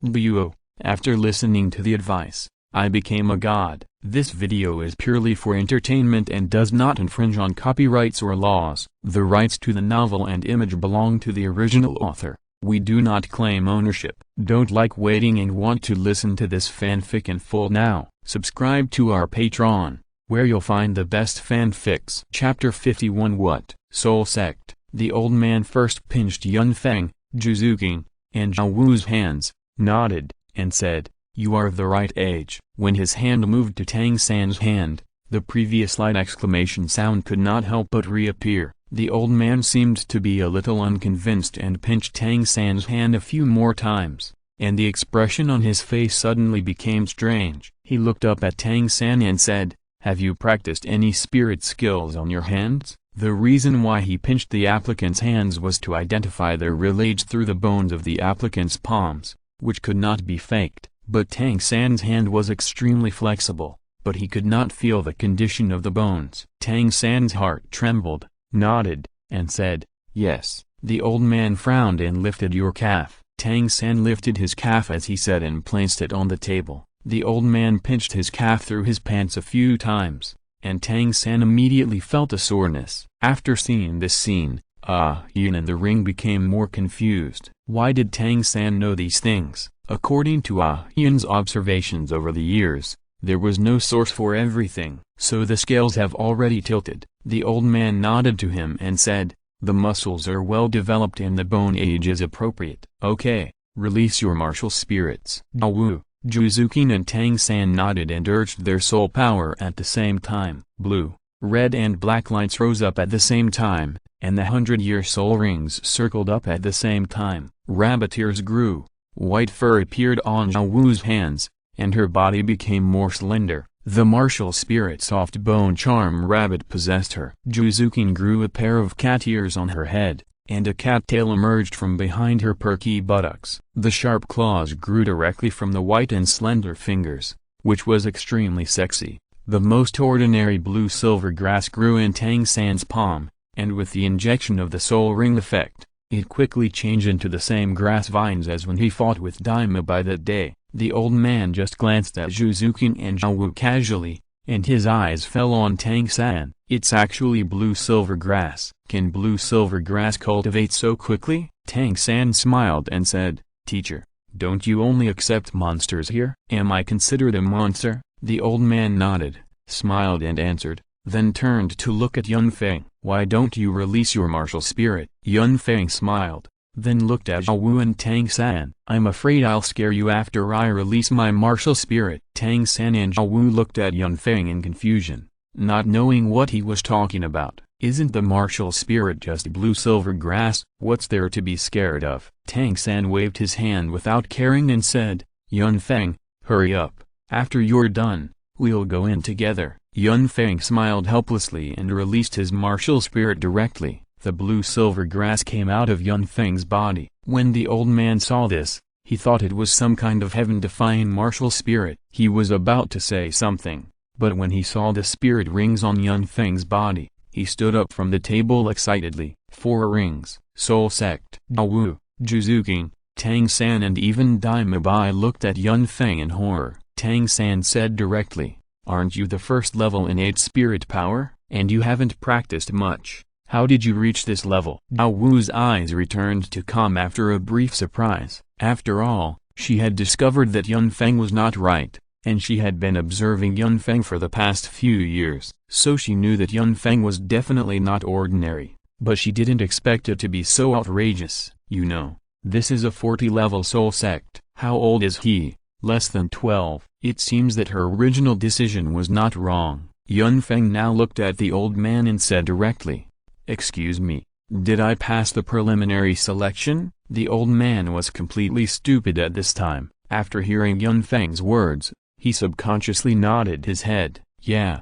Douluo, after listening to the advice, I became a god. This video is purely for entertainment and does not infringe on copyrights or laws. The rights to the novel and image belong to the original author. We do not claim ownership. Don't like waiting and want to listen to this fanfic in full now? Subscribe to our Patreon, where you'll find the best fanfics. Chapter 51. What? Soul Sect. The old man first pinched Yun Feng, Zhuzuking, and Zhao Wu's hands, nodded, and said, "You are of the right age." When his hand moved to Tang San's hand, the previous light exclamation sound could not help but reappear. The old man seemed to be a little unconvinced and pinched Tang San's hand a few more times, and the expression on his face suddenly became strange. He looked up at Tang San and said, "Have you practiced any spirit skills on your hands?" The reason why he pinched the applicant's hands was to identify their real age through the bones of the applicant's palms, which could not be faked. But Tang San's hand was extremely flexible, but he could not feel the condition of the bones. Tang San's heart trembled, nodded, and said, "Yes." The old man frowned and lifted your calf. Tang San lifted his calf as he said and placed it on the table. The old man pinched his calf through his pants a few times, and Tang San immediately felt a soreness. After seeing this scene, Yin in the ring became more confused. Why did Tang San know these things? According to Yin's observations over the years, there was no source for everything. So the scales have already tilted. The old man nodded to him and said, "The muscles are well developed and the bone age is appropriate. Okay, release your martial spirits." Zhao Wu, Zhuzuking and Tang San nodded and urged their soul power at the same time. Blue, red and black lights rose up at the same time, and the 100-year soul rings circled up at the same time. Rabbit ears grew, white fur appeared on Zhao Wu's hands, and her body became more slender. The martial spirit soft bone charm rabbit possessed her. Zhuzuking grew a pair of cat ears on her head, and a cat tail emerged from behind her perky buttocks. The sharp claws grew directly from the white and slender fingers, which was extremely sexy. The most ordinary blue-silver grass grew in Tang San's palm, and with the injection of the soul ring effect, it quickly changed into the same grass vines as when he fought with Daima by that day. The old man just glanced at Zhuzuking and Zhao Wu casually, and his eyes fell on Tang San. "It's actually blue-silver grass. Can blue-silver grass cultivate so quickly?" Tang San smiled and said, "Teacher, don't you only accept monsters here? Am I considered a monster?" The old man nodded, smiled and answered, then turned to look at Yun Feng. "Why don't you release your martial spirit?" Yun Feng smiled, then looked at Zhao Wu and Tang San. "I'm afraid I'll scare you after I release my martial spirit." Tang San and Zhao Wu looked at Yun Feng in confusion, not knowing what he was talking about. "Isn't the martial spirit just blue-silver grass? What's there to be scared of?" Tang San waved his hand without caring and said, "Yun Feng, hurry up. After you're done, we'll go in together." Yun Feng smiled helplessly and released his martial spirit directly. The blue-silver grass came out of Yun Feng's body. When the old man saw this, he thought it was some kind of heaven-defying martial spirit. He was about to say something, but when he saw the spirit rings on Yun Feng's body, he stood up from the table excitedly. 4 rings. Soul Sect. Zhao Wu, Zhuzuking, Tang San and even Daima Bai looked at Yun Feng in horror. Tang San said directly, "Aren't you the first level in 8 spirit power? And you haven't practiced much. How did you reach this level?" Zhao Wu's eyes returned to calm after a brief surprise. After all, she had discovered that Yun Feng was not right, and she had been observing Yun Feng for the past few years. So she knew that Yun Feng was definitely not ordinary, but she didn't expect it to be so outrageous. "You know, this is a 40-level soul sect." "How old is he?" "Less than 12. It seems that her original decision was not wrong. Yun Feng now looked at the old man and said directly, "Excuse me, did I pass the preliminary selection?" The old man was completely stupid at this time. After hearing Yun Feng's words, he subconsciously nodded his head. Yeah,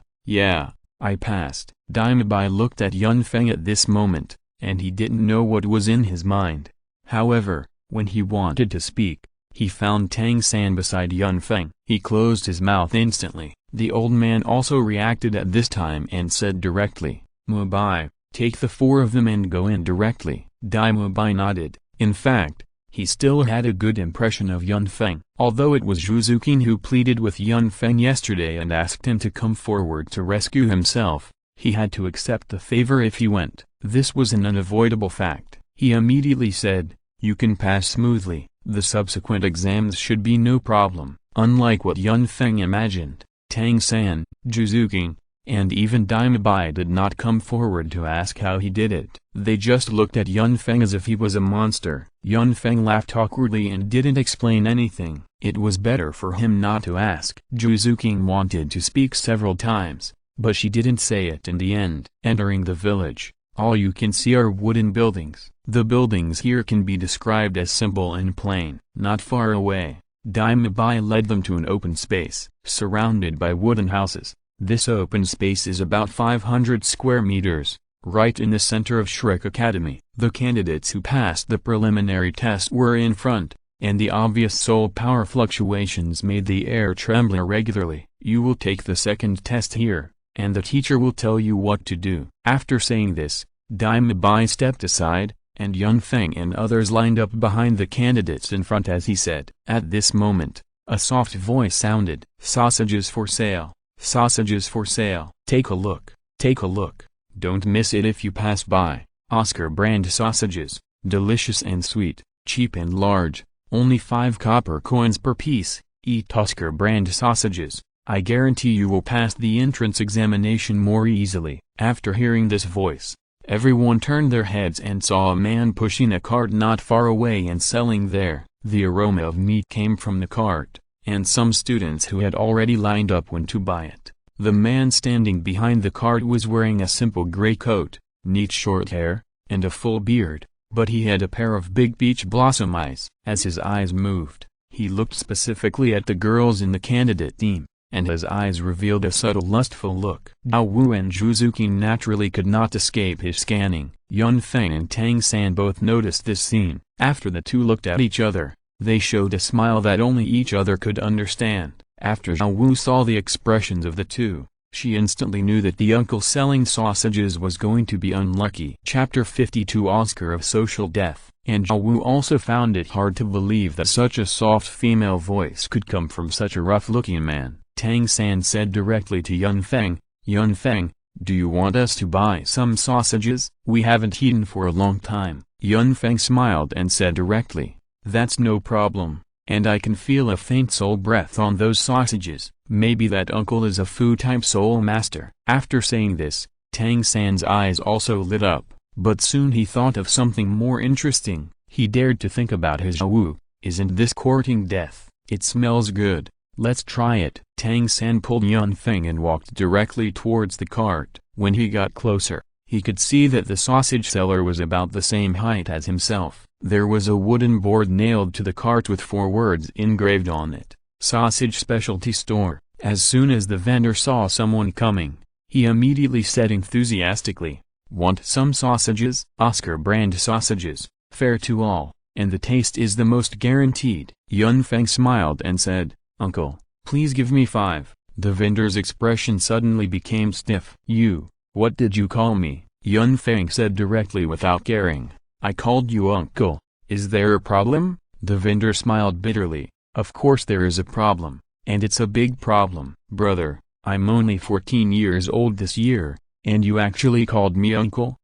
I passed." Daima Bai looked at Yun Feng at this moment, and he didn't know what was in his mind. However, when he wanted to speak, he found Tang San beside Yun Feng. He closed his mouth instantly. The old man also reacted at this time and said directly, "Mubai, take the 4 of them and go in directly." Daima Bai nodded. In fact, He still had a good impression of Yun Feng. Although it was Zhu Zuqing who pleaded with Yun Feng yesterday and asked him to come forward to rescue himself, he had to accept the favor if he went. This was an unavoidable fact. He immediately said, "You can pass smoothly, the subsequent exams should be no problem." Unlike what Yun Feng imagined, Tang San, Zhu Zuqing, and even Dime Bai did not come forward to ask how he did it. They just looked at Yun Feng as if he was a monster. Yun Feng laughed awkwardly and didn't explain anything. It was better for him not to ask. Zhu Zuqing wanted to speak several times, but she didn't say it in the end. Entering the village, all you can see are wooden buildings. The buildings here can be described as simple and plain. Not far away, Dime Bai led them to an open space, surrounded by wooden houses. This open space is about 500 square meters, right in the center of Shrek Academy. The candidates who passed the preliminary test were in front, and the obvious soul power fluctuations made the air tremble irregularly. "You will take the second test here, and the teacher will tell you what to do." After saying this, Dime Bai stepped aside, and Yun Feng and others lined up behind the candidates in front as he said. At this moment, a soft voice sounded, "Sausages for sale. Sausages for sale. Take a look, take a look. Don't miss it if you pass by. Oscar brand sausages, delicious and sweet, cheap and large, only 5 copper coins per piece. Eat Oscar brand sausages. I guarantee you will pass the entrance examination more easily." After hearing this voice, everyone turned their heads and saw a man pushing a cart not far away and selling there. The aroma of meat came from the cart, and some students who had already lined up went to buy it. The man standing behind the cart was wearing a simple gray coat, neat short hair, and a full beard, but he had a pair of big peach blossom eyes. As his eyes moved, he looked specifically at the girls in the candidate team, and his eyes revealed a subtle lustful look. Douluo and Zhu Zuqing naturally could not escape his scanning. Yun Feng and Tang San both noticed this scene. After the two looked at each other, they showed a smile that only each other could understand. After Douluo saw the expressions of the two, she instantly knew that the uncle selling sausages was going to be unlucky. Chapter 52 Oscar of Social Death. And Douluo also found it hard to believe that such a soft female voice could come from such a rough-looking man. Tang San said directly to Yun Feng, "Yun Feng, do you want us to buy some sausages? We haven't eaten for a long time." Yun Feng smiled and said directly, "That's no problem, and I can feel a faint soul breath on those sausages. Maybe that uncle is a food-type soul master." After saying this, Tang San's eyes also lit up, but soon he thought of something more interesting. He dared to think about his Douluo. "Isn't this courting death? It smells good. Let's try it." Tang San pulled Yun Feng and walked directly towards the cart. When he got closer, he could see that the sausage seller was about the same height as himself. There was a wooden board nailed to the cart with 4 words engraved on it, "Sausage Specialty Store." As soon as the vendor saw someone coming, he immediately said enthusiastically, "Want some sausages? Oscar brand sausages, fair to all, and the taste is the most guaranteed." Yun Feng smiled and said, "Uncle, please give me 5. The vendor's expression suddenly became stiff. What did you call me?" Yun Feng said directly without caring. "I called you uncle. Is there a problem?" The vendor smiled bitterly. "Of course there is a problem, and it's a big problem. Brother, I'm only 14 years old this year, and you actually called me uncle?"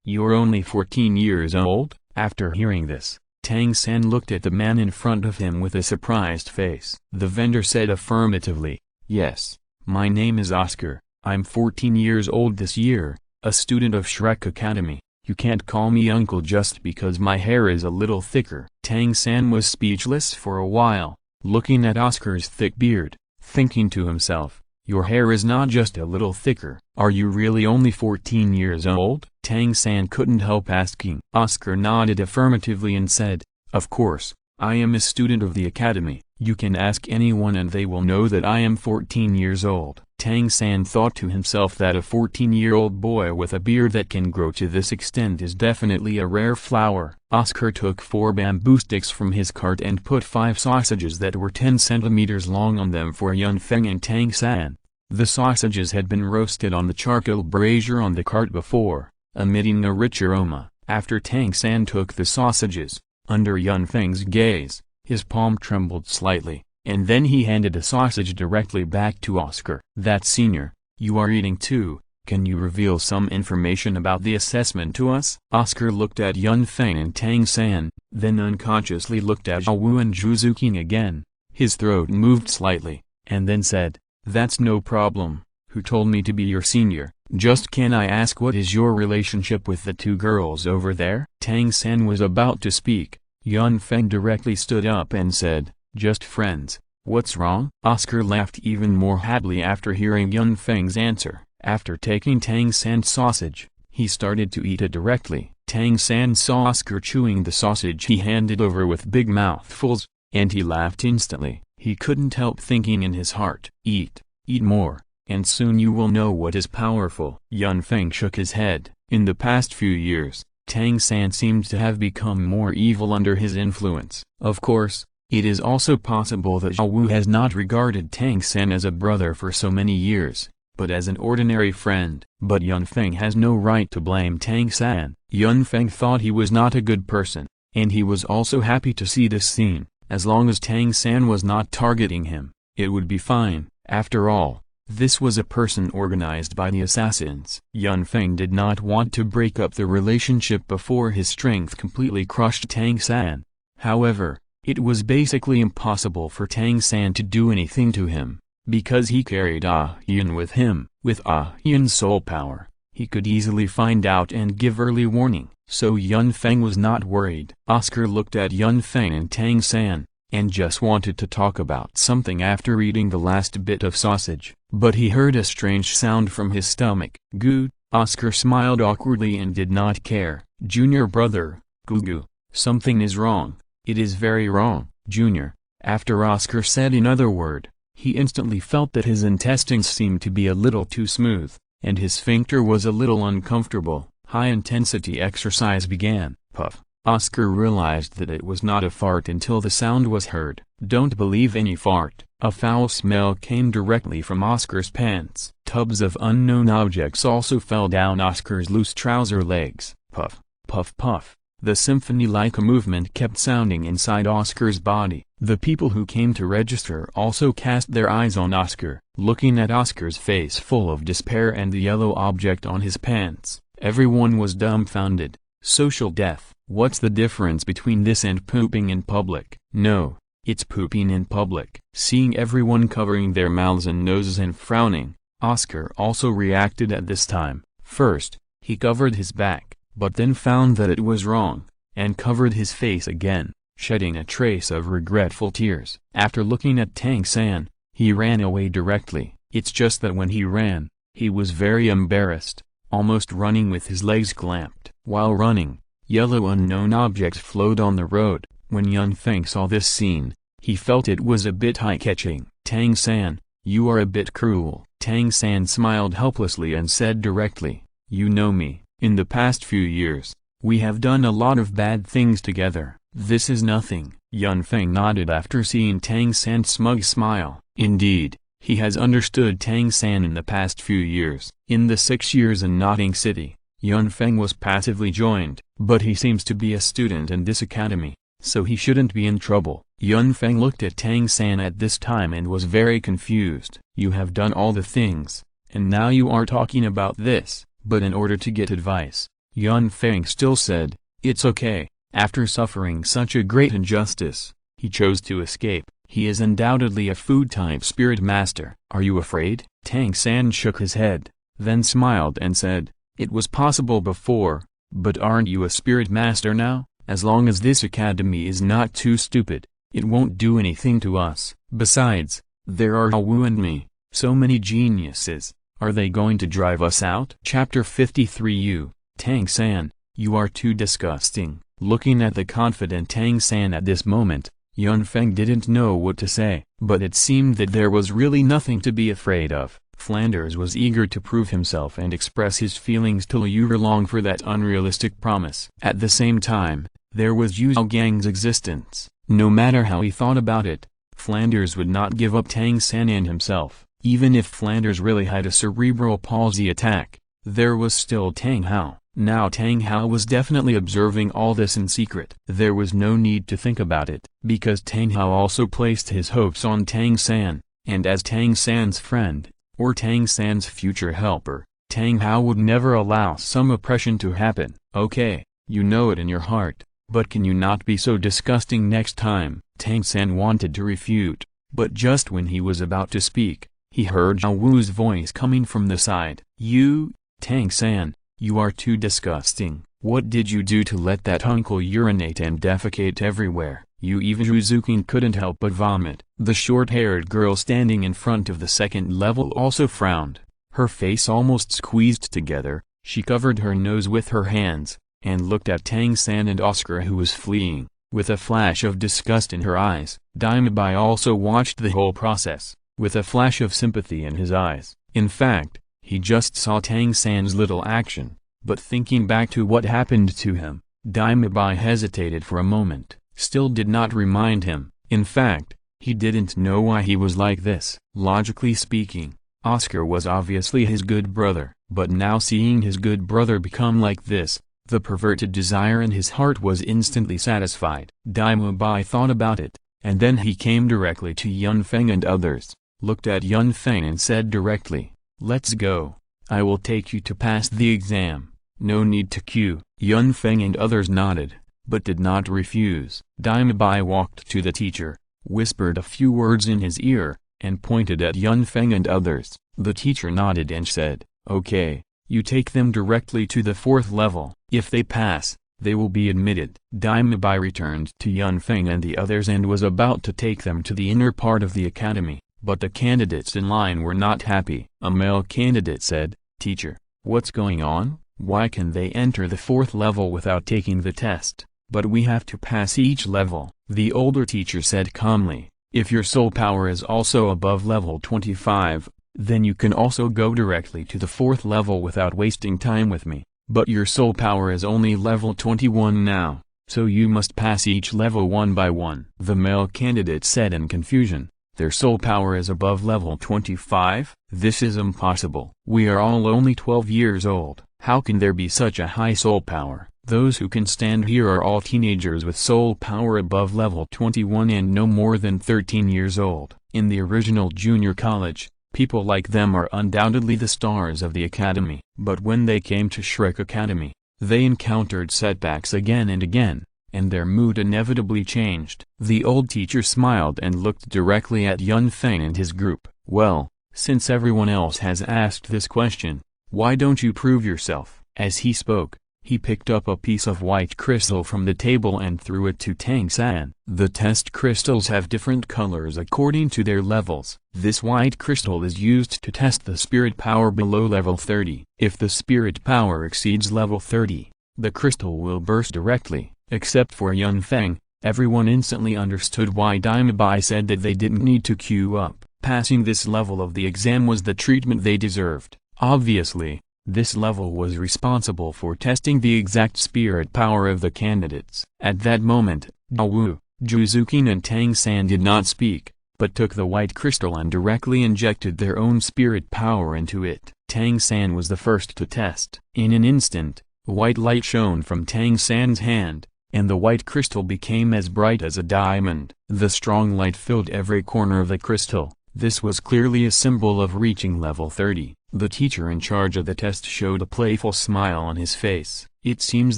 You're only 14 years old?" After hearing this, Tang San looked at the man in front of him with a surprised face. The vendor said affirmatively, "Yes, my name is Oscar. I'm 14 years old this year, a student of Shrek Academy. You can't call me uncle just because my hair is a little thicker." Tang San was speechless for a while, looking at Oscar's thick beard, thinking to himself, "Your hair is not just a little thicker. Are you really only 14 years old?" Tang San couldn't help asking. Oscar nodded affirmatively and said, "Of course, I am a student of the academy. You can ask anyone and they will know that I am 14 years old." Tang San thought to himself that a 14-year-old boy with a beard that can grow to this extent is definitely a rare flower. Oscar took 4 bamboo sticks from his cart and put 5 sausages that were 10 centimeters long on them for Yun Feng and Tang San. The sausages had been roasted on the charcoal brazier on the cart before, emitting a rich aroma. After Tang San took the sausages, Under Yun Feng's gaze, his palm trembled slightly, and then he handed a sausage directly back to Oscar. "That senior, you are eating too. Can you reveal some information about the assessment to us?" Oscar looked at Yun Feng and Tang San, then unconsciously looked at Zhao Wu and Zhu Zuqing again. His throat moved slightly, and then said, "That's no problem. Who told me to be your senior? Just can I ask what is your relationship with the two girls over there?" Tang San was about to speak. Yun Feng directly stood up and said, "Just friends. What's wrong?" Oscar laughed even more happily after hearing Yun Feng's answer. After taking Tang San's sausage, he started to eat it directly. Tang San saw Oscar chewing the sausage he handed over with big mouthfuls, and he laughed instantly. He couldn't help thinking in his heart, "Eat, eat more, and soon you will know what is powerful." Yun Feng shook his head. In the past few years, Tang San seemed to have become more evil under his influence. Of course, it is also possible that Zhao Wu has not regarded Tang San as a brother for so many years, but as an ordinary friend. But Yun Feng has no right to blame Tang San. Yun Feng thought he was not a good person, and he was also happy to see this scene. As long as Tang San was not targeting him, it would be fine. After all, this was a person organized by the assassins. Yun Feng did not want to break up the relationship before his strength completely crushed Tang San. However, it was basically impossible for Tang San to do anything to him, because he carried Ah Hyun with him. With Ah Hyun's soul power, he could easily find out and give early warning, so Yun Feng was not worried. Oscar looked at Yun Feng and Tang San, and just wanted to talk about something after eating the last bit of sausage, but he heard a strange sound from his stomach. "Goo." Oscar smiled awkwardly and did not care. "Junior brother, Goo, something is wrong. It is very wrong, Junior." After Oscar said another word, he instantly felt that his intestines seemed to be a little too smooth, and his sphincter was a little uncomfortable. High-intensity exercise began. Puff. Oscar realized that it was not a fart until the sound was heard. "Don't believe any fart." A foul smell came directly from Oscar's pants. Tubs of unknown objects also fell down Oscar's loose trouser legs. Puff, puff, puff. The symphony-like movement kept sounding inside Oscar's body. The people who came to register also cast their eyes on Oscar, looking at Oscar's face full of despair and the yellow object on his pants. Everyone was dumbfounded. Social death. What's the difference between this and pooping in public? No, it's pooping in public. Seeing everyone covering their mouths and noses and frowning, Oscar also reacted at this time. First, he covered his back, but then found that it was wrong, and covered his face again, shedding a trace of regretful tears. After looking at Tang San, he ran away directly. It's just that when he ran, he was very embarrassed, almost running with his legs clamped. While running, yellow unknown objects flowed on the road. When Yun Feng saw this scene, he felt it was a bit eye-catching. "Tang San, you are a bit cruel." Tang San smiled helplessly and said directly, "You know me. In the past few years, we have done a lot of bad things together. This is nothing." Yun Feng nodded after seeing Tang San's smug smile. Indeed, he has understood Tang San in the past few years. In the 6 years in Notting City, Yun Feng was passively joined, but he seems to be a student in this academy, so he shouldn't be in trouble. Yun Feng looked at Tang San at this time and was very confused. "You have done all the things, and now you are talking about this." But in order to get advice, Yun Feng still said, "It's okay." After suffering such a great injustice, he chose to escape. He is undoubtedly a food-type spirit master. "Are you afraid?" Tang San shook his head, then smiled and said, "It was possible before, but aren't you a spirit master now? As long as this academy is not too stupid, it won't do anything to us. Besides, there are Wu and me, so many geniuses. Are they going to drive us out?" Chapter 53. You, Tang San, you are too disgusting. Looking at the confident Tang San at this moment, Yun Feng didn't know what to say. But it seemed that there was really nothing to be afraid of. Flanders was eager to prove himself and express his feelings to Liu Erlong for that unrealistic promise. At the same time, there was Yu Zhaogang's existence. No matter how he thought about it, Flanders would not give up Tang San and himself. Even if Flanders really had a cerebral palsy attack, there was still Tang Hao. Now Tang Hao was definitely observing all this in secret. There was no need to think about it, because Tang Hao also placed his hopes on Tang San, and as Tang San's friend, or Tang San's future helper, Tang Hao would never allow some oppression to happen. Okay, you know it in your heart, but can you not be so disgusting next time? Tang San wanted to refute, but just when he was about to speak, he heard Zhao Wu's voice coming from the side. You, Tang San, you are too disgusting. What did you do to let that uncle urinate and defecate everywhere? You even Zhuzukin couldn't help but vomit. The short-haired girl standing in front of the second level also frowned. Her face almost squeezed together, she covered her nose with her hands, and looked at Tang San and Oscar who was fleeing, with a flash of disgust in her eyes. Dime Bai also watched the whole process, with a flash of sympathy in his eyes. In fact, he just saw Tang San's little action, but thinking back to what happened to him, Dime Bai hesitated for a moment, still did not remind him. In fact, he didn't know why he was like this. Logically speaking, Oscar was obviously his good brother, but now seeing his good brother become like this, the perverted desire in his heart was instantly satisfied. Dime Bai thought about it, and then he came directly to Yun Feng and others, looked at Yun Feng and said directly, "Let's go. I will take you to pass the exam. No need to queue." Yun Feng and others nodded, but did not refuse. Dime Bai walked to the teacher, whispered a few words in his ear, and pointed at Yun Feng and others. The teacher nodded and said, "Okay, you take them directly to the 4th level. If they pass, they will be admitted." Dime Bai returned to Yun Feng and the others and was about to take them to the inner part of the academy, but the candidates in line were not happy. A male candidate said, "Teacher, what's going on? Why can they enter the 4th level without taking the test? But we have to pass each level." The older teacher said calmly, "If your soul power is also above level 25, then you can also go directly to the 4th level without wasting time with me. But your soul power is only level 21 now, so you must pass each level one by one." The male candidate said in confusion, "Their soul power is above level 25? This is impossible. We are all only 12 years old. How can there be such a high soul power? Those who can stand here are all teenagers with soul power above level 21 and no more than 13 years old. In the original junior college, people like them are undoubtedly the stars of the academy." But when they came to Shrek Academy, they encountered setbacks again and again, and their mood inevitably changed. The old teacher smiled and looked directly at Yun Feng and his group. "Well, since everyone else has asked this question, why don't you prove yourself?" As he spoke, he picked up a piece of white crystal from the table and threw it to Tang San. The test crystals have different colors according to their levels. This white crystal is used to test the spirit power below level 30. If the spirit power exceeds level 30, the crystal will burst directly. Except for Yun Feng, everyone instantly understood why Dime Bai said that they didn't need to queue up. Passing this level of the exam was the treatment they deserved. Obviously, this level was responsible for testing the exact spirit power of the candidates. At that moment, Zhao Wu, Zhuzukin and Tang San did not speak, but took the white crystal and directly injected their own spirit power into it. Tang San was the first to test. In an instant, white light shone from Tang San's hand, and the white crystal became as bright as a diamond. The strong light filled every corner of the crystal. This was clearly a symbol of reaching level 30. The teacher in charge of the test showed a playful smile on his face. "It seems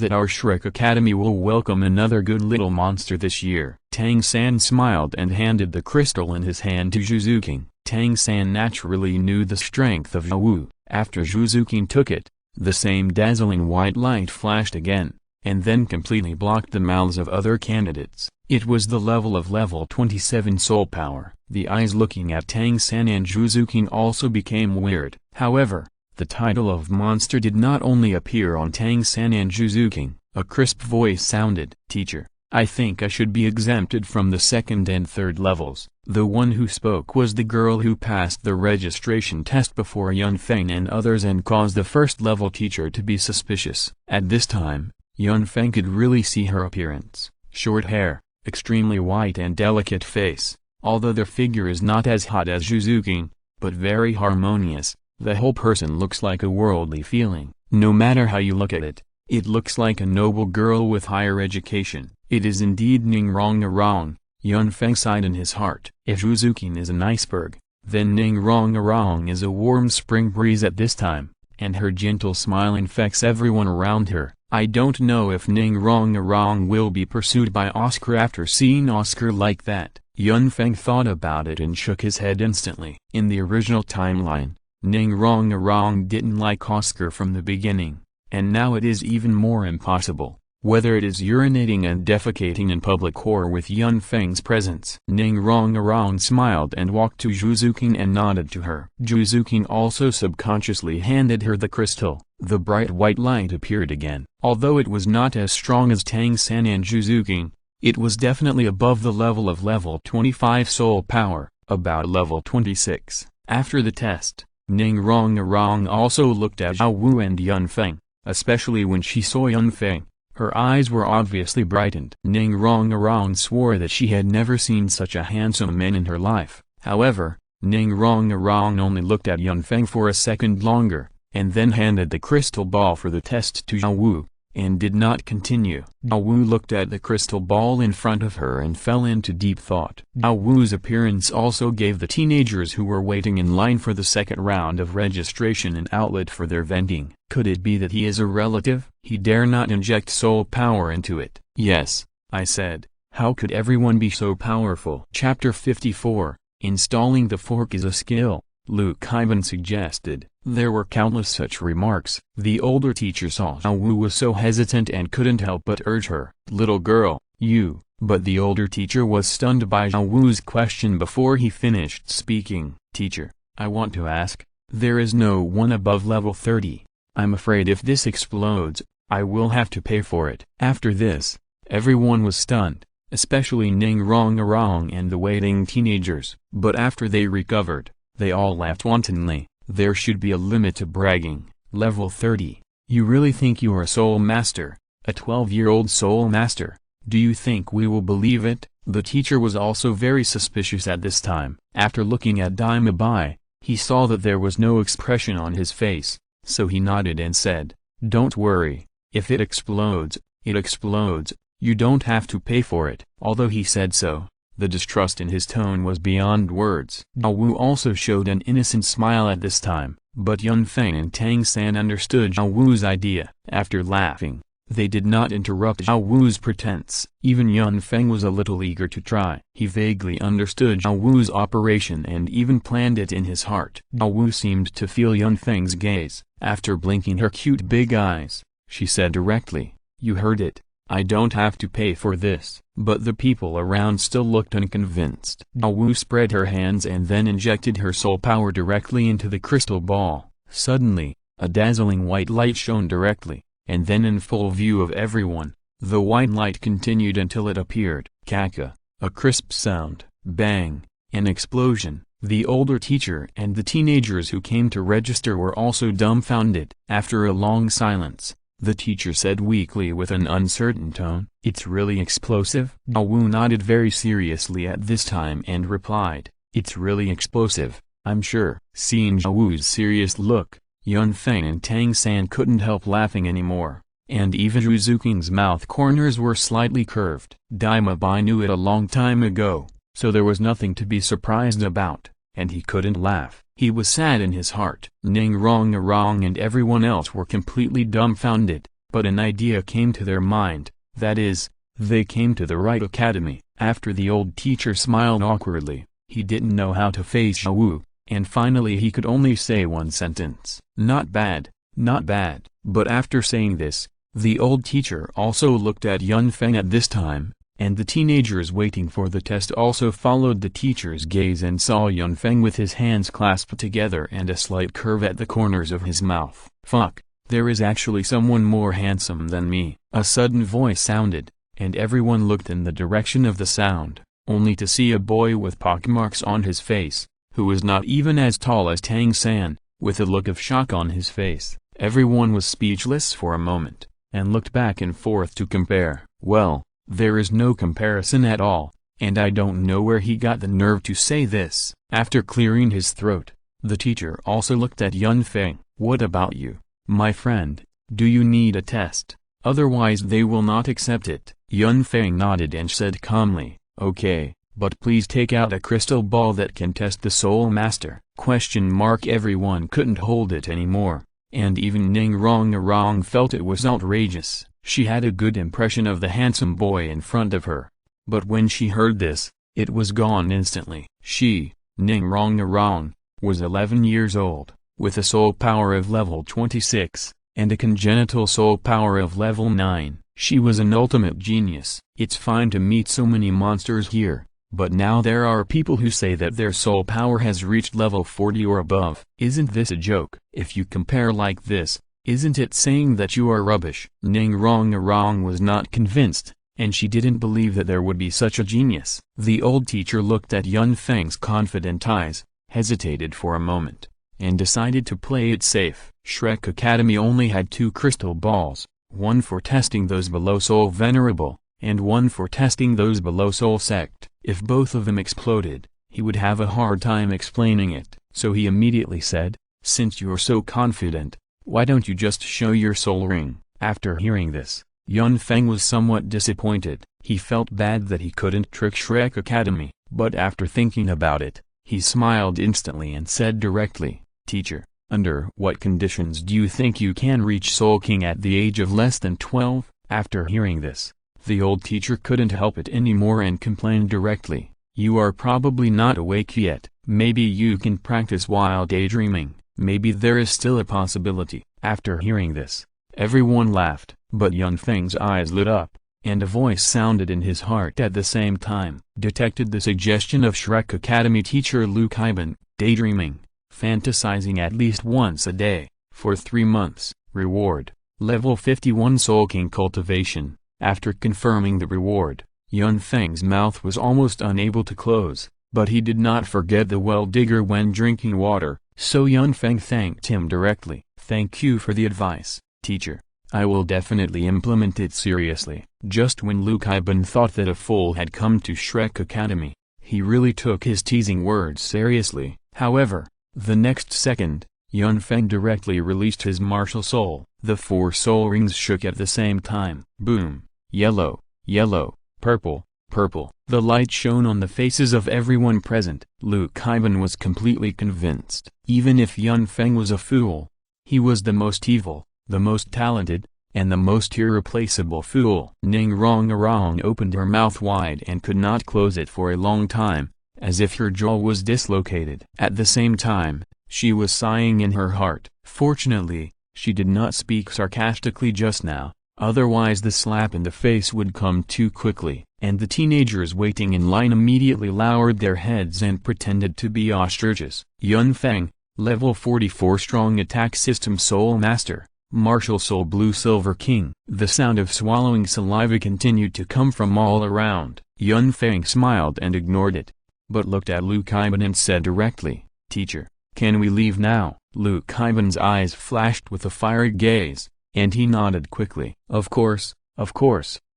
that our Shrek Academy will welcome another good little monster this year." Tang San smiled and handed the crystal in his hand to Zhuzukin. Tang San naturally knew the strength of Zhao Wu. After Zhuzukin took it, the same dazzling white light flashed again, and then completely blocked the mouths of other candidates. It was the level of level 27 soul power. The eyes looking at Tang San and Zhuzukin also became weird. However, the title of monster did not only appear on Tang San and Zhuzukin. A crisp voice sounded, "Teacher, I think I should be exempted from the 2nd and 3rd levels." The one who spoke was the girl who passed the registration test before Yun Feng and others and caused the 1st level teacher to be suspicious. At this time, Yun Feng could really see her appearance. Short hair, extremely white and delicate face. Although their figure is not as hot as Zhuzukin, but very harmonious, the whole person looks like a worldly feeling. No matter how you look at it, it looks like a noble girl with higher education. It is indeed Ning-rong-a-rong, Yun Feng sighed in his heart. If Zhuzukin is an iceberg, then Ning-rong-a-rong is a warm spring breeze at this time, and her gentle smile infects everyone around her. I don't know if Ning-rong-a-rong will be pursued by Oscar after seeing Oscar like that. Yun Feng thought about it and shook his head instantly. In the original timeline, Ning-rong-a-rong didn't like Oscar from the beginning, and now it is even more impossible, whether it is urinating and defecating in public or with Yun Feng's presence. Ning-rong-a-rong smiled and walked to Zhuzukin and nodded to her. Zhuzukin also subconsciously handed her the crystal. The bright white light appeared again. Although it was not as strong as Tang San and Zhuzukin, it was definitely above the level of level 25 soul power, about level 26. After the test, Ning-rong-a-rong also looked at Zhao Wu and Yun Feng, especially when she saw Yun Feng. Her eyes were obviously brightened. Ning-rong-a-rong swore that she had never seen such a handsome man in her life. However, Ning-rong-a-rong only looked at Yun Feng for a second longer, and then handed the crystal ball for the test to Zhao Wu, and did not continue. Zhao Wu looked at the crystal ball in front of her and fell into deep thought. Zhao Wu's appearance also gave the teenagers who were waiting in line for the second round of registration an outlet for their venting. Could it be that he is a relative? He dare not inject soul power into it. Yes, I said, how could everyone be so powerful? Chapter 54, Installing the fork is a skill, Luke Ivan suggested. There were countless such remarks. The older teacher saw Zhao Wu was so hesitant and couldn't help but urge her. Little girl, you. But the older teacher was stunned by Zhao Wu's question before he finished speaking. Teacher, I want to ask, there is no one above level 30. I'm afraid if this explodes, I will have to pay for it. After this, everyone was stunned, especially Ning-rong-a-rong and the waiting teenagers. But after they recovered, they all laughed wantonly. There should be a limit to bragging. Level 30. You really think you are a soul master? A 12-year-old soul master? Do you think we will believe it? The teacher was also very suspicious at this time. After looking at Daima Bai, he saw that there was no expression on his face, so he nodded and said, don't worry, if it explodes, it explodes, you don't have to pay for it. Although he said so, the distrust in his tone was beyond words. Zhao Wu also showed an innocent smile at this time, but Yun Feng and Tang San understood Zhao Wu's idea. After laughing, they did not interrupt Zhao Wu's pretense. Even Yun Feng was a little eager to try. He vaguely understood Zhao Wu's operation and even planned it in his heart. Zhao Wu seemed to feel Yun Feng's gaze. After blinking her cute big eyes, she said directly, you heard it. I don't have to pay for this. But the people around still looked unconvinced. Zhao Wu spread her hands and then injected her soul power directly into the crystal ball. Suddenly, a dazzling white light shone directly, and then in full view of everyone, the white light continued until it appeared. Kaka, a crisp sound, bang, an explosion. The older teacher and the teenagers who came to register were also dumbfounded. After a long silence, the teacher said weakly with an uncertain tone, it's really explosive? Zhao Wu nodded very seriously at this time and replied, it's really explosive, I'm sure. Seeing Zhao Wu's serious look, Yun Feng and Tang San couldn't help laughing anymore, and even Zhuzukin's mouth corners were slightly curved. Daima Bai knew it a long time ago, so there was nothing to be surprised about, and he couldn't laugh. He was sad in his heart. Ning-rong-a-rong and everyone else were completely dumbfounded, but an idea came to their mind, that is, they came to the right academy. After the old teacher smiled awkwardly, he didn't know how to face Zhao Wu, and finally he could only say one sentence, not bad, not bad. But after saying this, the old teacher also looked at Yun Feng at this time, and the teenagers waiting for the test also followed the teacher's gaze and saw Yun Feng with his hands clasped together and a slight curve at the corners of his mouth. Fuck, there is actually someone more handsome than me. A sudden voice sounded, and everyone looked in the direction of the sound, only to see a boy with pockmarks on his face, who was not even as tall as Tang San, with a look of shock on his face. Everyone was speechless for a moment, and looked back and forth to compare. Well, there is no comparison at all, and I don't know where he got the nerve to say this. After clearing his throat, the teacher also looked at Yun Feng. What about you? My friend, do you need a test? Otherwise they will not accept it. Yun Feng nodded and said calmly, okay, but please take out a crystal ball that can test the Soul Master. Everyone couldn't hold it anymore, and even Ning Rong felt it was outrageous. She had a good impression of the handsome boy in front of her. But when she heard this, it was gone instantly. She, Ning Rong, was 11 years old, with a soul power of level 26, and a congenital soul power of level 9. She was an ultimate genius. It's fine to meet so many monsters here, but now there are people who say that their soul power has reached level 40 or above. Isn't this a joke? If you compare like this, isn't it saying that you are rubbish? Ning Rong was not convinced, and she didn't believe that there would be such a genius. The old teacher looked at Yun Feng's confident eyes, hesitated for a moment, and decided to play it safe. Shrek Academy only had 2 crystal balls, one for testing those below Soul Venerable, and one for testing those below Soul Sect. If both of them exploded, he would have a hard time explaining it. So he immediately said, since you're so confident, why don't you just show your soul ring? After hearing this, Yun Feng was somewhat disappointed. He felt bad that he couldn't trick Shrek Academy, but after thinking about it, he smiled instantly and said directly, teacher, under what conditions do you think you can reach Soul King at the age of less than 12? After hearing this, the old teacher couldn't help it anymore and complained directly, you are probably not awake yet. Maybe you can practice while daydreaming. Maybe there is still a possibility. After hearing this, everyone laughed, but Yun Feng's eyes lit up, and a voice sounded in his heart at the same time. Detected the suggestion of Shrek Academy teacher Lu Kaiban, daydreaming, fantasizing at least once a day, for 3 months, reward, level 51 Soul King cultivation. After confirming the reward, Yun Feng's mouth was almost unable to close, but he did not forget the well digger when drinking water, so Yun Feng thanked him directly. Thank you for the advice, teacher. I will definitely implement it seriously. Just when Lu Kaiban thought that a fool had come to Shrek Academy, he really took his teasing words seriously. However, the next second, Yun Feng directly released his martial soul. The 4 soul rings shook at the same time. Boom! Yellow, yellow, purple, purple. The light shone on the faces of everyone present. Lu Kaiban was completely convinced. Even if Yun Feng was a fool, he was the most evil, the most talented, and the most irreplaceable fool. Ning Rong opened her mouth wide and could not close it for a long time, as if her jaw was dislocated. At the same time, she was sighing in her heart. Fortunately, she did not speak sarcastically just now, otherwise the slap in the face would come too quickly, and the teenagers waiting in line immediately lowered their heads and pretended to be ostriches. Yun Feng, level 44 strong attack system Soul Master, martial soul Blue Silver King. The sound of swallowing saliva continued to come from all around. Yun Feng smiled and ignored it, but looked at Lu Kaiban and said directly, teacher, can we leave now? Lu Kaiban's eyes flashed with a fiery gaze, and he nodded quickly. Of course,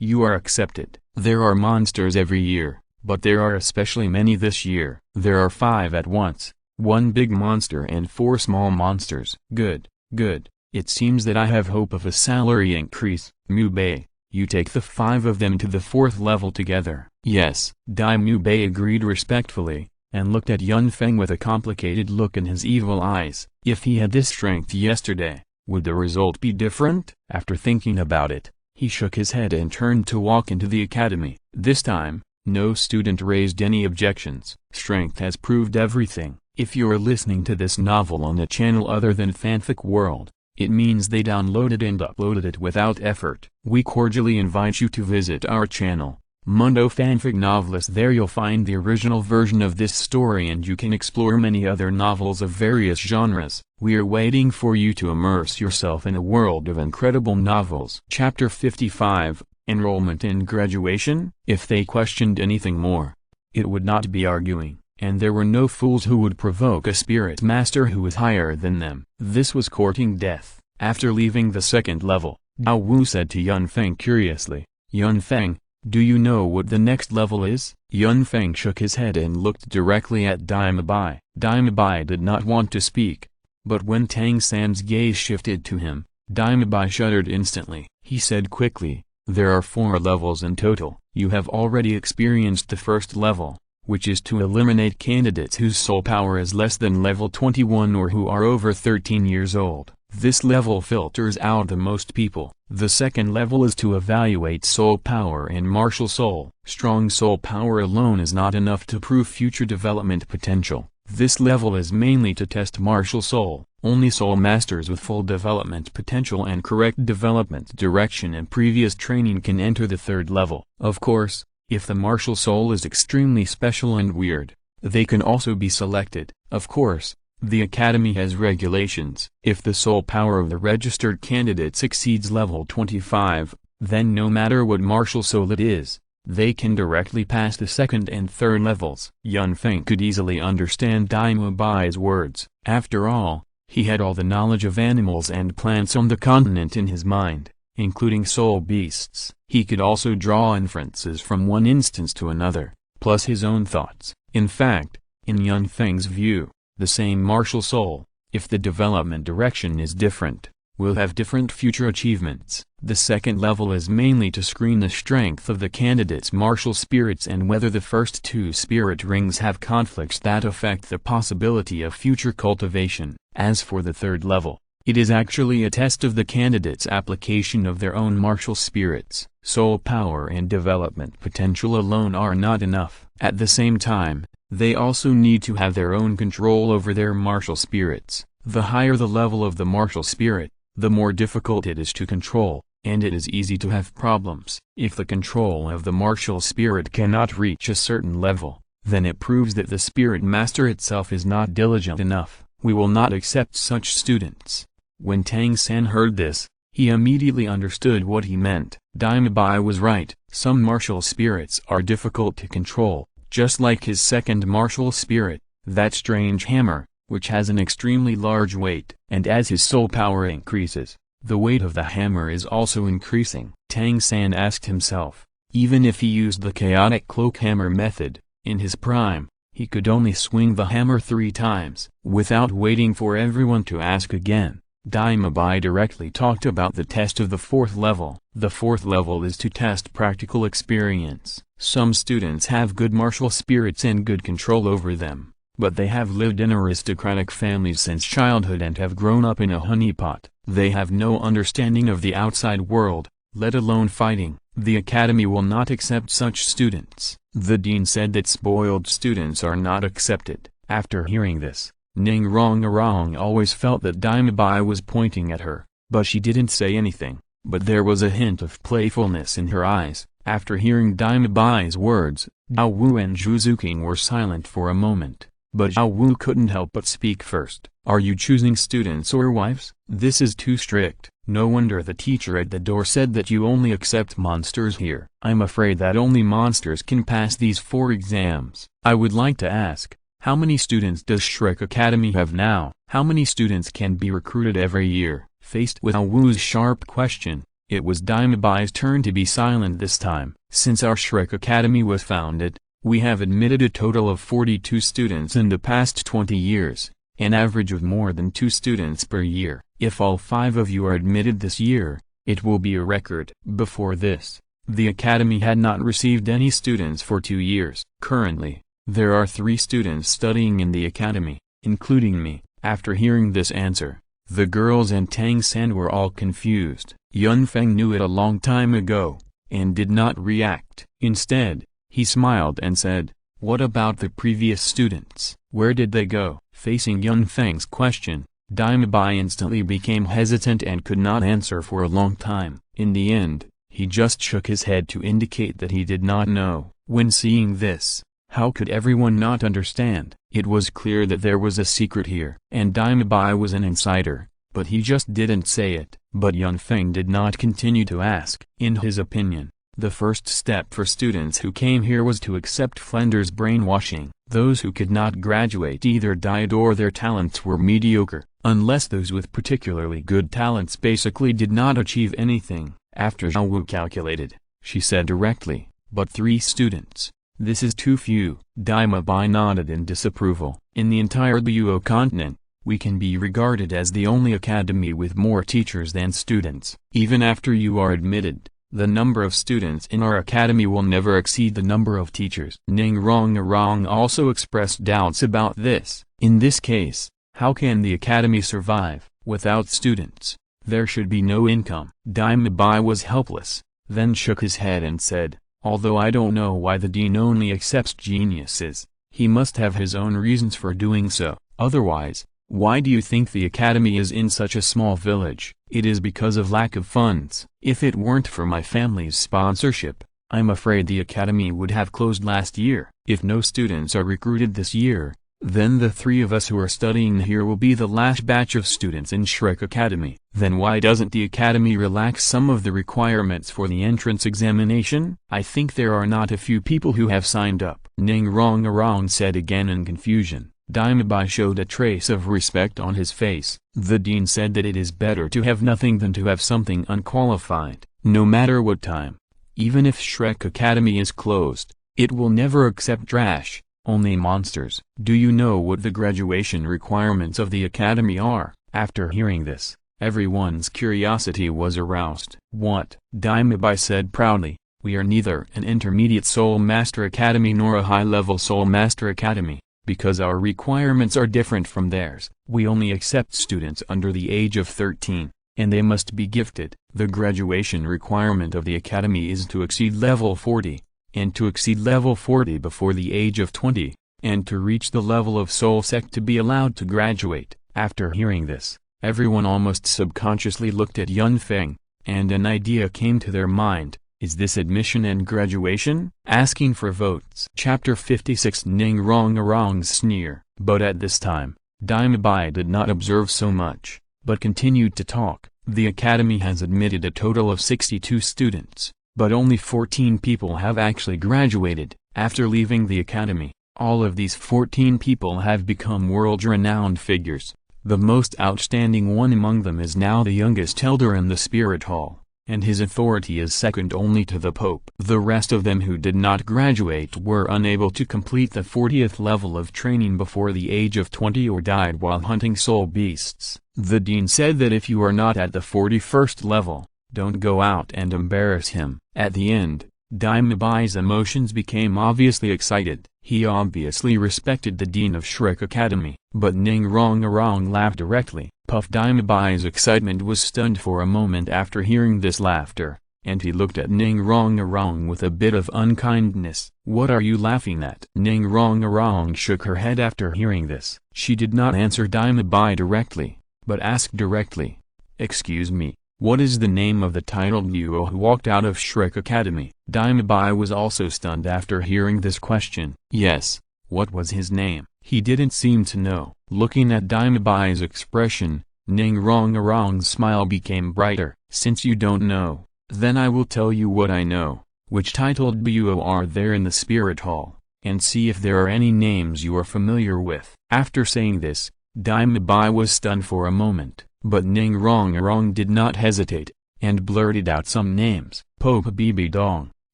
you are accepted. There are monsters every year, but there are especially many this year. There are 5 at once, 1 big monster and 4 small monsters. Good, good. It seems that I have hope of a salary increase. Mu Bei, you take the 5 of them to the 4th level together. Yes. Dai Mu Bei agreed respectfully, and looked at Yun Feng with a complicated look in his evil eyes. If he had this strength yesterday, would the result be different? After thinking about it, he shook his head and turned to walk into the academy. This time, no student raised any objections. Strength has proved everything. If you're listening to this novel on a channel other than Fanfic World, it means they downloaded and uploaded it without effort. We cordially invite you to visit our channel, Mundo Fanfic Novelist. There you'll find the original version of this story and you can explore many other novels of various genres. We are waiting for you to immerse yourself in a world of incredible novels. Chapter 55, Enrollment in Graduation. If they questioned anything more, it would not be arguing, and there were no fools who would provoke a spirit master who was higher than them. This was courting death. After leaving the 2nd level, Dao Wu said to Yun Feng curiously, Yun Feng, do you know what the next level is? Yun Feng shook his head and looked directly at Dai Mu Bai. Dai Mu Bai did not want to speak, But when Tang San's gaze shifted to him, Dima Bai shuddered instantly. He said quickly, "There are 4 levels in total. You have already experienced the first level, which is to eliminate candidates whose soul power is less than level 21 or who are over 13 years old. This level filters out the most people. The second level is to evaluate soul power and martial soul. Strong soul power alone is not enough to prove future development potential. This level is mainly to test martial soul. Only soul masters with full development potential and correct development direction and previous training can enter the third level. Of course, if the martial soul is extremely special and weird, they can also be selected. Of course, the Academy has regulations. If the soul power of the registered candidates exceeds level 25, then no matter what martial soul it is, they can directly pass the second and third levels. Yun Feng could easily understand Dima Bai's words. After all, he had all the knowledge of animals and plants on the continent in his mind, including soul beasts. He could also draw inferences from one instance to another, plus his own thoughts. In fact, in Yun Feng's view, the same martial soul, if the development direction is different, will have different future achievements. The second level is mainly to screen the strength of the candidates' martial spirits and whether the first 2 spirit rings have conflicts that affect the possibility of future cultivation. As for the third level, it is actually a test of the candidates' application of their own martial spirits. Soul power and development potential alone are not enough. At the same time, they also need to have their own control over their martial spirits. The higher the level of the martial spirit, the more difficult it is to control, and it is easy to have problems. If the control of the martial spirit cannot reach a certain level, then it proves that the spirit master itself is not diligent enough. We will not accept such students. When Tang San heard this, he immediately understood what he meant. Dima Bai was right. Some martial spirits are difficult to control, just like his second martial spirit, that strange hammer, which has an extremely large weight. And as his soul power increases, the weight of the hammer is also increasing. Tang San asked himself, even if he used the chaotic cloak hammer method, in his prime, he could only swing the hammer 3 times. Without waiting for everyone to ask again, Dima Bai directly talked about the test of the 4th level. The 4th level is to test practical experience. Some students have good martial spirits and good control over them, but they have lived in aristocratic families since childhood and have grown up in a honeypot. They have no understanding of the outside world, let alone fighting. The Academy will not accept such students. The dean said that spoiled students are not accepted. After hearing this, Ning Rong always felt that Dima Bai was pointing at her, but she didn't say anything. But there was a hint of playfulness in her eyes. After hearing Dima Bai's words, Zhao Wu and Zhu Zuqing were silent for a moment. But Zhao Wu couldn't help but speak first. Are you choosing students or wives? This is too strict. No wonder the teacher at the door said that you only accept monsters here. I'm afraid that only monsters can pass these 4 exams. I would like to ask, how many students does Shrek Academy have now? How many students can be recruited every year? Faced with Zhao Wu's sharp question, it was Dima Bai's turn to be silent this time. Since our Shrek Academy was founded, we have admitted a total of 42 students in the past 20 years, an average of more than 2 students per year. If all 5 of you are admitted this year, it will be a record. Before this, the Academy had not received any students for 2 years. Currently, there are 3 students studying in the Academy, including me. After hearing this answer, the girls and Tang San were all confused. Yun Feng knew it a long time ago, and did not react. Instead, he smiled and said, what about the previous students? Where did they go? Facing Yun Feng's question, Dima Bai instantly became hesitant and could not answer for a long time. In the end, he just shook his head to indicate that he did not know. When seeing this, how could everyone not understand? It was clear that there was a secret here. And Dima Bai was an insider, but he just didn't say it. But Yun Feng did not continue to ask. In his opinion, the first step for students who came here was to accept Flender's brainwashing. Those who could not graduate either died or their talents were mediocre, unless those with particularly good talents basically did not achieve anything. After Zhao Wu calculated, she said directly, but 3 students. This is too few. Dima Bai nodded in disapproval. In the entire Douluo continent, we can be regarded as the only academy with more teachers than students. Even after you are admitted, the number of students in our academy will never exceed the number of teachers. Ning Rongrong also expressed doubts about this. In this case, how can the academy survive without students? There should be no income. Dime Bai was helpless, then shook his head and said, although I don't know why the dean only accepts geniuses, he must have his own reasons for doing so. Otherwise, why do you think the academy is in such a small village? It is because of lack of funds. If it weren't for my family's sponsorship, I'm afraid the academy would have closed last year. If no students are recruited this year, then the three of us who are studying here will be the last batch of students in Shrek Academy. Then why doesn't the academy relax some of the requirements for the entrance examination? I think there are not a few people who have signed up. Ning Rongrong said again in confusion. Dime Bai showed a trace of respect on his face. The dean said that it is better to have nothing than to have something unqualified, no matter what time. Even if Shrek Academy is closed, it will never accept trash, only monsters. Do you know what the graduation requirements of the academy are? After hearing this, everyone's curiosity was aroused. What? Dime Bai said proudly, we are neither an intermediate Soul Master Academy nor a high-level Soul Master Academy. Because our requirements are different from theirs, we only accept students under the age of 13, and they must be gifted. The graduation requirement of the academy is to exceed level 40, and to exceed level 40 before the age of 20, and to reach the level of Soul Sect to be allowed to graduate. After hearing this, everyone almost subconsciously looked at Yun Feng, and an idea came to their mind. Is this admission and graduation? Asking for votes. Chapter 56 Ning Rongrong's sneer. But at this time, Dime Bai did not observe so much, but continued to talk. The academy has admitted a total of 62 students, but only 14 people have actually graduated. After leaving the academy, all of these 14 people have become world-renowned figures. The most outstanding one among them is now the youngest elder in the Spirit Hall, and his authority is second only to the Pope. The rest of them who did not graduate were unable to complete the 40th level of training before the age of 20 or died while hunting soul beasts. The dean said that if you are not at the 41st level, don't go out and embarrass him. At the end, Dime Bai's emotions became obviously excited. He obviously respected the dean of Shrek Academy, but Ning Rongrong laughed directly. Puff Dime Bai's excitement was stunned for a moment after hearing this laughter, and he looked at Ning Rongrong with a bit of unkindness. What are you laughing at? Ning Rongrong shook her head after hearing this. She did not answer Dime Bai directly, but asked directly, excuse me, what is the name of the titled Luo who walked out of Shrek Academy? Dime Bai was also stunned after hearing this question. Yes, what was his name? He didn't seem to know. Looking at Dime Bai's expression, Ning Rongrong's smile became brighter. Since you don't know, then I will tell you what I know. Which titled Luo are there in the Spirit Hall, and see if there are any names you are familiar with. After saying this, Dime Bai was stunned for a moment, but Ning Rongrong did not hesitate, and blurted out some names. Pope Bibi Dong,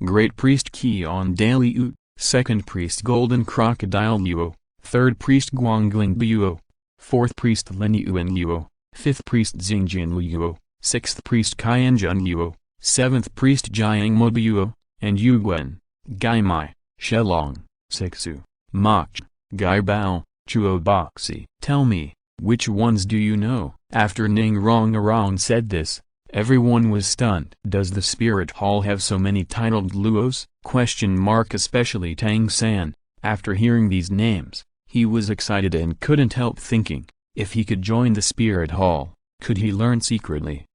Great Priest Qian Daily Ut, Second Priest Golden Crocodile Luo, Third Priest Guangling Luo, Fourth Priest Lin Yuan Luo, Fifth Priest Xingjian Luo, Sixth Priest Qianjun Luo, Seventh Priest Jiang Mo Luo, and Yuguan, Gaimai, Shelong, Sixu, Mach, Gaibao, Chuo Boxi. Tell me, which ones do you know? After Ning Rongrong said this, everyone was stunned. Does the Spirit Hall have so many titled Luos? Especially Tang San. After hearing these names, he was excited and couldn't help thinking, if he could join the Spirit Hall, could he learn secretly,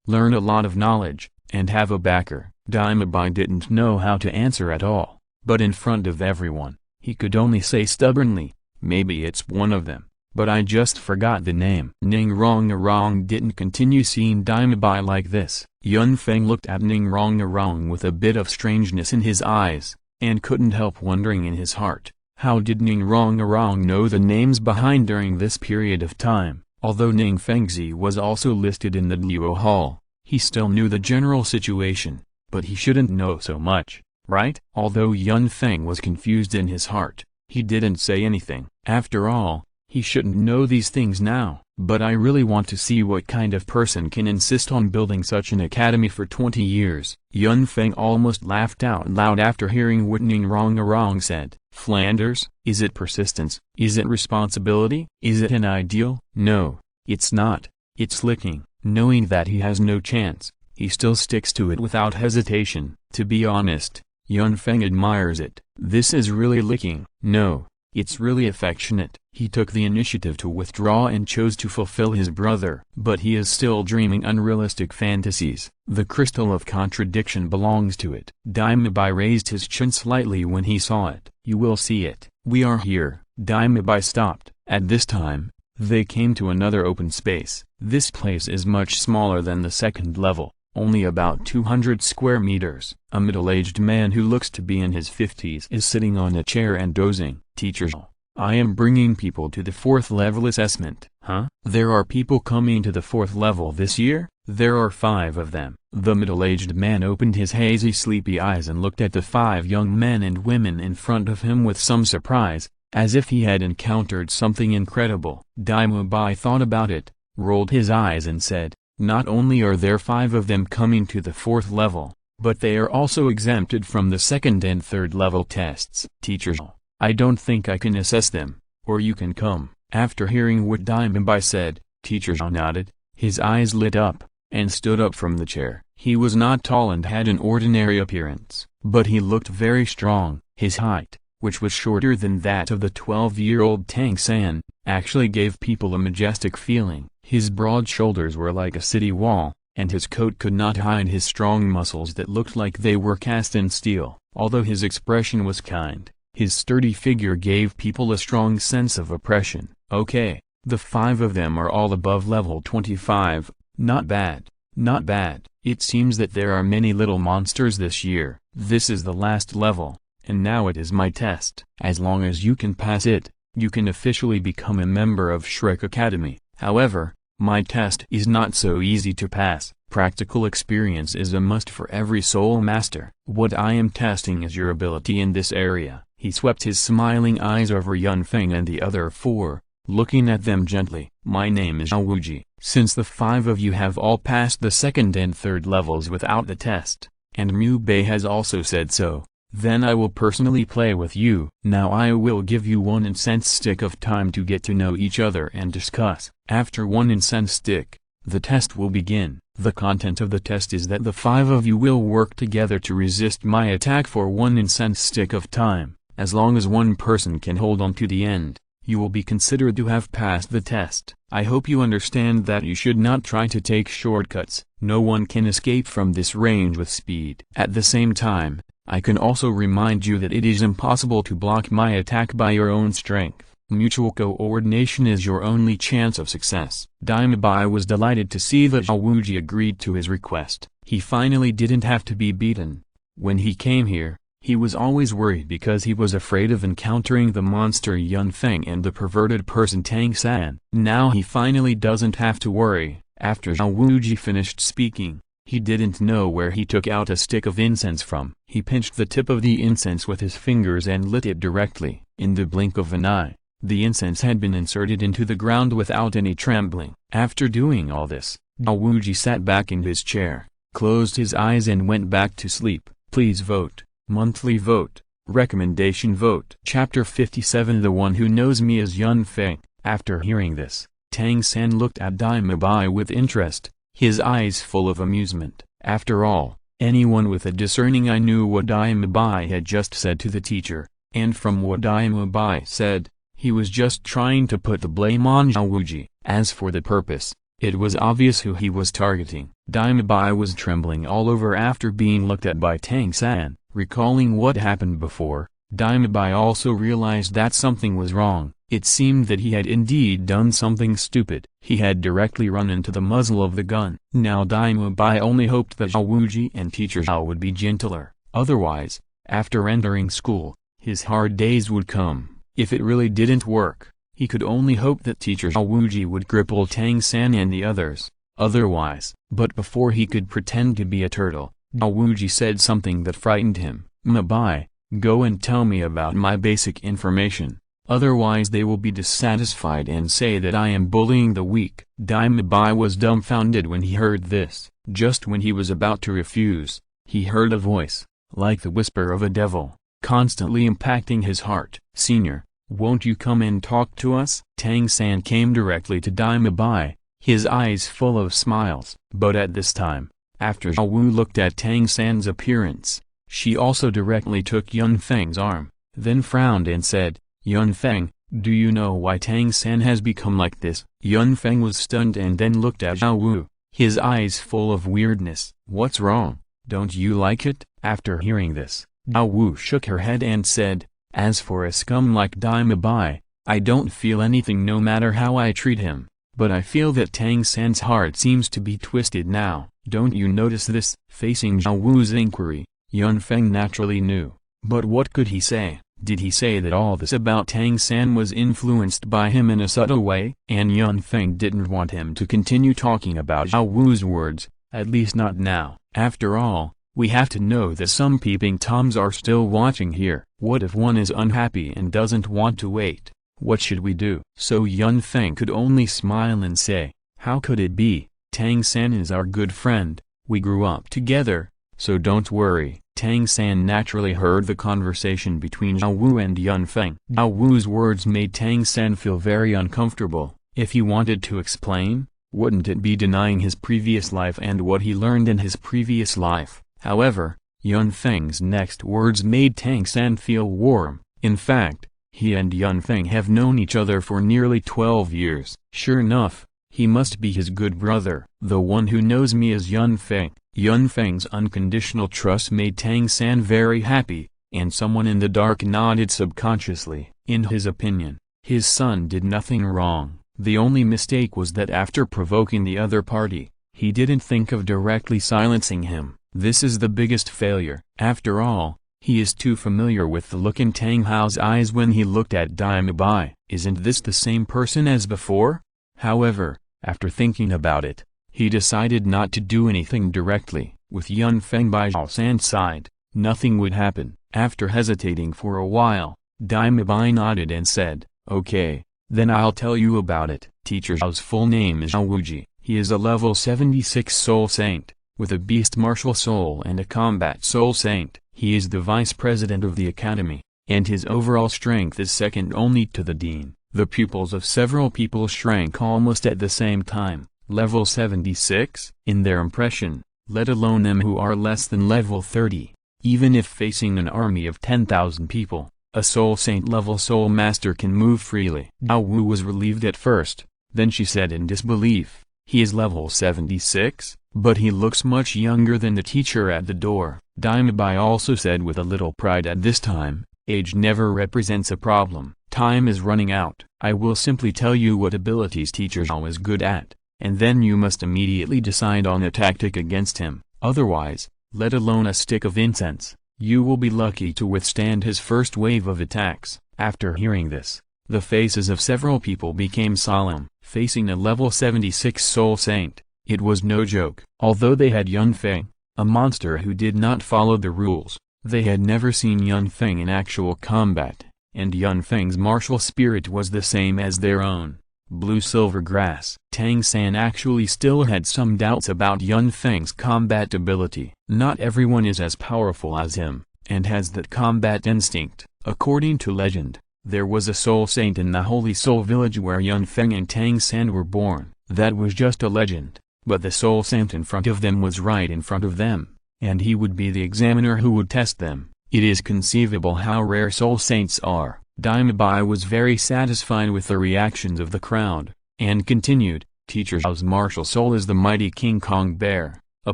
learn a lot of knowledge, and have a backer? Dime Bai didn't know how to answer at all, but in front of everyone, he could only say stubbornly, maybe it's one of them, but I just forgot the name. Ning Rongrong didn't continue seeing Dime Bai like this. Yun Feng looked at Ning Rongrong with a bit of strangeness in his eyes, and couldn't help wondering in his heart, how did Ning Rongrong know the names behind during this period of time? Although Ning Fengzi was also listed in the Luo Hall, he still knew the general situation, but he shouldn't know so much, right? Although Yun Feng was confused in his heart, he didn't say anything. After all, He shouldn't know these things now. But I really want to see what kind of person can insist on building such an academy for 20 years. Yun Feng almost laughed out loud after hearing what Ning Rong said. Flanders, is it persistence? Is it responsibility? Is it an ideal? No, it's not. It's licking. Knowing that he has no chance, he still sticks to it without hesitation. To be honest, Yun Feng admires it. This is really licking. No, it's really affectionate. He took the initiative to withdraw and chose to fulfill his brother. But he is still dreaming unrealistic fantasies. The crystal of contradiction belongs to it. Daimabai raised his chin slightly when he saw it. You will see it. We are here. Daimabai stopped. At this time, they came to another open space. This place is much smaller than the second level, only about 200 square meters. A middle-aged man who looks to be in his 50s is sitting on a chair and dozing. Teacher, I am bringing people to the 4th level assessment. Huh? There are people coming to the 4th level this year? There are 5 of them. The middle-aged man opened his hazy sleepy eyes and looked at the 5 young men and women in front of him with some surprise, as if he had encountered something incredible. Daimabai thought about it, rolled his eyes and said, not only are there 5 of them coming to the 4th level, but they are also exempted from the 2nd and 3rd level tests. Teacher, I don't think I can assess them, or you can come. After hearing what Daimabai said, Teacher Zhao nodded, his eyes lit up, and stood up from the chair. He was not tall and had an ordinary appearance, but he looked very strong. His height, which was shorter than that of the 12-year-old Tang San, actually gave people a majestic feeling. His broad shoulders were like a city wall, and his coat could not hide his strong muscles that looked like they were cast in steel. Although his expression was kind, his sturdy figure gave people a strong sense of oppression. Okay, the 5 of them are all above level 25, not bad, not bad. It seems that there are many little monsters this year. This is the last level, and now it is my test. As long as you can pass it, you can officially become a member of Shrek Academy. However, my test is not so easy to pass. Practical experience is a must for every soul master. What I am testing is your ability in this area. He swept his smiling eyes over Yun Feng and the other 4, looking at them gently. My name is Zhao Wuji. Since the 5 of you have all passed the 2nd and 3rd levels without the test, and Mu Bei has also said so, then I will personally play with you. Now I will give you 1 incense stick of time to get to know each other and discuss. After 1 incense stick, the test will begin. The content of the test is that the 5 of you will work together to resist my attack for 1 incense stick of time. As long as 1 person can hold on to the end, you will be considered to have passed the test. I hope you understand that you should not try to take shortcuts. No one can escape from this range with speed. At the same time, I can also remind you that it is impossible to block my attack by your own strength. Mutual coordination is your only chance of success. Daimabai was delighted to see that Zhao Wuji agreed to his request. He finally didn't have to be beaten. When he came here, he was always worried because he was afraid of encountering the monster Yun Feng and the perverted person Tang San. Now he finally doesn't have to worry. After Zhao Wuji finished speaking, he didn't know where he took out a stick of incense from. He pinched the tip of the incense with his fingers and lit it directly. In the blink of an eye, the incense had been inserted into the ground without any trembling. After doing all this, Zhao Wuji sat back in his chair, closed his eyes and went back to sleep. Please vote. Monthly vote. Recommendation vote. Chapter 57. The one who knows me is Yun Feng. After hearing this, Tang San looked at Daimabai with interest, his eyes full of amusement. After all, anyone with a discerning eye knew what Daimabai had just said to the teacher, and from what Daimabai said, he was just trying to put the blame on Zhao Wuji. As for the purpose, it was obvious who he was targeting. Daimabai was trembling all over after being looked at by Tang San. Recalling what happened before, Daimabai also realized that something was wrong. It seemed that he had indeed done something stupid. He had directly run into the muzzle of the gun. Now Daimabai only hoped that Zhao Wuji and Teacher Zhao would be gentler. Otherwise, after entering school, his hard days would come. If it really didn't work, he could only hope that Teacher Zhao Wuji would cripple Tang San and the others. Otherwise, but before he could pretend to be a turtle, Zhao Wuji said something that frightened him. Mabai, go and tell me about my basic information. otherwise they will be dissatisfied and say that I am bullying the weak. Dime Bai was dumbfounded when he heard this. Just when he was about to refuse, he heard a voice, like the whisper of a devil, constantly impacting his heart. "Senior, won't you come and talk to us?" Tang San came directly to Dime Bai, his eyes full of smiles. But at this time, after Zhao Wu looked at Tang San's appearance, she also directly took Yun Feng's arm, then frowned and said, "Yun Feng, do you know why Tang San has become like this?" Yun Feng was stunned and then looked at Zhao Wu, his eyes full of weirdness. "What's wrong? Don't you like it?" After hearing this, Zhao Wu shook her head and said, "As for a scum like Dime Bai, I don't feel anything no matter how I treat him, but I feel that Tang San's heart seems to be twisted now. Don't you notice this?" Facing Zhao Wu's inquiry, Yun Feng naturally knew, but what could he say? Did he say that all this about Tang San was influenced by him in a subtle way? And Yun Feng didn't want him to continue talking about Zhao Wu's words, at least not now. After all, we have to know that some peeping toms are still watching here. What if one is unhappy and doesn't want to wait? What should we do? So Yun Feng could only smile and say, "How could it be? Tang San is our good friend, we grew up together, so don't worry." Tang San naturally heard the conversation between Zhao Wu and Yun Feng. Zhao Wu's words made Tang San feel very uncomfortable. If he wanted to explain, wouldn't it be denying his previous life and what he learned in his previous life? However, Yun Feng's next words made Tang San feel warm. In fact, he and Yun Feng have known each other for nearly 12 years. Sure enough, he must be his good brother. The one who knows me is Yun Feng. Yun Feng's unconditional trust made Tang San very happy, and someone in the dark nodded subconsciously. In his opinion, his son did nothing wrong. The only mistake was that after provoking the other party, he didn't think of directly silencing him. This is the biggest failure. After all, he is too familiar with the look in Tang Hao's eyes when he looked at Dime Bai. Isn't this the same person as before? However, after thinking about it, he decided not to do anything directly. With Yun Feng by Zhao San's side, nothing would happen. After hesitating for a while, Dime Bai nodded and said, "Okay, then I'll tell you about it." Teacher Zhao's full name is Zhao Wuji. He is a level 76 soul saint, with a beast martial soul and a combat soul saint. He is the vice president of the academy, and his overall strength is second only to the dean. The pupils of several people shrank almost at the same time. Level 76? In their impression, let alone them who are less than level 30. Even if facing an army of 10,000 people, a soul saint level soul master can move freely. Zhao Wu was relieved at first, then she said in disbelief, "He is level 76? But he looks much younger than the teacher at the door." Dime Bai also said with a little pride at this time, "Age never represents a problem. Time is running out. I will simply tell you what abilities teacher Zhao is good at, and then you must immediately decide on a tactic against him. Otherwise, let alone a stick of incense, you will be lucky to withstand his first wave of attacks." After hearing this, the faces of several people became solemn. Facing a level 76 soul saint, it was no joke. Although they had Yun Feng, a monster who did not follow the rules, they had never seen Yun Feng in actual combat, and Yun Feng's martial spirit was the same as their own. Blue-silver grass. Tang San actually still had some doubts about Yun Feng's combat ability. Not everyone is as powerful as him, and has that combat instinct. According to legend, there was a soul saint in the Holy Soul village where Yun Feng and Tang San were born. That was just a legend, but the soul saint in front of them was right in front of them, and he would be the examiner who would test them. It is conceivable how rare soul saints are. Dime Bai was very satisfied with the reactions of the crowd, and continued, "Teacher Zhao's martial soul is the mighty King Kong bear, a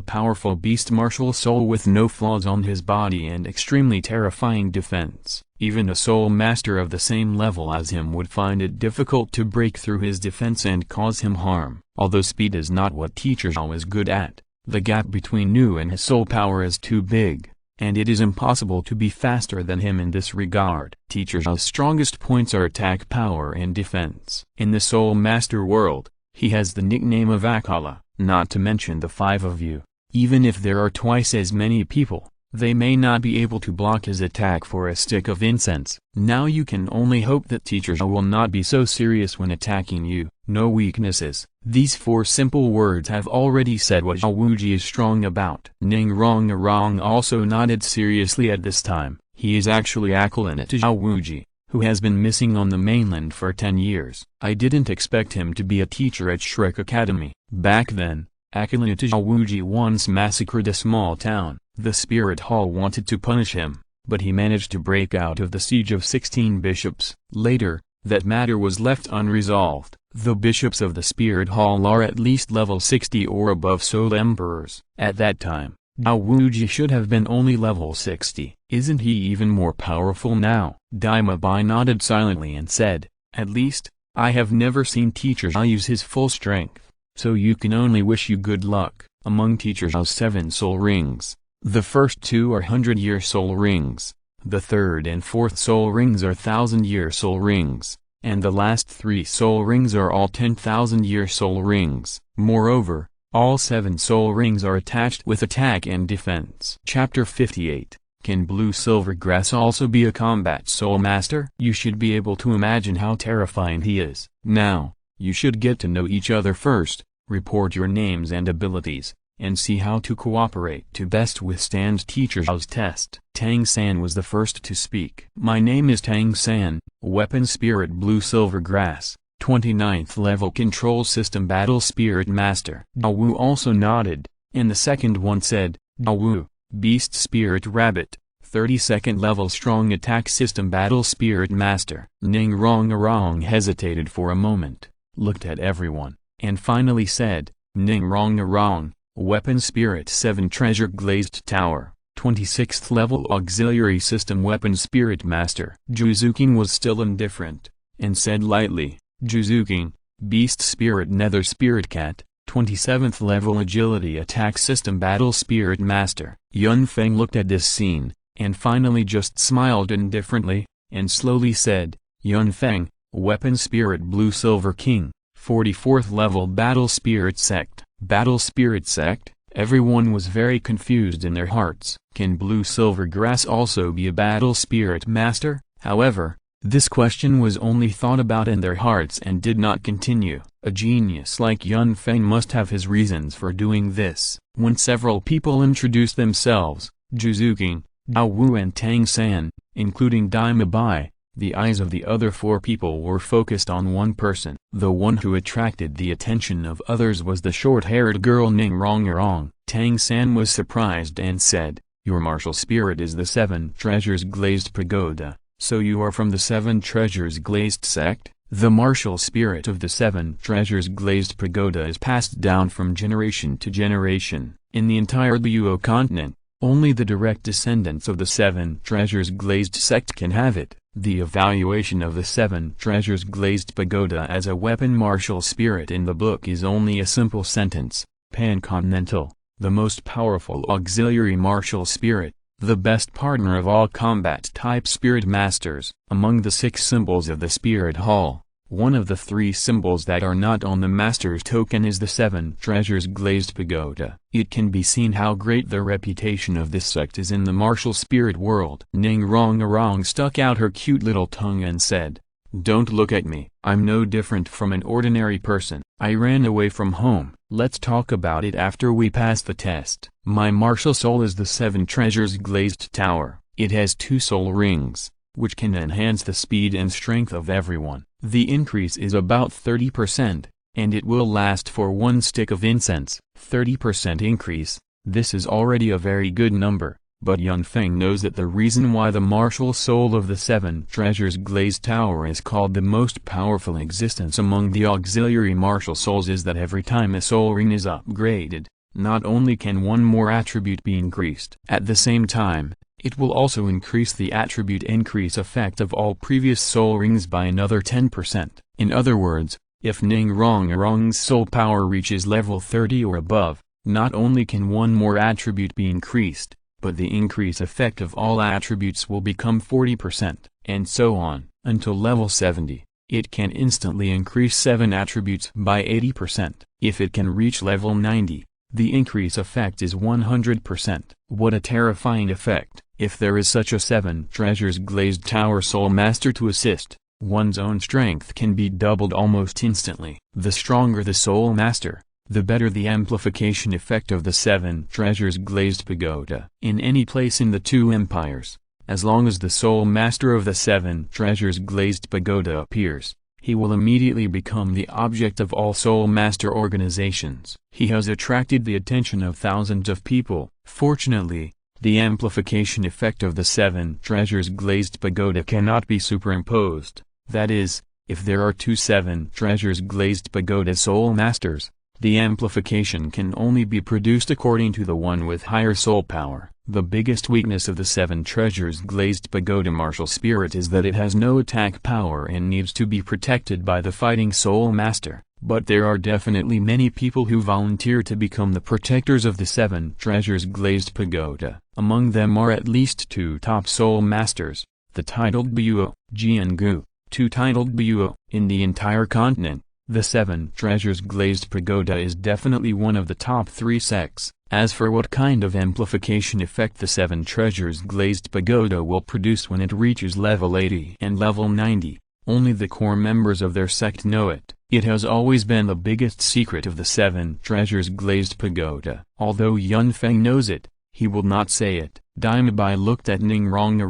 powerful beast martial soul with no flaws on his body and extremely terrifying defense. Even a soul master of the same level as him would find it difficult to break through his defense and cause him harm. Although speed is not what teacher Zhao is good at, the gap between you and his soul power is too big, and it is impossible to be faster than him in this regard. Teacher Zhao's strongest points are attack power and defense. In the Soul Master world, he has the nickname of Akala, not to mention the 5 of you. Even if there are twice as many people, they may not be able to block his attack for a stick of incense. Now you can only hope that Teacher Zhao will not be so serious when attacking you. No weaknesses. These 4 simple words have already said what Zhao Wuji is strong about. Ning Rong also nodded seriously at this time. He is actually acolyte to Zhao Wuji, who has been missing on the mainland for 10 years. I didn't expect him to be a teacher at Shrek Academy. Back then, acolyte to Zhao Wuji once massacred a small town. The Spirit Hall wanted to punish him, but he managed to break out of the siege of 16 bishops. Later, that matter was left unresolved. The bishops of the Spirit Hall are at least level 60 or above Soul Emperors. At that time, Zhao Wuji should have been only level 60. Isn't he even more powerful now? Daima Bai nodded silently and said, "At least, I have never seen Teacher Zhao use his full strength, so you can only wish you good luck." Among Teacher Zhao's 7 soul rings, the first 2 are 100-year soul rings, the third and fourth soul rings are 1000-year soul rings, and the last 3 soul rings are all 10,000-year soul rings. Moreover, all 7 soul rings are attached with attack and defense. Chapter 58. Can Blue Silver Grass also be a combat soul master? You should be able to imagine how terrifying he is. Now, you should get to know each other first, report your names and abilities, and see how to cooperate to best withstand Teacher Zhao's test. Tang San was the first to speak. My name is Tang San, Weapon Spirit Blue Silver Grass, 29th level Control System Battle Spirit Master. Zhao Wu also nodded, and the second one said, Zhao Wu, Beast Spirit Rabbit, 32nd level Strong Attack System Battle Spirit Master. Ning Rong hesitated for a moment, looked at everyone, and finally said, Ning Rong, Weapon Spirit 7 Treasure Glazed Tower, 26th level Auxiliary System Weapon Spirit Master. Juzuking was still indifferent, and said lightly, Juzuking, Beast Spirit Nether Spirit Cat, 27th level Agility Attack System Battle Spirit Master. Yun Feng looked at this scene, and finally just smiled indifferently, and slowly said, Yun Feng, Weapon Spirit Blue Silver King, 44th level Battle Spirit Sect. Battle Spirit Sect? Everyone was very confused in their hearts. Can Blue Silver Grass also be a Battle Spirit Master? However, this question was only thought about in their hearts and did not continue. A genius like Yun Feng must have his reasons for doing this. When several people introduced themselves, Juzuking, Zhao Wu and Tang San, including Daima Bai, the eyes of the other 4 people were focused on one person. The one who attracted the attention of others was the short-haired girl Ning Rong. Tang San was surprised and said, Your martial spirit is the 7 Treasures Glazed Pagoda, so you are from the 7 Treasures Glazed Sect? The martial spirit of the 7 Treasures Glazed Pagoda is passed down from generation to generation. In the entire Luo continent, only the direct descendants of the 7 Treasures Glazed Sect can have it. The evaluation of the 7 Treasures Glazed Pagoda as a weapon martial spirit in the book is only a simple sentence. Pan-continental, the most powerful auxiliary martial spirit, the best partner of all combat-type spirit masters. Among the 6 symbols of the Spirit Hall, one of the 3 symbols that are not on the Master's token is the 7 Treasures Glazed Pagoda. It can be seen how great the reputation of this sect is in the martial spirit world. Ning Rong stuck out her cute little tongue and said, Don't look at me. I'm no different from an ordinary person. I ran away from home. Let's talk about it after we pass the test. My martial soul is the 7 Treasures Glazed Tower. It has 2 soul rings, which can enhance the speed and strength of everyone. The increase is about 30%, and it will last for 1 stick of incense. 30% increase, this is already a very good number, but Yun Feng knows that the reason why the martial soul of the 7 Treasures Glazed Tower is called the most powerful existence among the auxiliary martial souls is that every time a soul ring is upgraded, not only can 1 more attribute be increased. At the same time, it will also increase the attribute increase effect of all previous soul rings by another 10%. In other words, if Ning Rong's soul power reaches level 30 or above, not only can 1 more attribute be increased, but the increase effect of all attributes will become 40%, and so on, until level 70. It can instantly increase 7 attributes by 80%. If it can reach level 90, The increase effect is 100%. What a terrifying effect! If there is such a 7 treasures glazed tower soul master to assist, one's own strength can be doubled almost instantly. The stronger the soul master, the better the amplification effect of the 7 treasures glazed pagoda. In any place in the 2 empires, as long as the soul master of the 7 treasures glazed pagoda appears, he will immediately become the object of all soul master organizations. He has attracted the attention of thousands of people. Fortunately, the amplification effect of the 7 treasures glazed pagoda cannot be superimposed. That is, if there are 2 7 treasures glazed pagoda soul masters, the amplification can only be produced according to the one with higher soul power. The biggest weakness of the 7 treasures glazed pagoda martial spirit is that it has no attack power and needs to be protected by the fighting soul master. But there are definitely many people who volunteer to become the protectors of the 7 treasures glazed pagoda. Among them are at least 2 top soul masters, the titled Buo, Ji and Gu, 2 titled Buo. In the entire continent, the 7 treasures glazed pagoda is definitely one of the top 3 sects. As for what kind of amplification effect the 7 treasures glazed pagoda will produce when it reaches level 80 and level 90, only the core members of their sect know it. It has always been the biggest secret of the 7 treasures glazed pagoda. Although Yun Feng knows it, he will not say it. Dime Bai looked at Ning Rong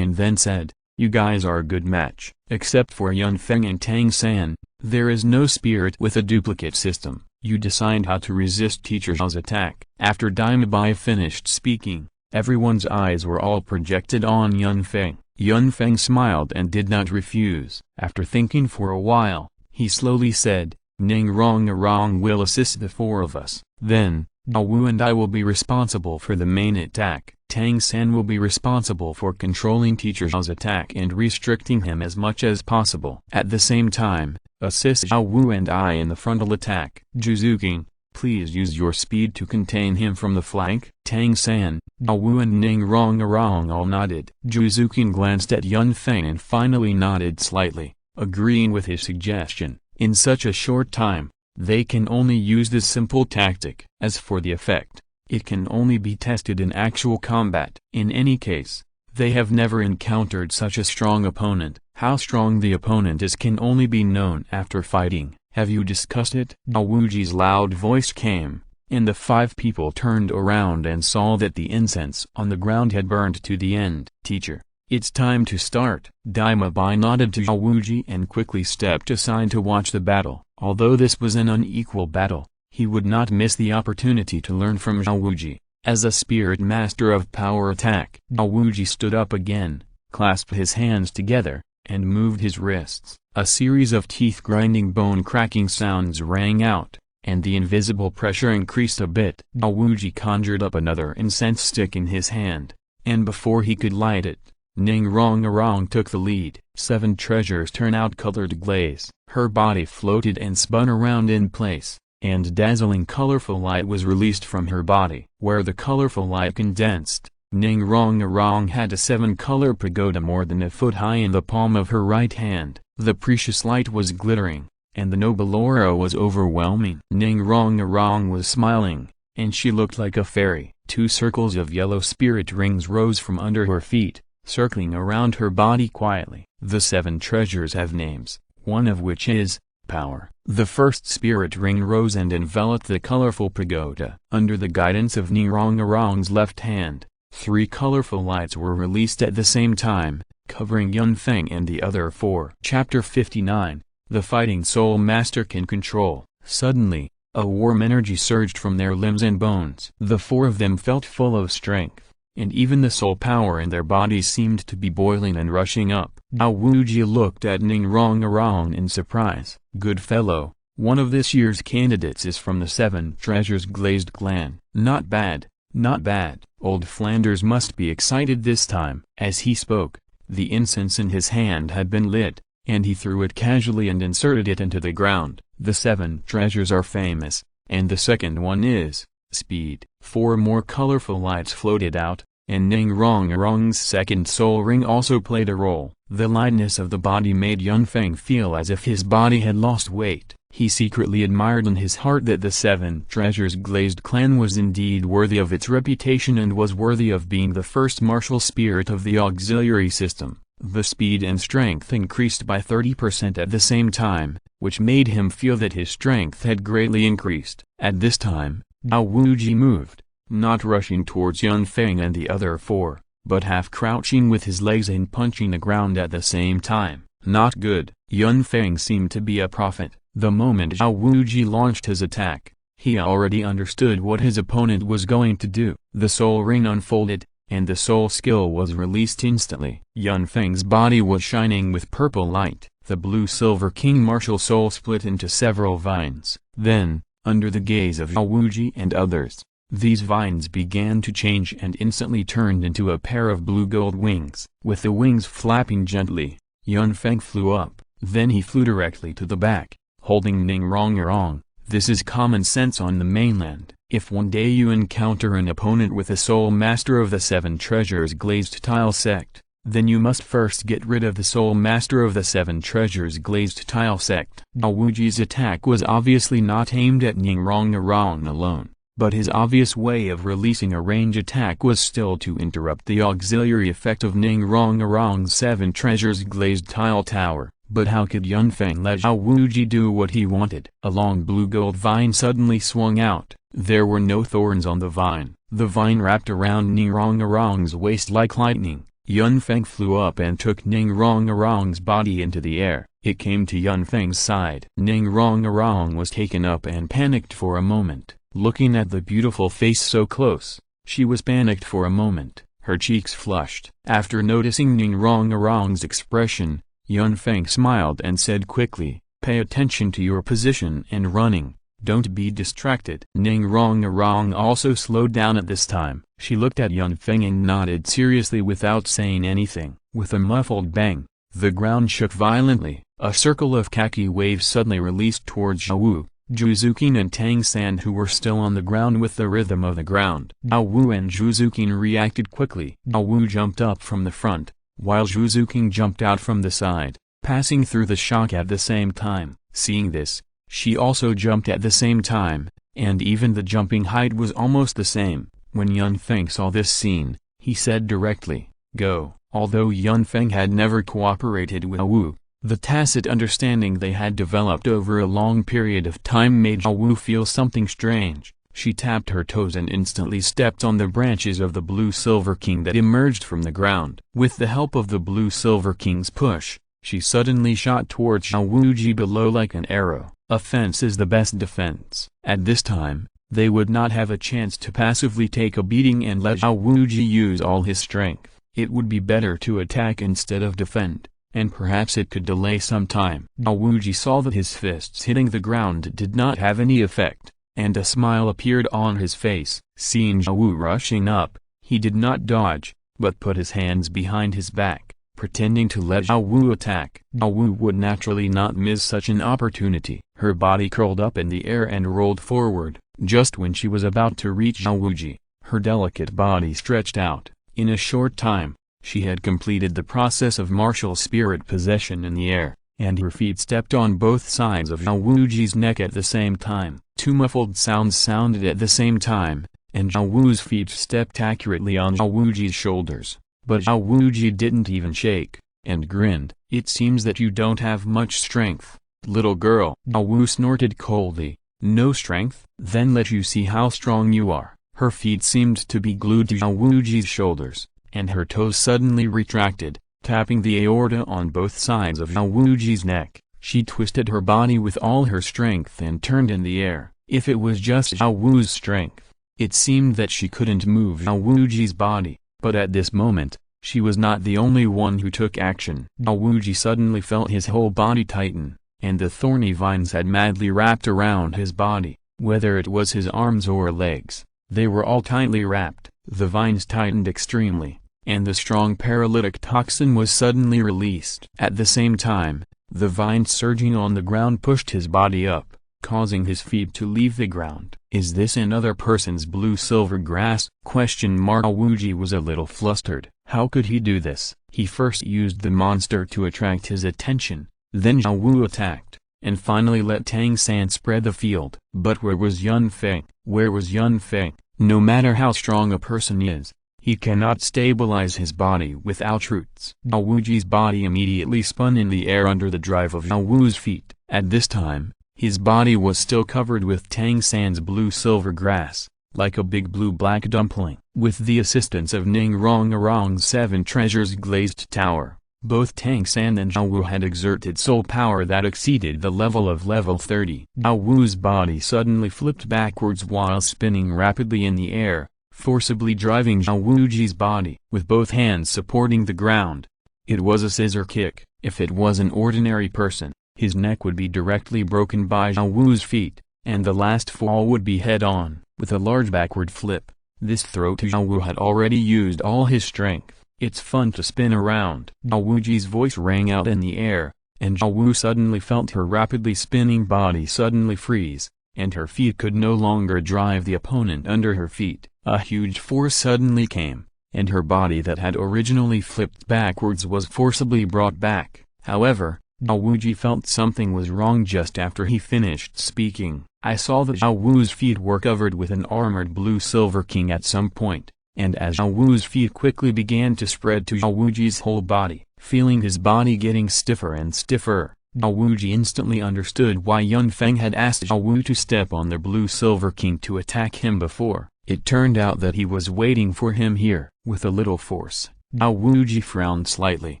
and then said, "You guys are a good match." Except for Yun Feng and Tang San, there is no spirit with a duplicate system. You decide how to resist Teacher Zhao's attack. After Dime Bai finished speaking, everyone's eyes were all projected on Yun Feng. Yun Feng smiled and did not refuse. After thinking for a while, he slowly said, "Ning Rong will assist the 4 of us. Then, Dawu and I will be responsible for the main attack. Tang San will be responsible for controlling Teacher Zhao's attack and restricting him as much as possible. At the same time, assist Zhao Wu and I in the frontal attack. Juzuking, please use your speed to contain him from the flank." Tang San, Zhao Wu and Ning Rong all nodded. Juzuking glanced at Yun Feng and finally nodded slightly, agreeing with his suggestion. In such a short time, they can only use this simple tactic. As for the effect, it can only be tested in actual combat. In any case, they have never encountered such a strong opponent. How strong the opponent is can only be known after fighting. "Have you discussed it?" Zhao Wuji's loud voice came, and the 5 people turned around and saw that the incense on the ground had burned to the end. "Teacher, it's time to start." Dime Bai nodded to Zhao Wuji and quickly stepped aside to watch the battle. Although this was an unequal battle, he would not miss the opportunity to learn from Zhao Wuji. As a spirit master of power attack, Zhao Wuji stood up again, clasped his hands together, and moved his wrists. A series of teeth-grinding bone-cracking sounds rang out, and the invisible pressure increased a bit. Zhao Wuji conjured up another incense stick in his hand, and before he could light it, Ning Rong took the lead. 7 treasures turn out colored glaze. Her body floated and spun around in place, and dazzling colorful light was released from her body. Where the colorful light condensed, Ning Rong had a 7-color pagoda more than a foot high in the palm of her right hand. The precious light was glittering, and the noble aura was overwhelming. Ning Rong was smiling, and she looked like a fairy. 2 circles of yellow spirit rings rose from under her feet, circling around her body quietly. The 7 treasures have names, one of which is Power. The first spirit ring rose and enveloped the colorful pagoda. Under the guidance of Ning Rong's left hand, 3 colorful lights were released at the same time, covering Yun Feng and the other 4. Chapter 59, The Fighting Soul Master Can Control. Suddenly, a warm energy surged from their limbs and bones. The 4 of them felt full of strength, and even the soul power in their bodies seemed to be boiling and rushing up. Zhao Wuji looked at Ning Rong in surprise. "Good fellow, one of this year's candidates is from the 7 treasures glazed clan. Not bad, not bad." Old Flanders must be excited this time. As he spoke, the incense in his hand had been lit, and he threw it casually and inserted it into the ground. "The 7 treasures are famous, and the second one is speed." 4 more colorful lights floated out, and Ning Rong's second soul ring also played a role. The lightness of the body made Yun Feng feel as if his body had lost weight. He secretly admired in his heart that the Seven Treasures Glazed clan was indeed worthy of its reputation and was worthy of being the first martial spirit of the auxiliary system. The speed and strength increased by 30% at the same time, which made him feel that his strength had greatly increased. At this time, Dao Wuji moved, not rushing towards Yun Feng and the other four, but half crouching with his legs and punching the ground at the same time. Not good. Yun Feng seemed to be a prophet. The moment Dao Wuji launched his attack, he already understood what his opponent was going to do. The soul ring unfolded, and the soul skill was released instantly. Yun Feng's body was shining with purple light. The blue-silver king martial soul split into several vines. Then, under the gaze of Dao Wuji and others, these vines began to change and instantly turned into a pair of blue-gold wings. With the wings flapping gently, Yun Feng flew up. Then he flew directly to the back, holding Ning Rong. This is common sense on the mainland. If one day you encounter an opponent with a soul master of the Seven Treasures Glazed Tile sect, then you must first get rid of the soul master of the Seven Treasures Glazed Tile sect. Dao Wuji's attack was obviously not aimed at Ning Rong alone, but his obvious way of releasing a range attack was still to interrupt the auxiliary effect of Ning Rong's Seven Treasures Glazed Tile Tower. But how could Yun Feng let Dao Wuji do what he wanted? A long blue-gold vine suddenly swung out. There were no thorns on the vine. The vine wrapped around Ning Rong's waist like lightning. Yun Feng flew up and took Ning Rong's body into the air. It came to Yun Feng's side. Ning Rong was taken up and panicked for a moment. Looking at the beautiful face so close, she was panicked for a moment. Her cheeks flushed. After noticing Ning Rong's expression, Yun Feng smiled and said quickly, "Pay attention to your position and running, don't be distracted." Ning Rong also slowed down at this time. She looked at Yun Feng and nodded seriously without saying anything. With a muffled bang, the ground shook violently. A circle of khaki waves suddenly released towards Zhao Wu, Zhuzukin and Tang San, who were still on the ground with the rhythm of the ground. Zhao Wu and Zhuzukin reacted quickly. Zhao Wu jumped up from the front, while Zhuzukin jumped out from the side, passing through the shock at the same time. Seeing this, she also jumped at the same time, and even the jumping height was almost the same. When Yun Feng saw this scene, he said directly, "Go." Although Yun Feng had never cooperated with Zhao Wu, the tacit understanding they had developed over a long period of time made Zhao Wu feel something strange. She tapped her toes and instantly stepped on the branches of the Blue-Silver King that emerged from the ground. With the help of the Blue-Silver King's push, she suddenly shot towards Dao Wuji below like an arrow. Offense is the best defense. At this time, they would not have a chance to passively take a beating and let Dao Wuji use all his strength. It would be better to attack instead of defend, and perhaps it could delay some time. Dao Wuji saw that his fists hitting the ground did not have any effect, and a smile appeared on his face. Seeing Zhao Wu rushing up, he did not dodge, but put his hands behind his back, pretending to let Zhao Wu attack. Zhao Wu would naturally not miss such an opportunity. Her body curled up in the air and rolled forward. Just when she was about to reach Dao Wuji, her delicate body stretched out. In a short time, she had completed the process of martial spirit possession in the air, and her feet stepped on both sides of Dao Wuji's neck at the same time. Two muffled sounds sounded at the same time, and Zhao Wu's feet stepped accurately on Dao Wuji's shoulders. But Dao Wuji didn't even shake, and grinned. "It seems that you don't have much strength, little girl." Zhao Wu snorted coldly. "No strength? Then let you see how strong you are." Her feet seemed to be glued to Dao Wuji's shoulders, and her toes suddenly retracted, tapping the aorta on both sides of Dao Wuji's neck. She twisted her body with all her strength and turned in the air. If it was just Zhao Wu's strength, it seemed that she couldn't move Dao Wuji's body, but at this moment, she was not the only one who took action. Dao Wuji suddenly felt his whole body tighten, and the thorny vines had madly wrapped around his body. Whether it was his arms or legs, they were all tightly wrapped. The vines tightened extremely, and the strong paralytic toxin was suddenly released. At the same time, the vines surging on the ground pushed his body up, causing his feet to leave the ground. "Is this another person's blue-silver grass?" Dao Wuji was a little flustered. How could he do this? He first used the monster to attract his attention, then Zhao Wu attacked, and finally let Tang San spread the field. But where was Yun Feng? Where was Yun Feng? No matter how strong a person is, he cannot stabilize his body without roots. Zhao Wuji's body immediately spun in the air under the drive of Zhao Wu's feet. At this time, his body was still covered with Tang San's blue-silver grass, like a big blue-black dumpling. With the assistance of Ning Rong-Arong's 7 treasures glazed tower, both Tang San and Zhao Wu had exerted soul power that exceeded the level of level 30. Zhao Wu's body suddenly flipped backwards while spinning rapidly in the air, forcibly driving Zhao Wuji's body with both hands supporting the ground. It was a scissor kick. If it was an ordinary person, his neck would be directly broken by Zhao Wu's feet, and the last fall would be head-on, with a large backward flip. This throw to Zhao Wu had already used all his strength. It's fun to spin around. Zhao Wuji's voice rang out in the air, and Zhao Wu suddenly felt her rapidly spinning body suddenly freeze, and her feet could no longer drive the opponent under her feet. A huge force suddenly came, and her body that had originally flipped backwards was forcibly brought back. However, Zhao Wuji felt something was wrong just after he finished speaking. I saw that Zhao Wu's feet were covered with an armored blue-silver king at some point, and as Zhao Wu's feet quickly began to spread to Zhao Wuji's whole body, feeling his body getting stiffer and stiffer, Zhao Wuji instantly understood why Yun Feng had asked Zhao Wu to step on the blue-silver king to attack him before. It turned out that he was waiting for him here. With a little force, Zhao Wuji frowned slightly,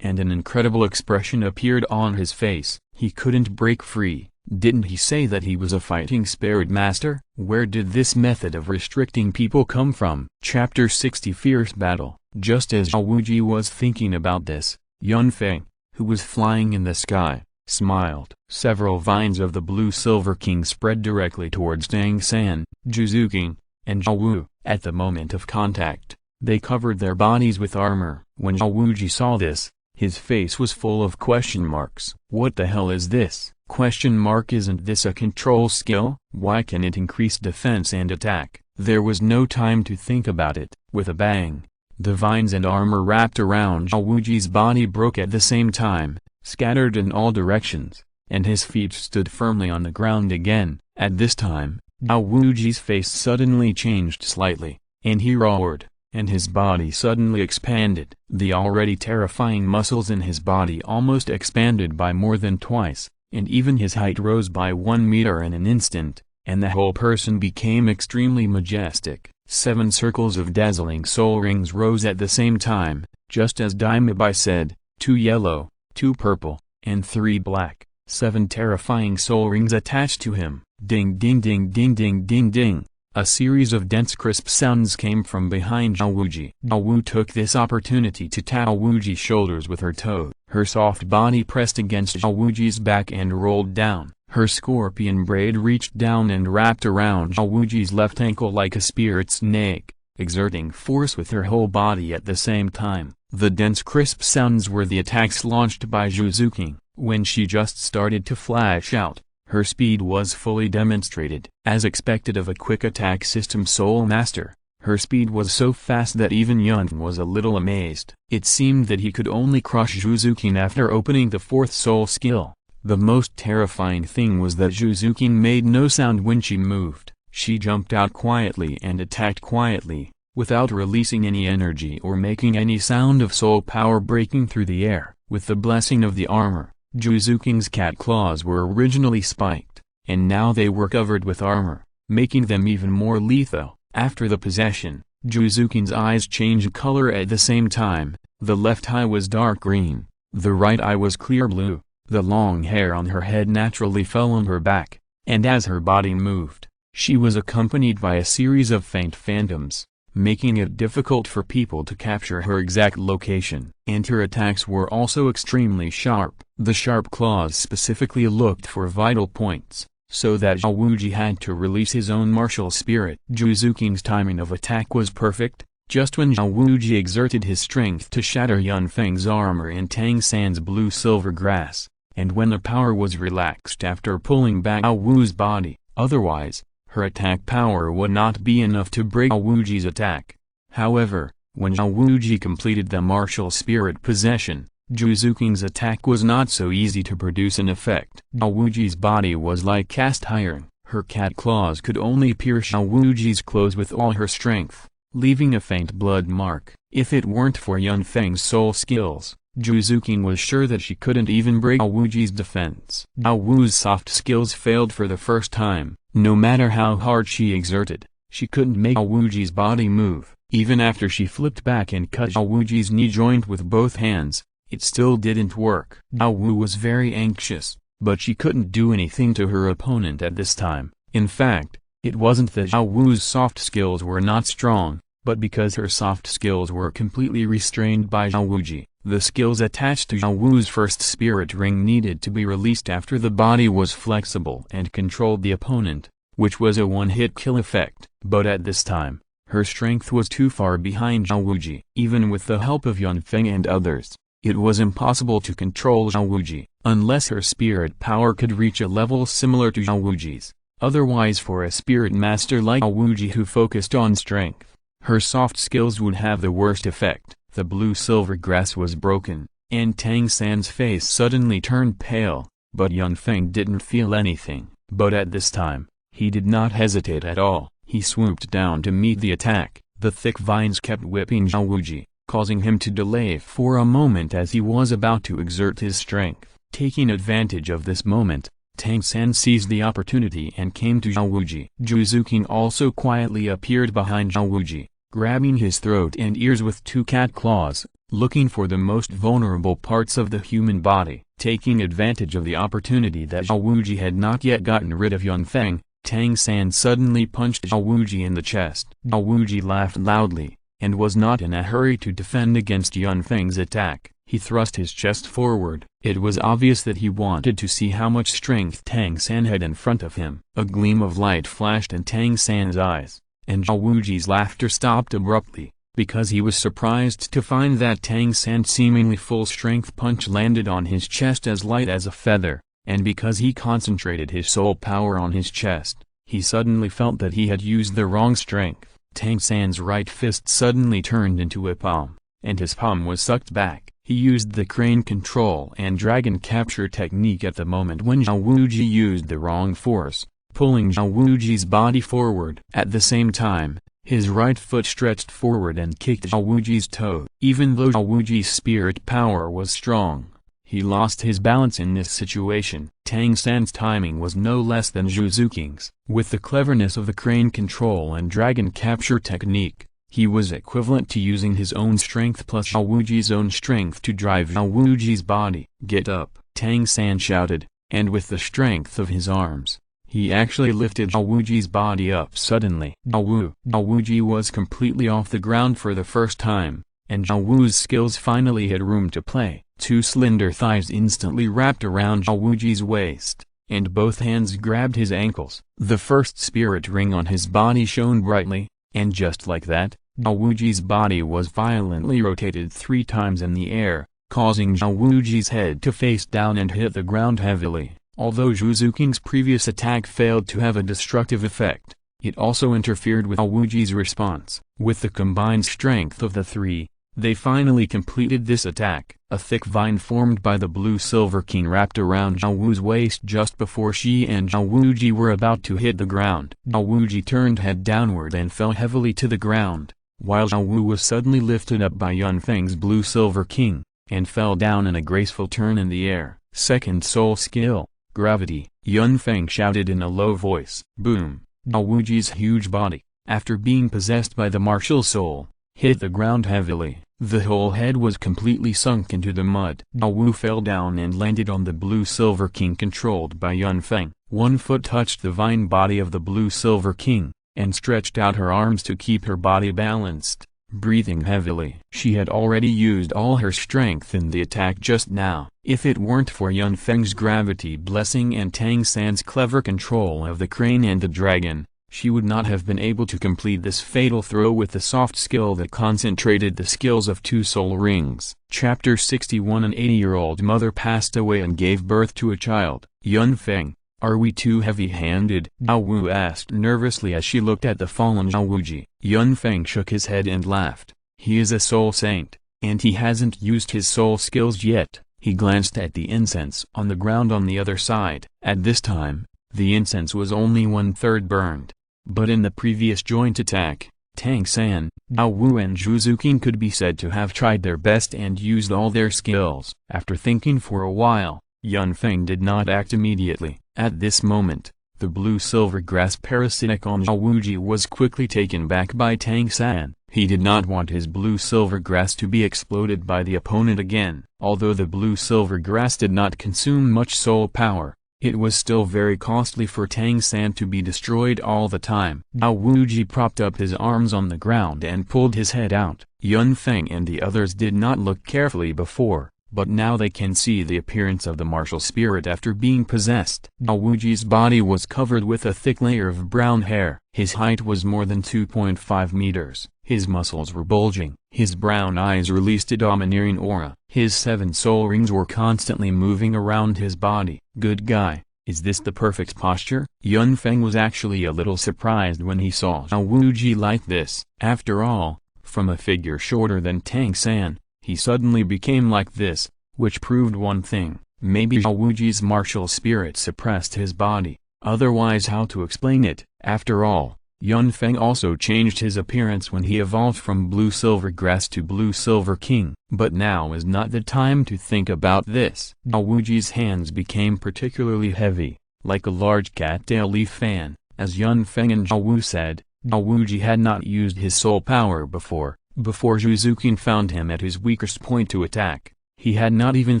and an incredible expression appeared on his face. He couldn't break free. Didn't he say that he was a fighting spirit master? Where did this method of restricting people come from? Chapter 60 Fierce Battle. Just as Zhao Wuji was thinking about this, Yun Feng, who was flying in the sky, smiled. Several vines of the blue-silver king spread directly towards Tang San, Zhuzuking, and Zhao Wu. At the moment of contact, they covered their bodies with armor. When Zhao Wuji saw this, his face was full of question marks. What the hell is this? Isn't this a control skill? Why can it increase defense and attack? There was no time to think about it. With a bang, the vines and armor wrapped around Zhao Wuji's body broke at the same time, scattered in all directions, and his feet stood firmly on the ground again. At this time, Zhao Wuji's face suddenly changed slightly, and he roared, and his body suddenly expanded. The already terrifying muscles in his body almost expanded by more than twice, and even his height rose by 1 meter in an instant, and the whole person became extremely majestic. 7 circles of dazzling soul rings rose at the same time, just as Daimabai said, 2 yellow, 2 purple, and 3 black. 7 terrifying soul rings attached to him. Ding ding ding ding ding ding ding. A series of dense crisp sounds came from behind Zhao Wuji. Zhao Wu took this opportunity to tap Zhao Wuji's shoulders with her toe. Her soft body pressed against Zhao Wuji's back and rolled down. Her scorpion braid reached down and wrapped around Zhao Wuji's left ankle like a spirit snake, exerting force with her whole body at the same time. The dense crisp sounds were the attacks launched by Zhuzuking. When she just started to flash out, her speed was fully demonstrated. As expected of a quick attack system soul master, her speed was so fast that even Yun was a little amazed. It seemed that he could only crush Zhuzuking after opening the 4th soul skill. The most terrifying thing was that Zhuzuking made no sound when she moved. She jumped out quietly and attacked quietly, without releasing any energy or making any sound of soul power breaking through the air. With the blessing of the armor, Zhuzuking's cat claws were originally spiked, and now they were covered with armor, making them even more lethal. After the possession, Zhuzuking's eyes changed color at the same time. The left eye was dark green, the right eye was clear blue. The long hair on her head naturally fell on her back, and as her body moved, she was accompanied by a series of faint phantoms, making it difficult for people to capture her exact location. And her attacks were also extremely sharp. The sharp claws specifically looked for vital points, so that Zhao Wuji had to release his own martial spirit. Zhuzuking's timing of attack was perfect. Just when Zhao Wuji exerted his strength to shatter Yun Feng's armor in Tang San's blue-silver grass, and when the power was relaxed after pulling back Zhao Wu's body, otherwise, her attack power would not be enough to break Zhao Wuji's attack. However, when Zhao Wuji completed the martial spirit possession, Zhu Zuking's attack was not so easy to produce an effect. Zhao Wuji's body was like cast iron. Her cat claws could only pierce Zhao Wuji's clothes with all her strength, leaving a faint blood mark. If it weren't for Yun Feng's soul skills, Zhu Zuking was sure that she couldn't even break Zhao Wuji's defense. Zhao Wu's soft skills failed for the first time. No matter how hard she exerted, she couldn't make Zhao Wuji's body move. Even after she flipped back and cut Zhao Wuji's knee joint with both hands, it still didn't work. Zhao Wu was very anxious, but she couldn't do anything to her opponent at this time. In fact, it wasn't that Zhao Wu's soft skills were not strong, but because her soft skills were completely restrained by Zhao Wuji. The skills attached to Zhao Wu's first spirit ring needed to be released after the body was flexible and controlled the opponent, which was a one-hit kill effect. But at this time, her strength was too far behind Zhao Wuji. Even with the help of Yun Feng and others, it was impossible to control Zhao Wuji, unless her spirit power could reach a level similar to Zhao Wuji's. Otherwise, for a spirit master like Zhao Wuji who focused on strength, her soft skills would have the worst effect. The blue-silver grass was broken, and Tang San's face suddenly turned pale, but Yun Feng didn't feel anything. But at this time, he did not hesitate at all. He swooped down to meet the attack. The thick vines kept whipping Zhao Wuji, causing him to delay for a moment as he was about to exert his strength. Taking advantage of this moment, Tang San seized the opportunity and came to Zhao Wuji. Zhu Zuking also quietly appeared behind Zhao Wuji, grabbing his throat and ears with two cat claws, looking for the most vulnerable parts of the human body. Taking advantage of the opportunity that Zhao Wuji had not yet gotten rid of Yun Feng, Tang San suddenly punched Zhao Wuji in the chest. Zhao Wuji laughed loudly, and was not in a hurry to defend against Yun Feng's attack. He thrust his chest forward. It was obvious that he wanted to see how much strength Tang San had in front of him. A gleam of light flashed in Tang San's eyes, and Zhao Wuji's laughter stopped abruptly, because he was surprised to find that Tang San's seemingly full-strength punch landed on his chest as light as a feather, and because he concentrated his soul power on his chest, he suddenly felt that he had used the wrong strength. Tang San's right fist suddenly turned into a palm, and his palm was sucked back. He used the crane control and dragon capture technique at the moment when Zhao Wuji used the wrong force, pulling Zhao Wuji's body forward. At the same time, his right foot stretched forward and kicked Zhao Wuji's toe. Even though Zhao Wuji's spirit power was strong, he lost his balance in this situation. Tang San's timing was no less than Zhu Zuking's. With the cleverness of the crane control and dragon capture technique, he was equivalent to using his own strength plus Zhao Wuji's own strength to drive Zhao Wuji's body. "Get up!" Tang San shouted, and with the strength of his arms, he actually lifted Zhao Wuji's body up suddenly. Zhao Wuji was completely off the ground for the first time, and Zhao Wu's skills finally had room to play. Two slender thighs instantly wrapped around Zhao Wuji's waist, and both hands grabbed his ankles. The first spirit ring on his body shone brightly, and just like that, Zhao Wuji's body was violently rotated 3 times in the air, causing Zhao Wuji's head to face down and hit the ground heavily. Although Zhu Zuking's previous attack failed to have a destructive effect, it also interfered with Zhao Wuji's response. With the combined strength of the three, they finally completed this attack. A thick vine formed by the blue-silver king wrapped around Zhao Wu's waist just before she and Zhao Wuji were about to hit the ground. Zhao Wuji turned head downward and fell heavily to the ground, while Zhao Wu was suddenly lifted up by Yun Feng's blue-silver king, and fell down in a graceful turn in the air. Second soul skill, gravity, Yun Feng shouted in a low voice. Boom! Zhao Wuji's huge body, after being possessed by the martial soul, hit the ground heavily. The whole head was completely sunk into the mud. Zhao Wu fell down and landed on the blue-silver king controlled by Yun Feng. One foot touched the vine body of the blue-silver king, and stretched out her arms to keep her body balanced, breathing heavily. She had already used all her strength in the attack just now. If it weren't for Yun Feng's gravity blessing and Tang San's clever control of the crane and the dragon, she would not have been able to complete this fatal throw with the soft skill that concentrated the skills of 2 soul rings. Chapter 61. An 80-year-old mother passed away and gave birth to a child. Yun Feng, are we too heavy-handed? Zhao Wu asked nervously as she looked at the fallen Zhao Wuji. Yun Feng shook his head and laughed. He is a soul saint. And he hasn't used his soul skills yet. He glanced at the incense on the ground on the other side. At this time, the incense was only 1/3 burned. But in the previous joint attack, Tang San, Dao Wu and Zhu Zuqing could be said to have tried their best and used all their skills. After thinking for a while, Yun Feng did not act immediately. At this moment, the blue-silver grass parasitic on Zhao Wuji was quickly taken back by Tang San. He did not want his blue-silver grass to be exploded by the opponent again. Although the blue-silver grass did not consume much soul power, it was still very costly for Tang San to be destroyed all the time. Zhao Wuji propped up his arms on the ground and pulled his head out. Yun Feng and the others did not look carefully before, but now they can see the appearance of the martial spirit after being possessed. Zhao Wuji's body was covered with a thick layer of brown hair. His height was more than 2.5 meters. His muscles were bulging. His brown eyes released a domineering aura. His 7 soul rings were constantly moving around his body. Good guy, is this the perfect posture? Yun Feng was actually a little surprised when he saw Zhao Wuji like this. After all, from a figure shorter than Tang San, he suddenly became like this, which proved one thing: maybe Zhao Wuji's martial spirit suppressed his body. Otherwise, how to explain it? After all, Yun Feng also changed his appearance when he evolved from blue-silver grass to blue-silver king. But now is not the time to think about this. Zhao Wuji's hands became particularly heavy, like a large cattail leaf fan. As Yun Feng and Zhao Wu said, Zhao Wuji had not used his soul power before Zhu Zuqing found him at his weakest point to attack. He had not even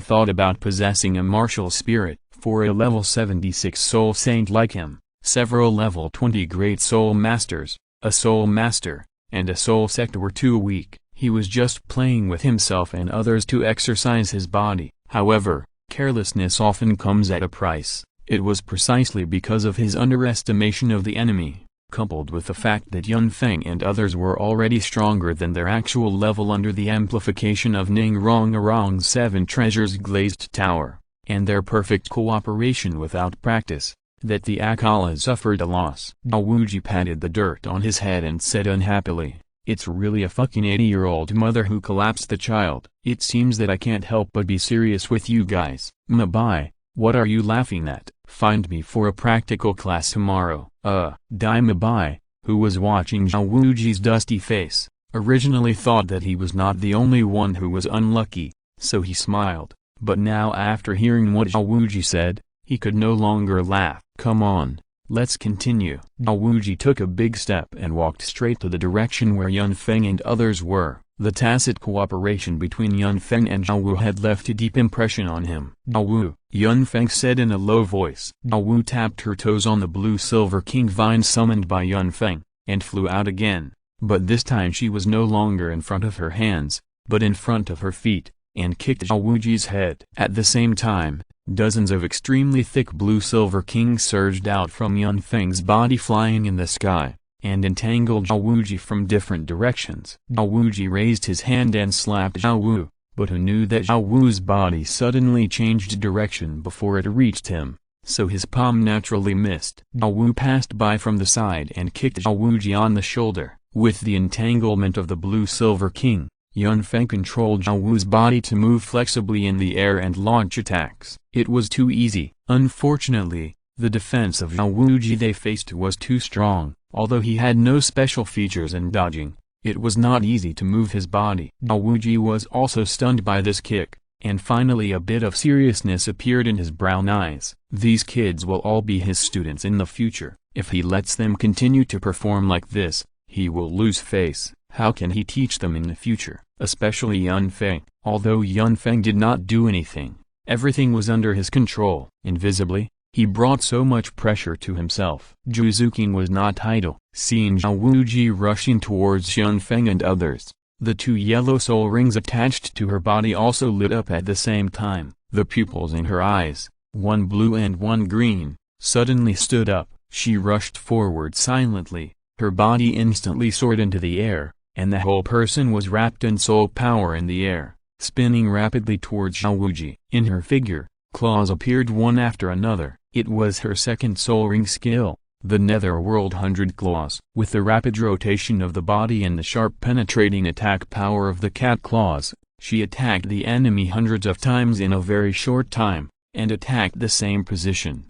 thought about possessing a martial spirit. For a level 76 soul saint like him, several level 20 great soul masters, a soul master, and a soul sect were too weak. He was just playing with himself and others to exercise his body. However, carelessness often comes at a price. It was precisely because of his underestimation of the enemy, coupled with the fact that Yun Feng and others were already stronger than their actual level under the amplification of Ning Rong-Arong's 7 treasures glazed tower, and their perfect cooperation without practice, that the Akala suffered a loss. Zhao Wuji patted the dirt on his head and said unhappily, "It's really a fucking 80-year-old mother who collapsed the child. It seems that I can't help but be serious with you guys." "Mabai, what are you laughing at? Find me for a practical class tomorrow." Dai Mabai, who was watching Zhao Wuji's dusty face, originally thought that he was not the only one who was unlucky, so he smiled. But now, after hearing what Zhao Wuji said, he could no longer laugh. "Come on, let's continue." Zhao Wuji took a big step and walked straight to the direction where Yun Feng and others were. The tacit cooperation between Yun Feng and Zhao Wu had left a deep impression on him. "Zhao Wu," Yun Feng said in a low voice. Zhao Wu tapped her toes on the blue-silver king vine summoned by Yun Feng, and flew out again. But this time she was no longer in front of her hands, but in front of her feet, and kicked Zhao Wuji's head. At the same time, dozens of extremely thick blue-silver kings surged out from Yun Feng's body, flying in the sky, and entangled Zhao Wuji from different directions. Zhao Wuji raised his hand and slapped Zhao Wu, but who knew that Zhao Wu's body suddenly changed direction before it reached him, so his palm naturally missed. Zhao Wu passed by from the side and kicked Zhao Wuji on the shoulder. With the entanglement of the blue-silver king, Yun Feng controlled Zhao Wu's body to move flexibly in the air and launch attacks. It was too easy. Unfortunately, the defense of Zhao Wuji they faced was too strong. Although he had no special features in dodging, it was not easy to move his body. Zhao Wuji was also stunned by this kick, and finally a bit of seriousness appeared in his brown eyes. These kids will all be his students in the future. If he lets them continue to perform like this, he will lose face. How can he teach them in the future, especially Yun Feng? Although Yun Feng did not do anything, everything was under his control. Invisibly, he brought so much pressure to himself. Zhu Zuqing was not idle. Seeing Zhao Wuji rushing towards Yun Feng and others, the 2 yellow soul rings attached to her body also lit up at the same time. The pupils in her eyes, one blue and one green, suddenly stood up. She rushed forward silently. Her body instantly soared into the air, and the whole person was wrapped in soul power in the air, spinning rapidly towards Zhao Wuji. In her figure, claws appeared one after another. It was her second soul ring skill, the Netherworld 100 Claws. With the rapid rotation of the body and the sharp penetrating attack power of the cat claws, She attacked the enemy hundreds of times in a very short time, and attacked the same position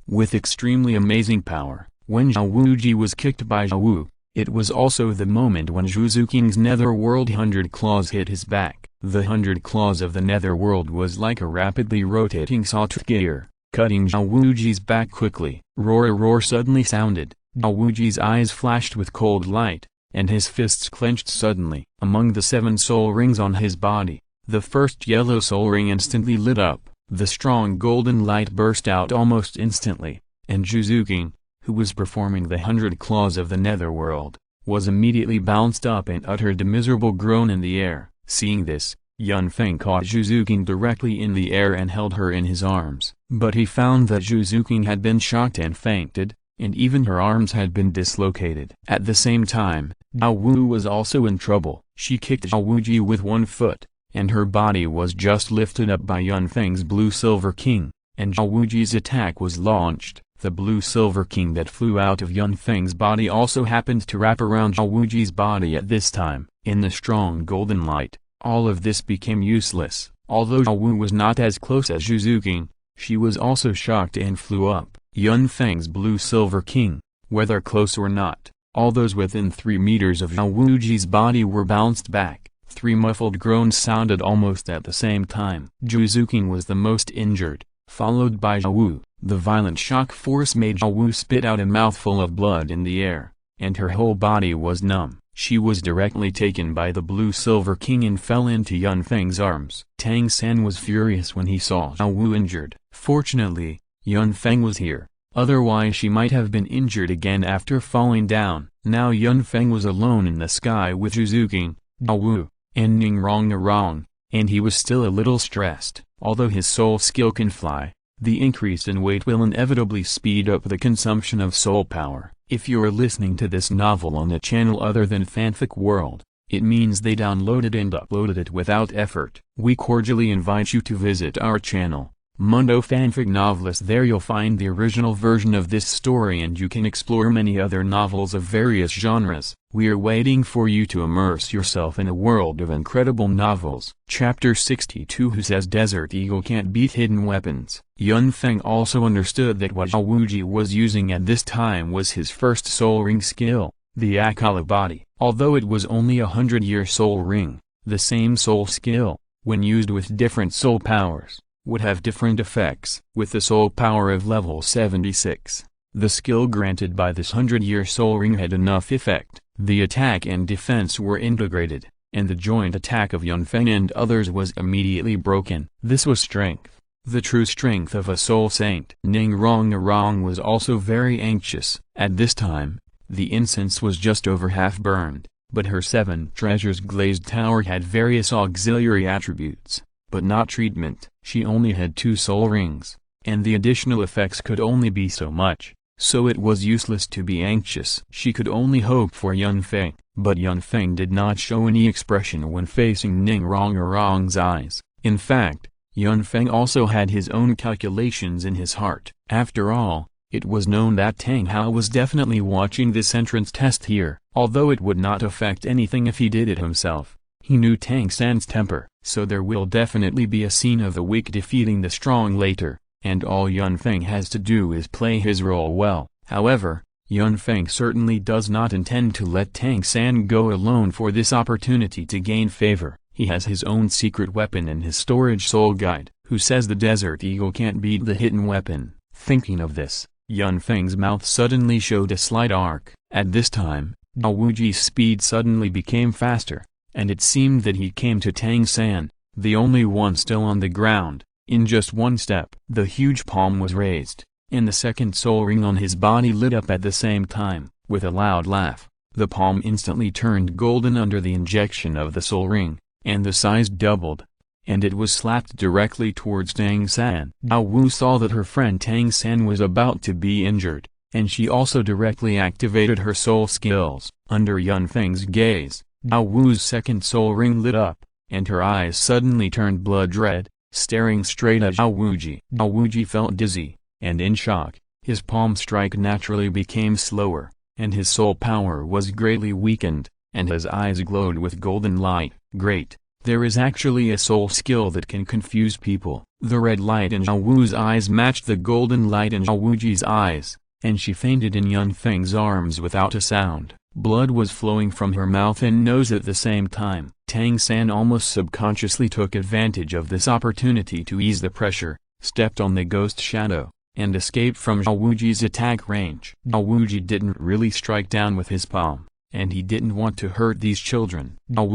with extremely amazing power. When Zhao Wuji was kicked by Zhao Wu, it was also the moment when Zhu Zuking's netherworld 100 claws hit his back. The 100 claws of the netherworld was like a rapidly rotating sawtooth gear, cutting Zhao Wuji's back quickly. Roar suddenly sounded. Zhao Wuji's eyes flashed with cold light, and his fists clenched suddenly. Among the 7 soul rings on his body, the first yellow soul ring instantly lit up. The strong golden light burst out almost instantly, and Zhu Zuking, who was performing the 100 claws of the netherworld, was immediately bounced up and uttered a miserable groan in the air. Seeing this, Yun Feng caught Zhu Zuking directly in the air and held her in his arms. But he found that Zhu Zuking had been shocked and fainted, and even her arms had been dislocated. At the same time, Zhao Wu was also in trouble. She kicked Zhao Wuji with one foot, and her body was just lifted up by Yun Feng's Blue-Silver King, and Zhao Wuji's attack was launched. The Blue-Silver King that flew out of Yun Feng's body also happened to wrap around Zhao Wuji's body at this time. In the strong golden light, all of this became useless. Although Zhao Wu was not as close as Zhu Zuking, she was also shocked and flew up. Yun Feng's Blue-Silver King, whether close or not, all those within 3 meters of Zhao Wuji's body were bounced back. 3 muffled groans sounded almost at the same time. Zhu Zuking was the most injured, followed by Zhao Wu. The violent shock force made Zhao Wu spit out a mouthful of blood in the air, and her whole body was numb. She was directly taken by the Blue-Silver King and fell into Yun Feng's arms. Tang San was furious when he saw Zhao Wu injured. Fortunately, Yun Feng was here, otherwise she might have been injured again after falling down. Now Yun Feng was alone in the sky with Zhu Zuking, Zhao Wu, and Ningrong, and he was still a little stressed. Although his soul skill can fly, the increase in weight will inevitably speed up the consumption of soul power. If you are listening to this novel on a channel other than Fanfic World, it means they downloaded and uploaded it without effort. We cordially invite you to visit our channel, Mundo Fanfic Novelist. There you'll find the original version of this story and you can explore many other novels of various genres. We are waiting for you to immerse yourself in a world of incredible novels. Chapter 62. Who says Desert Eagle can't beat hidden weapons? Yun Feng also understood that what Zhao Wuji was using at this time was his first soul ring skill, the Akala body. Although it was only a 100-year soul ring, the same soul skill, when used with different soul powers, would have different effects. With the soul power of level 76, the skill granted by this 100-year soul ring had enough effect. The attack and defense were integrated, and the joint attack of Yun Feng and others was immediately broken. This was strength, the true strength of a soul saint. Ningrong was also very anxious. At this time, the incense was just over half burned, but her 7 treasures glazed tower had various auxiliary attributes, but not treatment. She only had 2 soul rings, and the additional effects could only be so much. So it was useless to be anxious. She could only hope for Yun Feng, but Yun Feng did not show any expression when facing Ningrong's eyes. In fact, Yun Feng also had his own calculations in his heart. After all, it was known that Tang Hao was definitely watching this entrance test here. Although it would not affect anything if he did it himself, he knew Tang San's temper. So there will definitely be a scene of the weak defeating the strong later. And all Yun Feng has to do is play his role well. However, Yun Feng certainly does not intend to let Tang San go alone for this opportunity to gain favor. He has his own secret weapon in his storage soul guide. Who says the Desert Eagle can't beat the hidden weapon? Thinking of this, Yun Feng's mouth suddenly showed a slight arc. At this time, Zhao Wuji's speed suddenly became faster, and it seemed that he came to Tang San, the only one still on the ground. In just one step, the huge palm was raised, and the second soul ring on his body lit up at the same time. With a loud laugh, the palm instantly turned golden under the injection of the soul ring, and the size doubled, and it was slapped directly towards Tang San. Zhao Wu saw that her friend Tang San was about to be injured, and she also directly activated her soul skills. Under Yun Feng's gaze, Zhao Wu's second soul ring lit up, and her eyes suddenly turned blood red, staring straight at Zhao Wuji. Zhao Wuji felt dizzy, and in shock. His palm strike naturally became slower, and his soul power was greatly weakened, and his eyes glowed with golden light. Great, There is actually a soul skill that can confuse people. The red light in Zhao Wu's eyes matched the golden light in Zhao Wuji's eyes, and she fainted in Yun Feng's arms without a sound. Blood was flowing from her mouth and nose at the same time. Tang San almost subconsciously took advantage of this opportunity to ease the pressure, stepped on the ghost shadow, and escaped from Zhao Wuji's attack range. Zhao Wuji didn't really strike down with his palm, and he didn't want to hurt these children. Zhao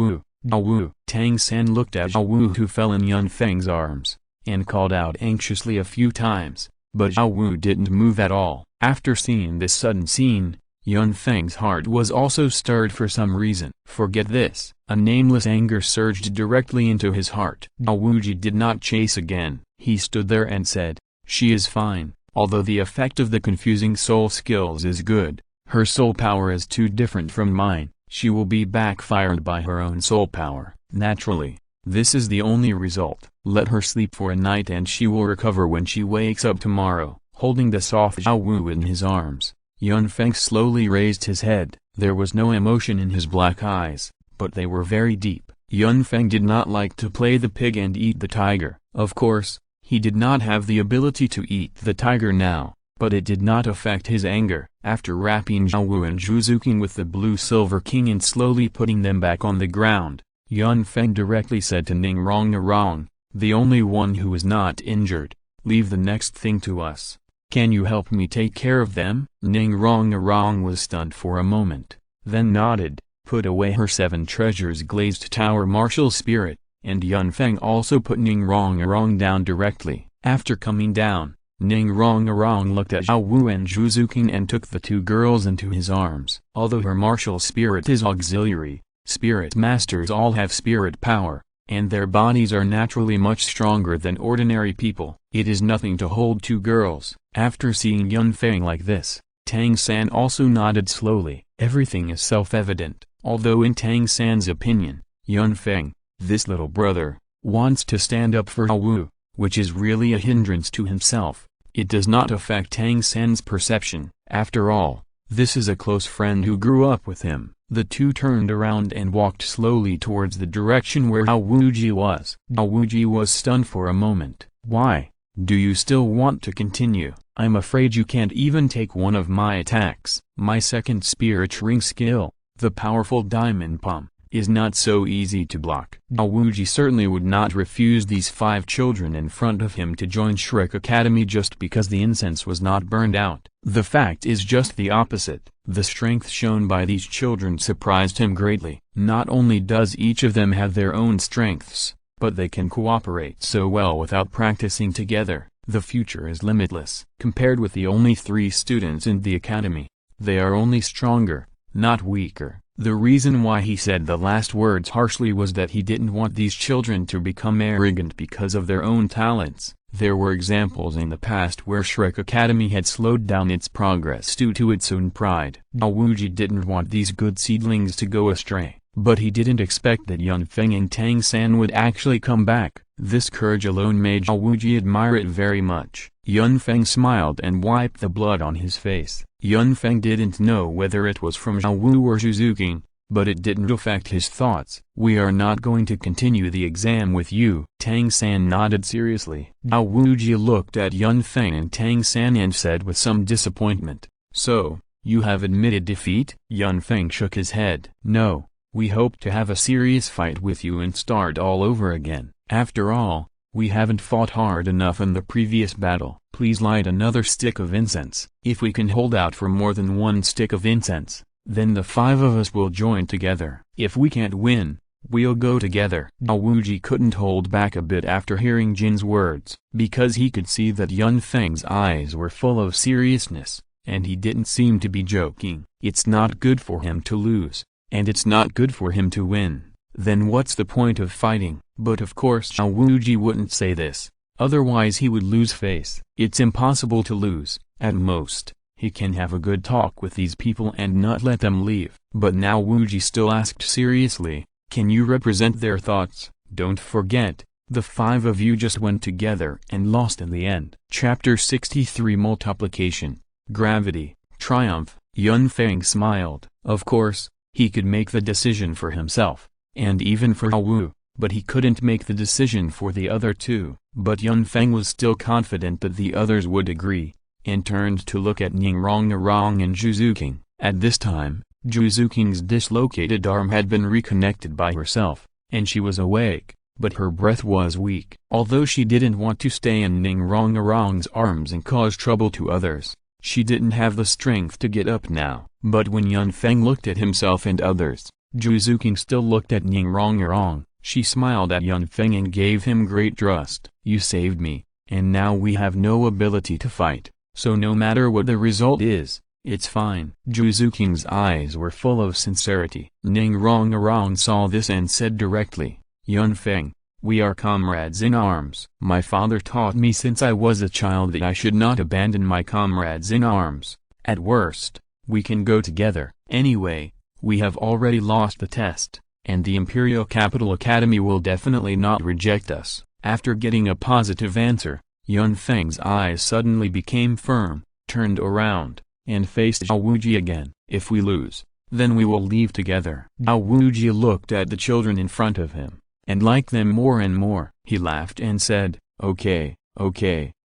Wu, Tang San looked at Zhao Wu, who fell in Yun Feng's arms, and called out anxiously a few times, but Zhao Wu didn't move at all. After seeing this sudden scene, Yun Feng's heart was also stirred for some reason. Forget this. A nameless anger surged directly into his heart. Zhao Wuji did not chase again. He stood there and said, "She is fine. Although the effect of the confusing soul skills is good, her soul power is too different from mine. She will be backfired by her own soul power. Naturally, this is the only result. Let her sleep for a night and she will recover when she wakes up tomorrow." Holding the soft Zhao Wu in his arms, Yun Feng slowly raised his head. There was no emotion in his black eyes, but they were very deep. Yun Feng did not like to play the pig and eat the tiger. Of course, he did not have the ability to eat the tiger now, but it did not affect his anger. After wrapping Zhao Wu and Zhu Zuqing with the blue silver king and slowly putting them back on the ground, Yun Feng directly said to Ning Rong, the only one who was not injured, "Leave the next thing to us. Can you help me take care of them?" Ning Rong was stunned for a moment, then nodded, put away her 7 treasures glazed tower martial spirit, and Yun Feng also put Ning Rong down directly. After coming down, Ning Rong looked at Zhao Wu and Zhu Zuqing and took the 2 girls into his arms. Although her martial spirit is auxiliary, spirit masters all have spirit power, and their bodies are naturally much stronger than ordinary people. It is nothing to hold 2 girls. After seeing Yun Feng like this, Tang San also nodded slowly. Everything is self-evident. Although in Tang San's opinion, Yun Feng, this little brother, wants to stand up for Zhao Wu, which is really a hindrance to himself, it does not affect Tang San's perception. After all, this is a close friend who grew up with him. The 2 turned around and walked slowly towards the direction where Zhao Wuji was. Zhao Wuji was stunned for a moment. "Why? Do you still want to continue? I'm afraid you can't even take one of my attacks. My second spirit ring skill, the powerful diamond palm, is not so easy to block." Zhao Wuji certainly would not refuse these 5 children in front of him to join Shrek Academy just because the incense was not burned out. The fact is just the opposite. The strength shown by these children surprised him greatly. Not only does each of them have their own strengths, but they can cooperate so well without practicing together. The future is limitless. Compared with the only 3 students in the academy, they are only stronger, not weaker. The reason why he said the last words harshly was that he didn't want these children to become arrogant because of their own talents. There were examples in the past where Shrek Academy had slowed down its progress due to its own pride. Zhao Wuji didn't want these good seedlings to go astray, but he didn't expect that Yun Feng and Tang San would actually come back. This courage alone made Zhao Wuji admire it very much. Yun Feng smiled and wiped the blood on his face. Yun Feng didn't know whether it was from Zhao Wu or Zhu Zuqing, but it didn't affect his thoughts. "We are not going to continue the exam with you." Tang San nodded seriously. Zhao Wuji looked at Yun Feng and Tang San and said with some disappointment, "So, you have admitted defeat?" Yun Feng shook his head. "No, we hope to have a serious fight with you and start all over again. After all, we haven't fought hard enough in the previous battle. Please light another stick of incense. If we can hold out for more than 1 stick of incense, then the 5 of us will join together. If we can't win, we'll go together." Zhao Wuji couldn't hold back a bit after hearing Jin's words, because he could see that Yun Feng's eyes were full of seriousness, and he didn't seem to be joking. It's not good for him to lose, and it's not good for him to win. Then what's the point of fighting? But of course Zhao Wuji wouldn't say this, otherwise he would lose face. It's impossible to lose. At most, he can have a good talk with these people and not let them leave. But now Wuji still asked seriously, "Can you represent their thoughts? Don't forget, the 5 of you just went together and lost in the end." Chapter 63 Multiplication, Gravity, Triumph. Yun Feng smiled. Of course, he could make the decision for himself, and even for Zhao Wu, but he couldn't make the decision for the other two. But Yun Feng was still confident that the others would agree, and turned to look at Ningrong and Zhuzuking. At this time, Zhuzuking's dislocated arm had been reconnected by herself, and she was awake, but her breath was weak. Although she didn't want to stay in Ningrong's arms and cause trouble to others, she didn't have the strength to get up now. But when Yun Feng looked at himself and others, Zhuzuking still looked at Ningrong. She smiled at Yun Feng and gave him great trust. You saved me, and now we have no ability to fight, so no matter what the result is, it's fine. Zhuzuking's eyes were full of sincerity. Ningrong saw this and said directly, Yun Feng, we are comrades in arms. My father taught me since I was a child that I should not abandon my comrades in arms. At worst, we can go together. Anyway, we have already lost the test, and the Imperial Capital Academy will definitely not reject us. After getting a positive answer, Yun Feng's eyes suddenly became firm, turned around, and faced Zhao Wuji again. If we lose, then we will leave together. Zhao Wuji looked at the children in front of him, and liked them more and more. He laughed and said, okay,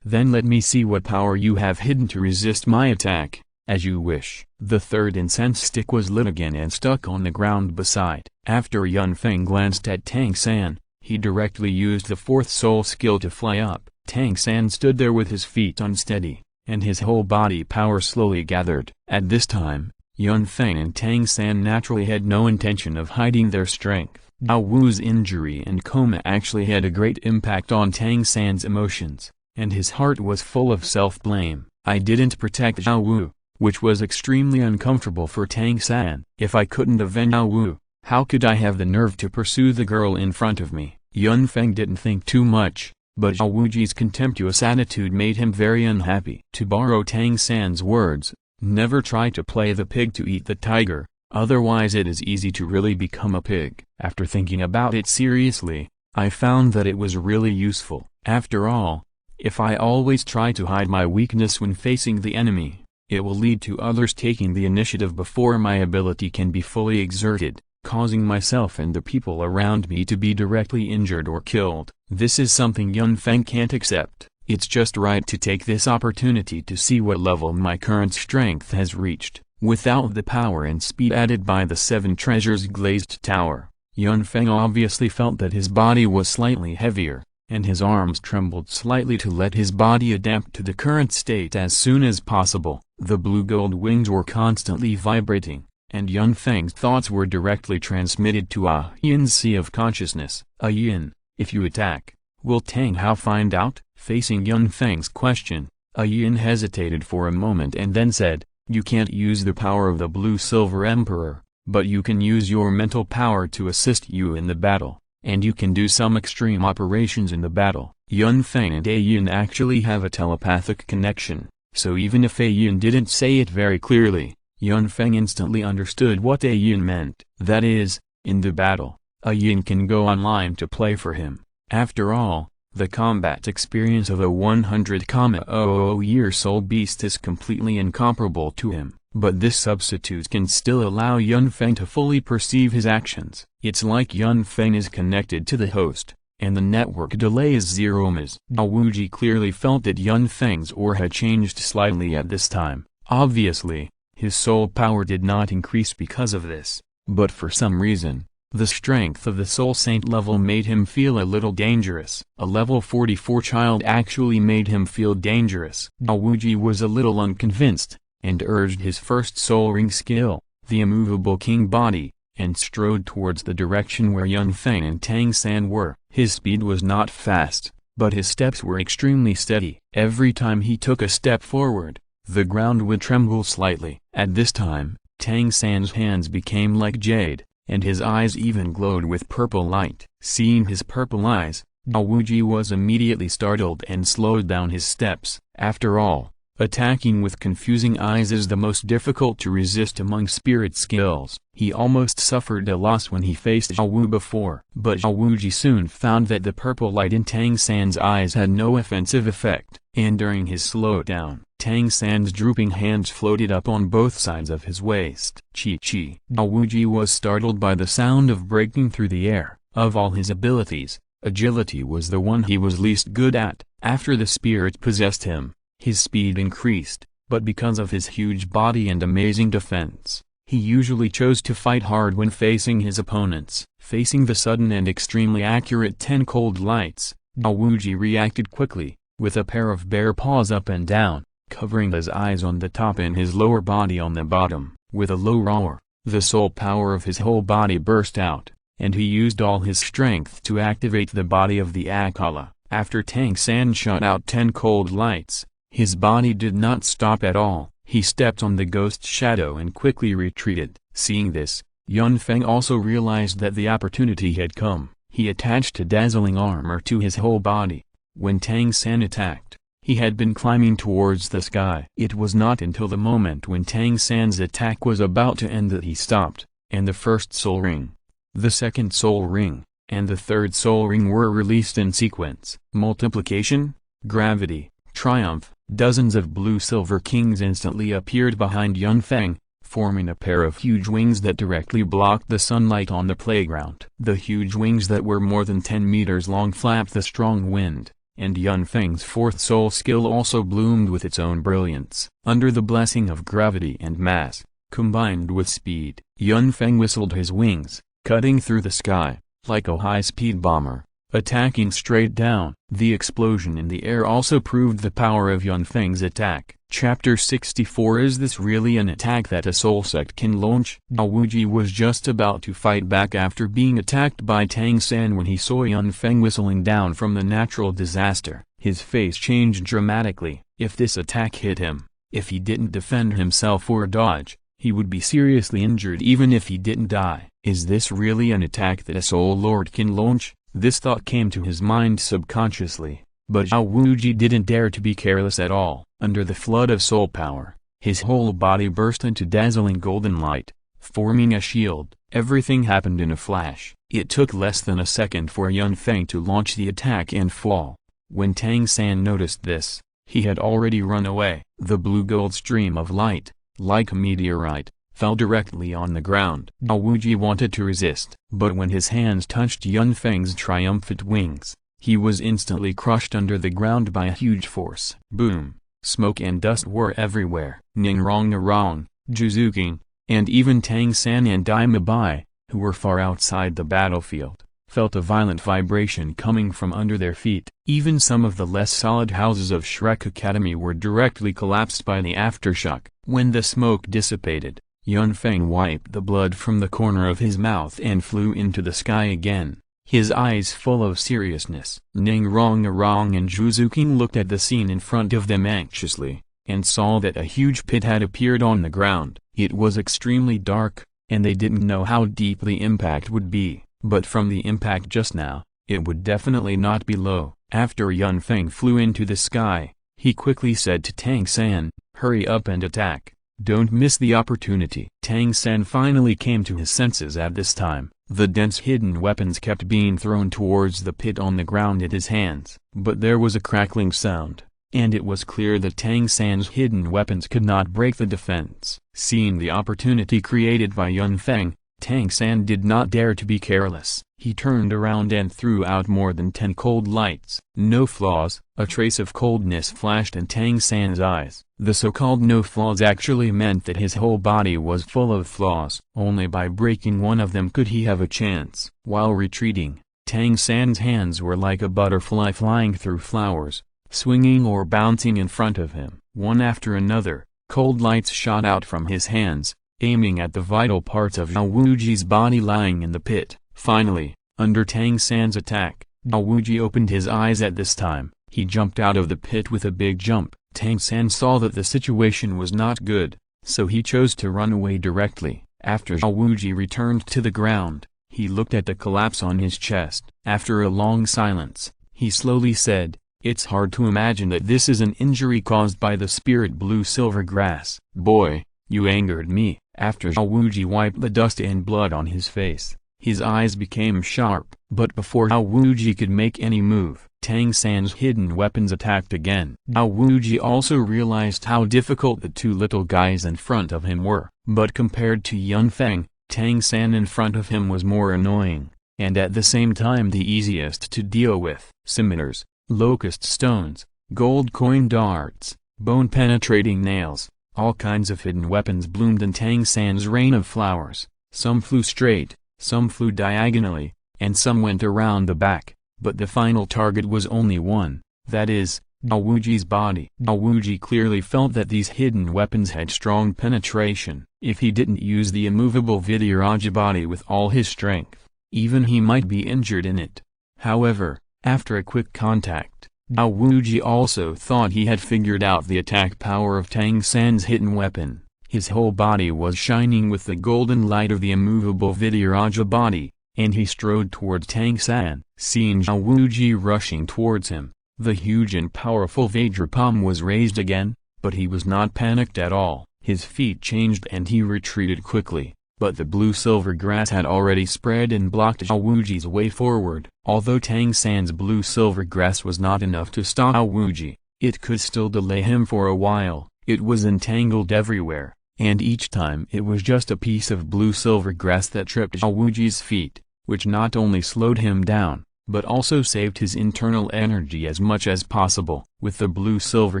then let me see what power you have hidden to resist my attack. As you wish. The third incense stick was lit again and stuck on the ground beside. After Yun Feng glanced at Tang San, he directly used the fourth soul skill to fly up. Tang San stood there with his feet unsteady, and his whole body power slowly gathered. At this time, Yun Feng and Tang San naturally had no intention of hiding their strength. Dao Wu's injury and coma actually had a great impact on Tang San's emotions, and his heart was full of self-blame. I didn't protect Dao Wu, which was extremely uncomfortable for Tang San. If I couldn't avenge Dao Wu, how could I have the nerve to pursue the girl in front of me? Yun Feng didn't think too much, but Zhao Wuji's contemptuous attitude made him very unhappy. To borrow Tang San's words, never try to play the pig to eat the tiger, otherwise it is easy to really become a pig. After thinking about it seriously, I found that it was really useful. After all, if I always try to hide my weakness when facing the enemy, it will lead to others taking the initiative before my ability can be fully exerted, causing myself and the people around me to be directly injured or killed. This is something Yun Feng can't accept. It's just right to take this opportunity to see what level my current strength has reached. Without the power and speed added by the 7 treasures glazed tower, Yun Feng obviously felt that his body was slightly heavier, and his arms trembled slightly to let his body adapt to the current state as soon as possible. The blue-gold wings were constantly vibrating, and Yun Feng's thoughts were directly transmitted to Yin's sea of consciousness. Yin, if you attack, will Tang Hao find out? Facing Yun Feng's question, Yin hesitated for a moment and then said, you can't use the power of the Blue-Silver Emperor, but you can use your mental power to assist you in the battle, and you can do some extreme operations in the battle. Yun Feng and Yin actually have a telepathic connection, so even if Yin didn't say it very clearly, Yun Feng instantly understood what Yin meant. That is, in the battle, Yin can go online to play for him. After all, the combat experience of a 100,000-year-old beast is completely incomparable to him. But this substitute can still allow Yun Feng to fully perceive his actions. It's like Yun Feng is connected to the host, and the network delay is 0 ms. Dao Wuji clearly felt that Yun Feng's aura had changed slightly at this time. Obviously, his soul power did not increase because of this, but for some reason, the strength of the Soul Saint level made him feel a little dangerous. A level 44 child actually made him feel dangerous. Dao Wuji was a little unconvinced, and urged his first soul ring skill, the immovable king body, and strode towards the direction where Yun Feng and Tang San were. His speed was not fast, but his steps were extremely steady. Every time he took a step forward, the ground would tremble slightly. At this time, Tang San's hands became like jade, and his eyes even glowed with purple light. Seeing his purple eyes, Dao Wuji was immediately startled and slowed down his steps. After all, attacking with confusing eyes is the most difficult to resist among spirit skills. He almost suffered a loss when he faced Zhao Wu before. But Zhao Wuji soon found that the purple light in Tang San's eyes had no offensive effect, and during his slowdown, Tang San's drooping hands floated up on both sides of his waist. Chi. Dao Wuji was startled by the sound of breaking through the air, Of all his abilities, agility was the one he was least good at. After the spirit possessed him, his speed increased, but because of his huge body and amazing defense, he usually chose to fight hard when facing his opponents. Facing the sudden and extremely accurate 10 cold lights, Daowuji reacted quickly, with a pair of bare paws up and down, covering his eyes on the top and his lower body on the bottom. With a low roar, the soul power of his whole body burst out, and he used all his strength to activate the body of the Akala. After Tang San shot out 10 cold lights, his body did not stop at all. He stepped on the ghost shadow and quickly retreated. Seeing this, Yun Feng also realized that the opportunity had come. He attached a dazzling armor to his whole body. When Tang San attacked, he had been climbing towards the sky. It was not until the moment when Tang San's attack was about to end that he stopped, and the first soul ring, the second soul ring, and the third soul ring were released in sequence. Multiplication, gravity, triumph. Dozens of blue-silver kings instantly appeared behind Yun Feng, forming a pair of huge wings that directly blocked the sunlight on the playground. The huge wings that were more than 10 meters long flapped the strong wind, and Yun Feng's fourth soul skill also bloomed with its own brilliance. Under the blessing of gravity and mass, combined with speed, Yun Feng whistled his wings, cutting through the sky, like a high-speed bomber, attacking straight down. The explosion in the air also proved the power of Yun Feng's attack. Chapter 64. Is this really an attack that a soul sect can launch? Daowuji was just about to fight back after being attacked by Tang San when he saw Yun Feng whistling down from the natural disaster. His face changed dramatically. If this attack hit him, if he didn't defend himself or dodge, he would be seriously injured even if he didn't die. Is this really an attack that a soul lord can launch? This thought came to his mind subconsciously, but Daowuji didn't dare to be careless at all. Under the flood of soul power, his whole body burst into dazzling golden light, forming a shield. Everything happened in a flash. It took less than a second for Yun Feng to launch the attack and fall. When Tang San noticed this, he had already run away. The blue-gold stream of light, like a meteorite, fell directly on the ground. Daowuji wanted to resist, but when his hands touched Yun Feng's triumphant wings, he was instantly crushed under the ground by a huge force. Boom! Smoke and dust were everywhere. Ningrong-narong, Juzuking, and even Tang San and Daima Bai, who were far outside the battlefield, felt a violent vibration coming from under their feet. Even some of the less solid houses of Shrek Academy were directly collapsed by the aftershock. When the smoke dissipated, Yun Feng wiped the blood from the corner of his mouth and flew into the sky again, his eyes full of seriousness. Ningrong-narong and Juzuking looked at the scene in front of them anxiously, and saw that a huge pit had appeared on the ground. It was extremely dark, and they didn't know how deep the impact would be, but from the impact just now, it would definitely not be low. After Yun Feng flew into the sky, he quickly said to Tang San, "Hurry up and attack. Don't miss the opportunity." Tang San finally came to his senses at this time. The dense hidden weapons kept being thrown towards the pit on the ground at his hands. But there was a crackling sound, and it was clear that Tang San's hidden weapons could not break the defense. Seeing the opportunity created by Yun Feng, Tang San did not dare to be careless. He turned around and threw out more than 10 cold lights. No flaws. A trace of coldness flashed in Tang San's eyes. The so-called no flaws actually meant that his whole body was full of flaws. Only by breaking one of them could he have a chance. While retreating, Tang San's hands were like a butterfly flying through flowers, swinging or bouncing in front of him. One after another, cold lights shot out from his hands, aiming at the vital parts of Daowuji's body lying in the pit. Finally, under Tang San's attack, Daowuji opened his eyes at this time. He jumped out of the pit with a big jump. Tang San saw that the situation was not good, so he chose to run away directly. After Daowuji returned to the ground, he looked at the collapse on his chest. After a long silence, he slowly said, "It's hard to imagine that this is an injury caused by the spirit blue-silver grass. Boy, you angered me." After Daowuji wiped the dust and blood on his face, his eyes became sharp. But before Daowuji could make any move, Tang San's hidden weapons attacked again. Daowuji also realized how difficult the two little guys in front of him were. But compared to Yun Feng, Tang San in front of him was more annoying, and at the same time the easiest to deal with. Scimitars, locust stones, gold coin darts, bone-penetrating nails, all kinds of hidden weapons bloomed in Tang San's rain of flowers. Some flew straight, some flew diagonally, and some went around the back, but the final target was only one, that is, Dao Wuji's body. Dao Wuji clearly felt that these hidden weapons had strong penetration. If he didn't use the immovable Vidyaraja body with all his strength, even he might be injured in it. However, after a quick contact, Dao Wuji also thought he had figured out the attack power of Tang San's hidden weapon. His whole body was shining with the golden light of the immovable Vidyaraja body, and he strode toward Tang San. Seeing Dao Wuji rushing towards him, the huge and powerful Vajrapalm was raised again, but he was not panicked at all. His feet changed and he retreated quickly, but the blue-silver grass had already spread and blocked Dao Wuji's way forward. Although Tang San's blue-silver grass was not enough to stop Dao Wuji, it could still delay him for a while. It was entangled everywhere, and each time it was just a piece of blue-silver grass that tripped Dao Wuji's feet, which not only slowed him down, but also saved his internal energy as much as possible. With the blue-silver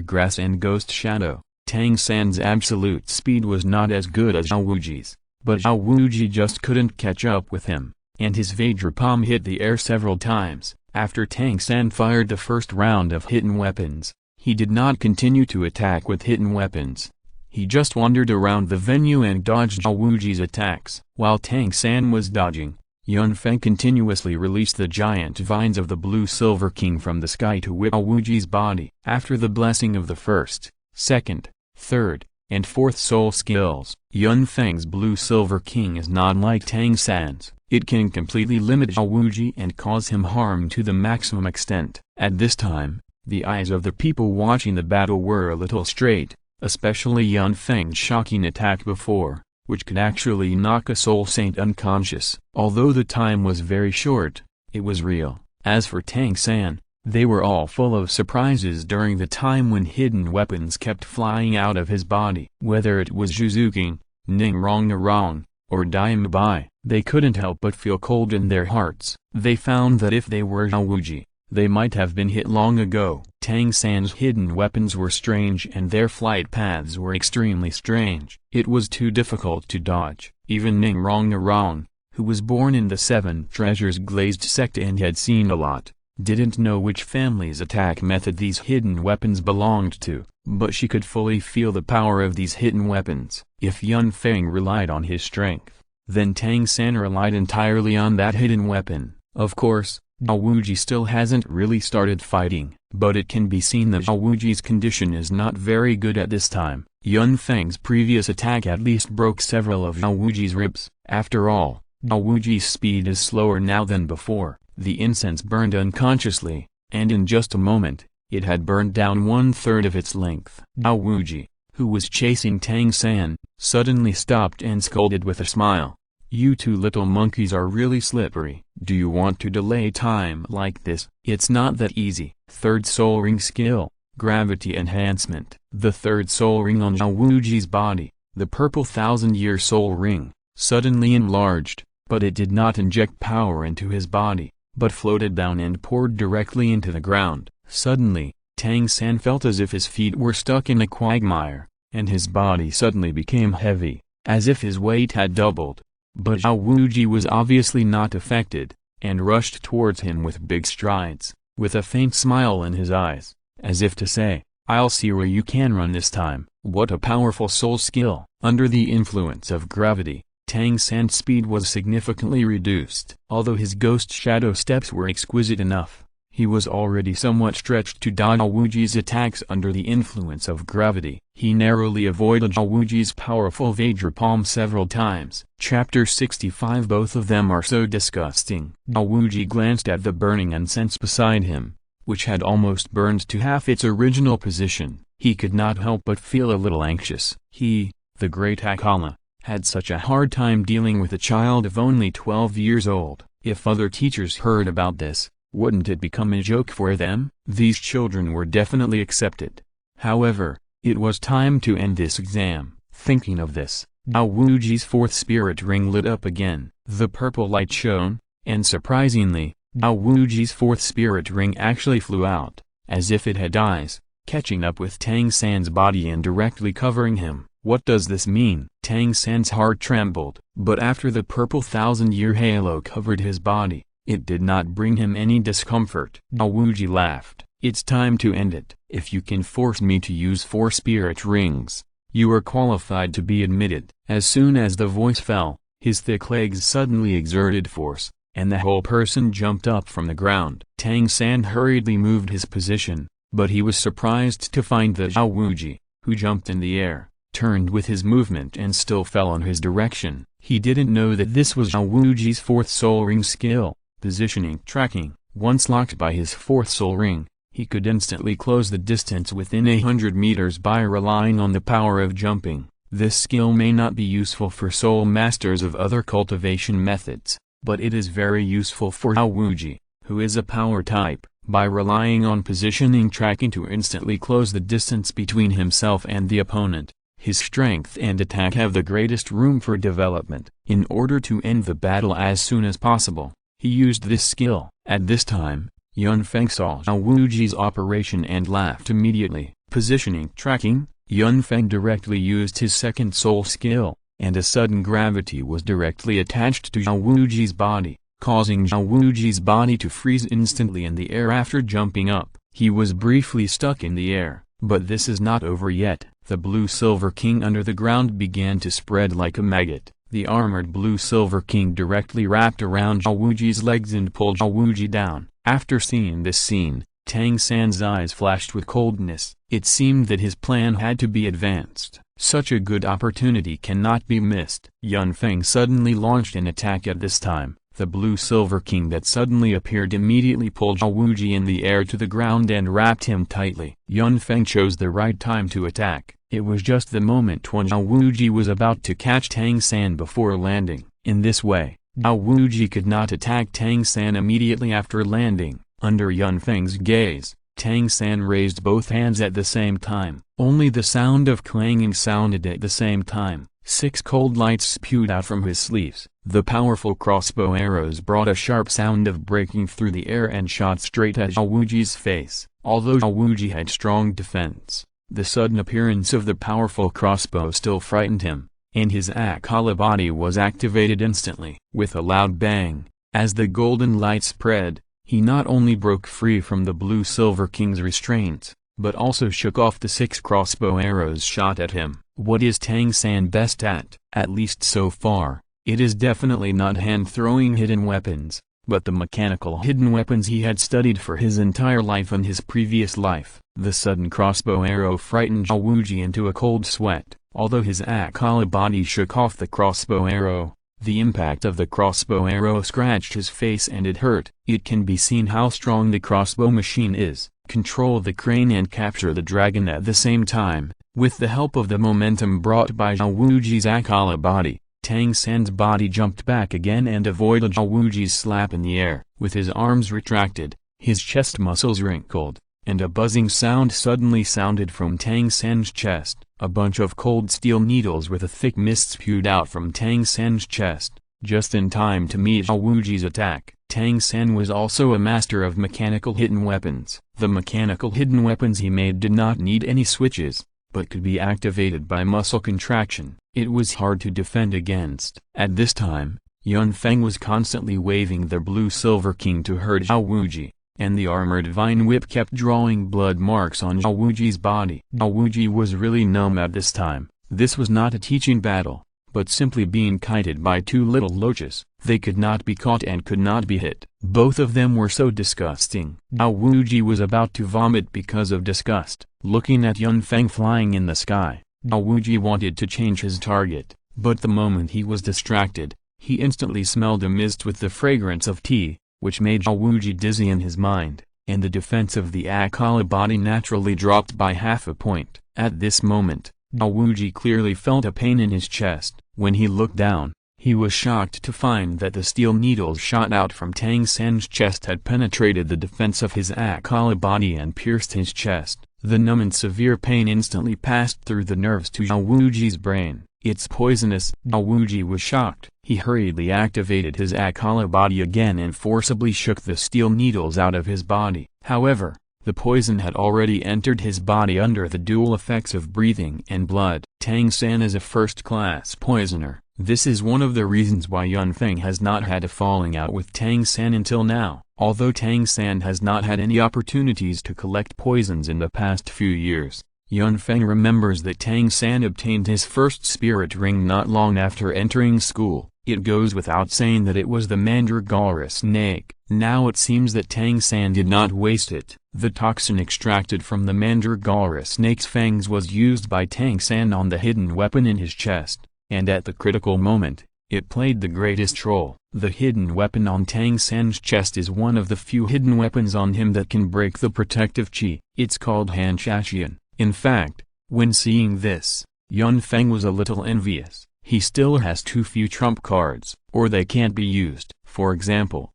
grass and ghost shadow, Tang San's absolute speed was not as good as Dao Wuji's, but Dao Wuji just couldn't catch up with him, and his Vajrapalm hit the air several times. After Tang San fired the first round of hidden weapons, he did not continue to attack with hidden weapons. He just wandered around the venue and dodged Dao Wuji's attacks. While Tang San was dodging, Yun Feng continuously released the giant vines of the Blue-Silver King from the sky to whip Dao Wuji's body. After the blessing of the first, second, third, and fourth soul skills, Yun Feng's Blue-Silver King is not like Tang San's. It can completely limit Dao Wuji and cause him harm to the maximum extent. At this time, the eyes of the people watching the battle were a little straight, especially Yun Feng's shocking attack before, which could actually knock a soul saint unconscious. Although the time was very short, it was real. As for Tang San, they were all full of surprises during the time when hidden weapons kept flying out of his body. Whether it was Zhuzuking, Ningrong, or Diambai, they couldn't help but feel cold in their hearts. They found that if they were Dao Wuji, they might have been hit long ago. Tang San's hidden weapons were strange and their flight paths were extremely strange. It was too difficult to dodge. Even Ningrong, who was born in the Seven Treasures glazed sect and had seen a lot, didn't know which family's attack method these hidden weapons belonged to, but she could fully feel the power of these hidden weapons. If Yun Feng relied on his strength, then Tang San relied entirely on that hidden weapon. Of course, Dao Wuji still hasn't really started fighting, but it can be seen that Dao Wuji's condition is not very good at this time. Yun Feng's previous attack at least broke several of Dao Wuji's ribs. After all, Dao Wuji's speed is slower now than before. The incense burned unconsciously, and in just a moment, it had burned down 1/3 of its length. Dao Wuji, who was chasing Tang San, suddenly stopped and scolded with a smile. "You two little monkeys are really slippery. Do you want to delay time like this? It's not that easy." Third soul ring skill, gravity enhancement. The third soul ring on Dao Wuji's body, the purple 1000-year soul ring, suddenly enlarged, but it did not inject power into his body, but floated down and poured directly into the ground. Suddenly, Tang San felt as if his feet were stuck in a quagmire, and his body suddenly became heavy, as if his weight had doubled. But Dao Wuji was obviously not affected, and rushed towards him with big strides, with a faint smile in his eyes, as if to say, "I'll see where you can run this time." What a powerful soul skill! Under the influence of gravity, Tang San's speed was significantly reduced. Although his ghost shadow steps were exquisite enough, he was already somewhat stretched to Dao Wuji's attacks under the influence of gravity. He narrowly avoided Dao Wuji's powerful Vajrapalm several times. Chapter 65. Both of them are so disgusting. Dao Wuji glanced at the burning incense beside him, which had almost burned to half its original position. He could not help but feel a little anxious. He, the great Akala, had such a hard time dealing with a child of only 12 years old. If other teachers heard about this, wouldn't it become a joke for them? These children were definitely accepted. However, it was time to end this exam. Thinking of this, Dao Wuji's fourth spirit ring lit up again. The purple light shone, and surprisingly, Dao Wuji's fourth spirit ring actually flew out, as if it had eyes, catching up with Tang San's body and directly covering him. What does this mean? Tang San's heart trembled, but after the purple thousand-year halo covered his body, it did not bring him any discomfort. Dao Wuji laughed. It's time to end it. If you can force me to use 4 spirit rings, you are qualified to be admitted. As soon as the voice fell, his thick legs suddenly exerted force, and the whole person jumped up from the ground. Tang San hurriedly moved his position, but he was surprised to find that Dao Wuji, who jumped in the air, turned with his movement and still fell in his direction. He didn't know that this was Dao Wuji's 4th soul ring skill, positioning tracking. Once locked by his 4th soul ring, he could instantly close the distance within 100 meters by relying on the power of jumping. This skill may not be useful for soul masters of other cultivation methods, but it is very useful for Dao Wuji, who is a power type, by relying on positioning tracking to instantly close the distance between himself and the opponent. His strength and attack have the greatest room for development. In order to end the battle as soon as possible, he used this skill. At this time, Yun Feng saw Dao Wuji's operation and laughed immediately. Positioning tracking, Yun Feng directly used his 2nd soul skill, and a sudden gravity was directly attached to Dao Wuji's body, causing Dao Wuji's body to freeze instantly in the air after jumping up. He was briefly stuck in the air, but this is not over yet. The Blue Silver King under the ground began to spread like a maggot. The armored Blue Silver King directly wrapped around Dao Wuji's legs and pulled Dao Wuji down. After seeing this scene, Tang San's eyes flashed with coldness. It seemed that his plan had to be advanced. Such a good opportunity cannot be missed. Yun Feng suddenly launched an attack at this time. The Blue Silver King that suddenly appeared immediately pulled Dao Wuji in the air to the ground and wrapped him tightly. Yun Feng chose the right time to attack. It was just the moment when Dao Wuji was about to catch Tang San before landing. In this way, Dao Wuji could not attack Tang San immediately after landing. Under Yun Feng's gaze, Tang San raised both hands at the same time. Only the sound of clanging sounded at the same time. 6 cold lights spewed out from his sleeves. The powerful crossbow arrows brought a sharp sound of breaking through the air and shot straight at Dao Wuji's face. Although Dao Wuji had strong defense, the sudden appearance of the powerful crossbow still frightened him, and his Akala body was activated instantly. With a loud bang, as the golden light spread, he not only broke free from the Blue Silver King's restraints, but also shook off the 6 crossbow arrows shot at him. What is Tang San best at? At least so far, it is definitely not hand-throwing hidden weapons, but the mechanical hidden weapons he had studied for his entire life and his previous life. The sudden crossbow arrow frightened Dao Wuji into a cold sweat. Although his Akala body shook off the crossbow arrow, the impact of the crossbow arrow scratched his face and it hurt. It can be seen how strong the crossbow machine is. Control the crane and capture the dragon at the same time. With the help of the momentum brought by Dao Wuji's Akala body, Tang San's body jumped back again and avoided Dao Wuji's slap in the air. With his arms retracted, his chest muscles wrinkled, and a buzzing sound suddenly sounded from Tang San's chest. A bunch of cold steel needles with a thick mist spewed out from Tang San's chest, just in time to meet Dao Wuji's attack. Tang San was also a master of mechanical hidden weapons. The mechanical hidden weapons he made did not need any switches, but could be activated by muscle contraction. It was hard to defend against. At this time, Yun Feng was constantly waving the Blue Silver King to hurt Dao Wuji, and the armored vine whip kept drawing blood marks on Dao Wuji's body. Dao Wuji was really numb at this time. This was not a teaching battle, but simply being kited by 2 little loaches. They could not be caught and could not be hit. Both of them were so disgusting. Dao Wuji was about to vomit because of disgust. Looking at Yun Feng flying in the sky, Dao Wuji wanted to change his target, but the moment he was distracted, he instantly smelled a mist with the fragrance of tea, which made Dao Wuji dizzy in his mind, and the defense of the Akala body naturally dropped by half a point. At this moment, Dao Wuji clearly felt a pain in his chest. When he looked down, he was shocked to find that the steel needles shot out from Tang San's chest had penetrated the defense of his Akala body and pierced his chest. The numb and severe pain instantly passed through the nerves to Dao Wuji's brain. It's poisonous. Dao Wuji was shocked. He hurriedly activated his Akala body again and forcibly shook the steel needles out of his body. However, the poison had already entered his body under the dual effects of breathing and blood. Tang San is a first-class poisoner. This is one of the reasons why Yun Feng has not had a falling out with Tang San until now. Although Tang San has not had any opportunities to collect poisons in the past few years, Yun Feng remembers that Tang San obtained his first spirit ring not long after entering school. It goes without saying that it was the mandragora snake. Now it seems that Tang San did not waste it. The toxin extracted from the mandragora snake's fangs was used by Tang San on the hidden weapon in his chest, and at the critical moment, it played the greatest role. The hidden weapon on Tang San's chest is one of the few hidden weapons on him that can break the protective chi. It's called Han Shashian. In fact, when seeing this, Yun Feng was a little envious. He still has too few trump cards, or they can't be used. For example,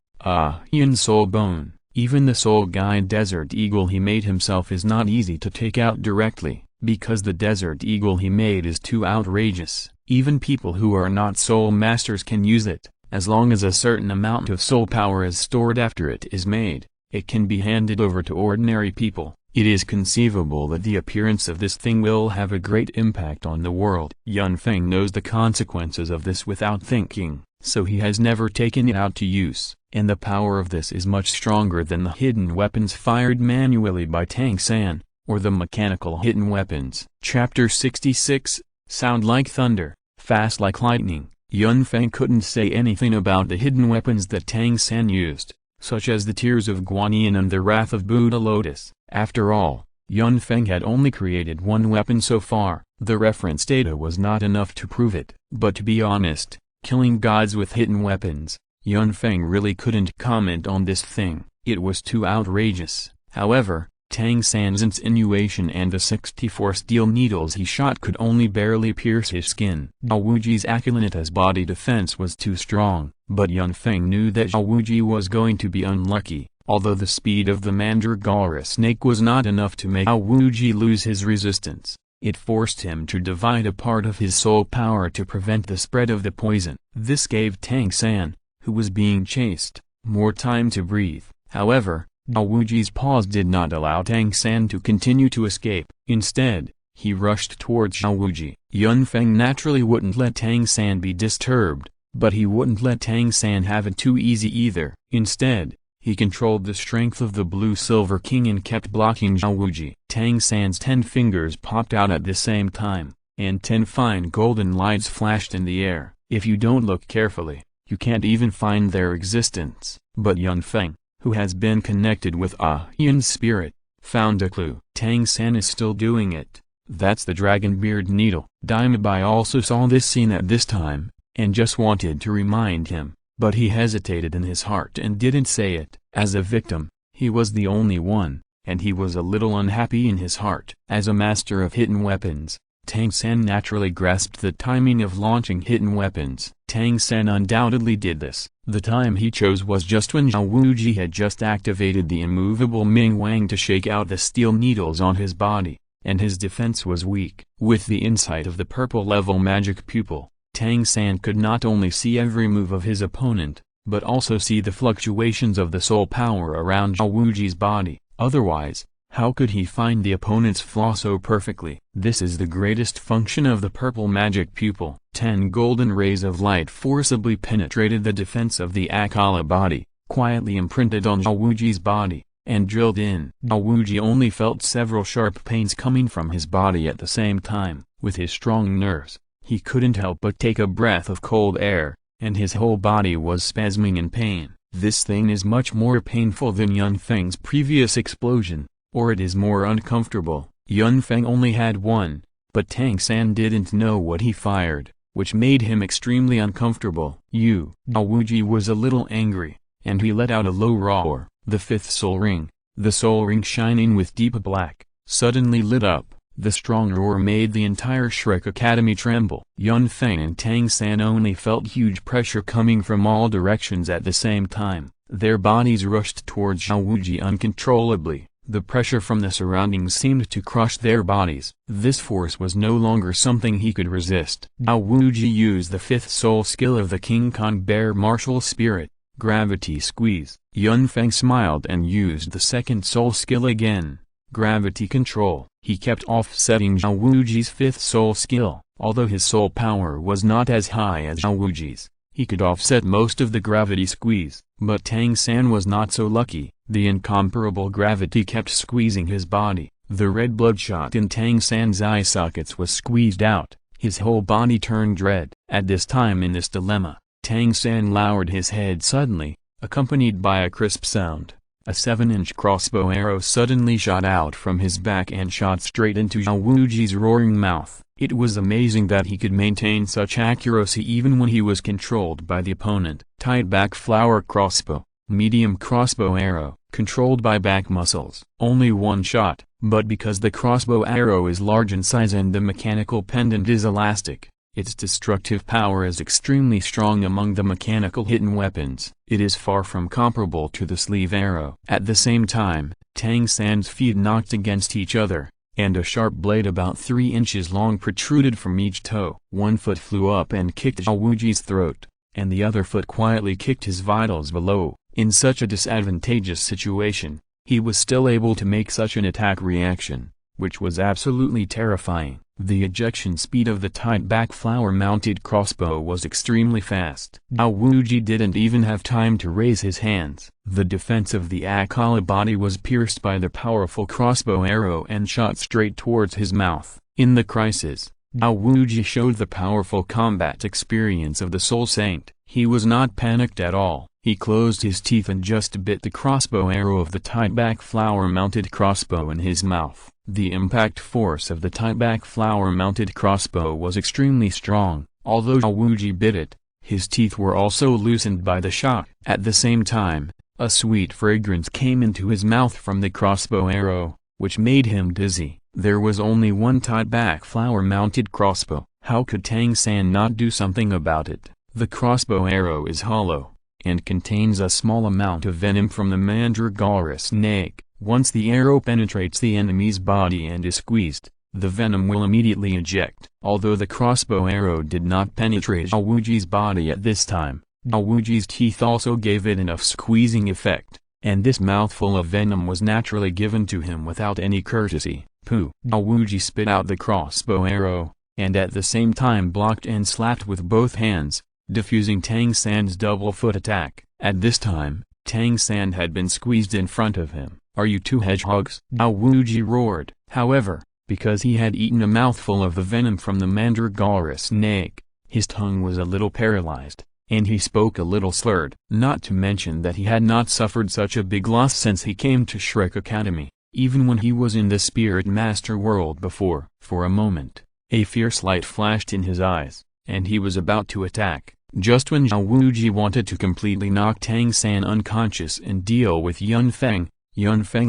Yin Soul Bone. Even the Soul Guide Desert Eagle he made himself is not easy to take out directly, because the Desert Eagle he made is too outrageous. Even people who are not soul masters can use it, as long as a certain amount of soul power is stored after it is made. It can be handed over to ordinary people. It is conceivable that the appearance of this thing will have a great impact on the world. Yun Feng knows the consequences of this without thinking, so he has never taken it out to use, and the power of this is much stronger than the hidden weapons fired manually by Tang San, or the mechanical hidden weapons. Chapter 66, Sound like thunder, fast like lightning. Yun Feng couldn't say anything about the hidden weapons that Tang San used, such as the Tears of Guanyin and the Wrath of Buddha Lotus. After all, Yun Feng had only created one weapon so far. The reference data was not enough to prove it. But to be honest, killing gods with hidden weapons, Yun Feng really couldn't comment on this thing. It was too outrageous. However, Tang San's insinuation and the 64 steel needles he shot could only barely pierce his skin. Zhao Wuji's Aculinita's body defense was too strong, but Yun Feng knew that Zhao Wuji was going to be unlucky. Although the speed of the mandragora snake was not enough to make Zhao Wuji lose his resistance, it forced him to divide a part of his soul power to prevent the spread of the poison. This gave Tang San, who was being chased, more time to breathe. However, Zhao Wuji's pause did not allow Tang San to continue to escape. Instead, he rushed towards Zhao Wuji. Yun Feng naturally wouldn't let Tang San be disturbed, but he wouldn't let Tang San have it too easy either. Instead, he controlled the strength of the Blue Silver King and kept blocking Zhao Wuji. Tang San's 10 fingers popped out at the same time, and 10 fine golden lights flashed in the air. If you don't look carefully, you can't even find their existence. But Yun Feng, who has been connected with Yun's spirit, found a clue. Tang San is still doing it. That's the Dragonbeard needle. Daimabai also saw this scene at this time, and just wanted to remind him. But he hesitated in his heart and didn't say it. As a victim, he was the only one, and he was a little unhappy in his heart. As a master of hidden weapons, Tang San naturally grasped the timing of launching hidden weapons. Tang San undoubtedly did this. The time he chose was just when Zhao Wuji had just activated the immovable Ming Wang to shake out the steel needles on his body, and his defense was weak. With the insight of the purple-level magic pupil, Tang San could not only see every move of his opponent, but also see the fluctuations of the soul power around Zhao Wuji's body. Otherwise, how could he find the opponent's flaw so perfectly? This is the greatest function of the purple magic pupil. 10 golden rays of light forcibly penetrated the defense of the Akala body, quietly imprinted on Zhao Wuji's body, and drilled in. Zhao Wuji only felt several sharp pains coming from his body at the same time. With his strong nerves, he couldn't help but take a breath of cold air, and his whole body was spasming in pain. This thing is much more painful than Yun Feng's previous explosion, or it is more uncomfortable. Yun Feng only had one, but Tang San didn't know what he fired, which made him extremely uncomfortable. Zhao Wuji was a little angry, and he let out a low roar. The fifth soul ring, the soul ring shining with deep black, suddenly lit up. The strong roar made the entire Shrek Academy tremble. Yun Feng and Tang San only felt huge pressure coming from all directions at the same time. Their bodies rushed towards Zhao Wuji uncontrollably. The pressure from the surroundings seemed to crush their bodies. This force was no longer something he could resist. Dao Wuji used the fifth soul skill of the King Kong Bear Martial Spirit, Gravity Squeeze. Yun Feng smiled and used the second soul skill again, Gravity Control. He kept offsetting Dao Wuji's fifth soul skill. Although his soul power was not as high as Dao Wuji's, he could offset most of the gravity squeeze. But Tang San was not so lucky. The incomparable gravity kept squeezing his body. The red bloodshot in Tang San's eye sockets was squeezed out. His whole body turned red. At this time in this dilemma, Tang San lowered his head suddenly, accompanied by a crisp sound. A 7-inch crossbow arrow suddenly shot out from his back and shot straight into Dao Wuji's roaring mouth. It was amazing that he could maintain such accuracy even when he was controlled by the opponent. Tied back flower crossbow, medium crossbow arrow, controlled by back muscles. Only one shot, but because the crossbow arrow is large in size and the mechanical pendant is elastic, its destructive power is extremely strong among the mechanical hidden weapons. It is far from comparable to the sleeve arrow. At the same time, Tang San's feet knocked against each other, and a sharp blade about 3 inches long protruded from each toe. One foot flew up and kicked Dao Wuji's throat, and the other foot quietly kicked his vitals below. In such a disadvantageous situation, he was still able to make such an attack reaction, which was absolutely terrifying. The ejection speed of the tied-back flower-mounted crossbow was extremely fast. Dao Wuji didn't even have time to raise his hands. The defense of the Akala body was pierced by the powerful crossbow arrow and shot straight towards his mouth. In the crisis, Dao Wuji showed the powerful combat experience of the Soul Saint. He was not panicked at all. He closed his teeth and just bit the crossbow arrow of the tied-back flower-mounted crossbow in his mouth. The impact force of the tied-back flower-mounted crossbow was extremely strong. Although Dao Wuji bit it, his teeth were also loosened by the shock. At the same time, a sweet fragrance came into his mouth from the crossbow arrow, which made him dizzy. There was only one tied-back flower-mounted crossbow. How could Tang San not do something about it? The crossbow arrow is hollow, and contains a small amount of venom from the mandragora snake. Once the arrow penetrates the enemy's body and is squeezed, the venom will immediately eject. Although the crossbow arrow did not penetrate Dao Wuji's body at this time, Dao Wuji's teeth also gave it enough squeezing effect, and this mouthful of venom was naturally given to him without any courtesy. Pooh! Dao Wuji spit out the crossbow arrow, and at the same time blocked and slapped with both hands, diffusing Tang San's double foot attack. At this time, Tang San had been squeezed in front of him. "Are you two hedgehogs?" Dao Wuji roared. However, because he had eaten a mouthful of the venom from the mandragora snake, his tongue was a little paralyzed, and he spoke a little slurred. Not to mention that he had not suffered such a big loss since he came to Shrek Academy, even when he was in the Spirit Master world before. For a moment, a fierce light flashed in his eyes, and he was about to attack. Just when Dao Wuji wanted to completely knock Tang San unconscious and deal with Yun Feng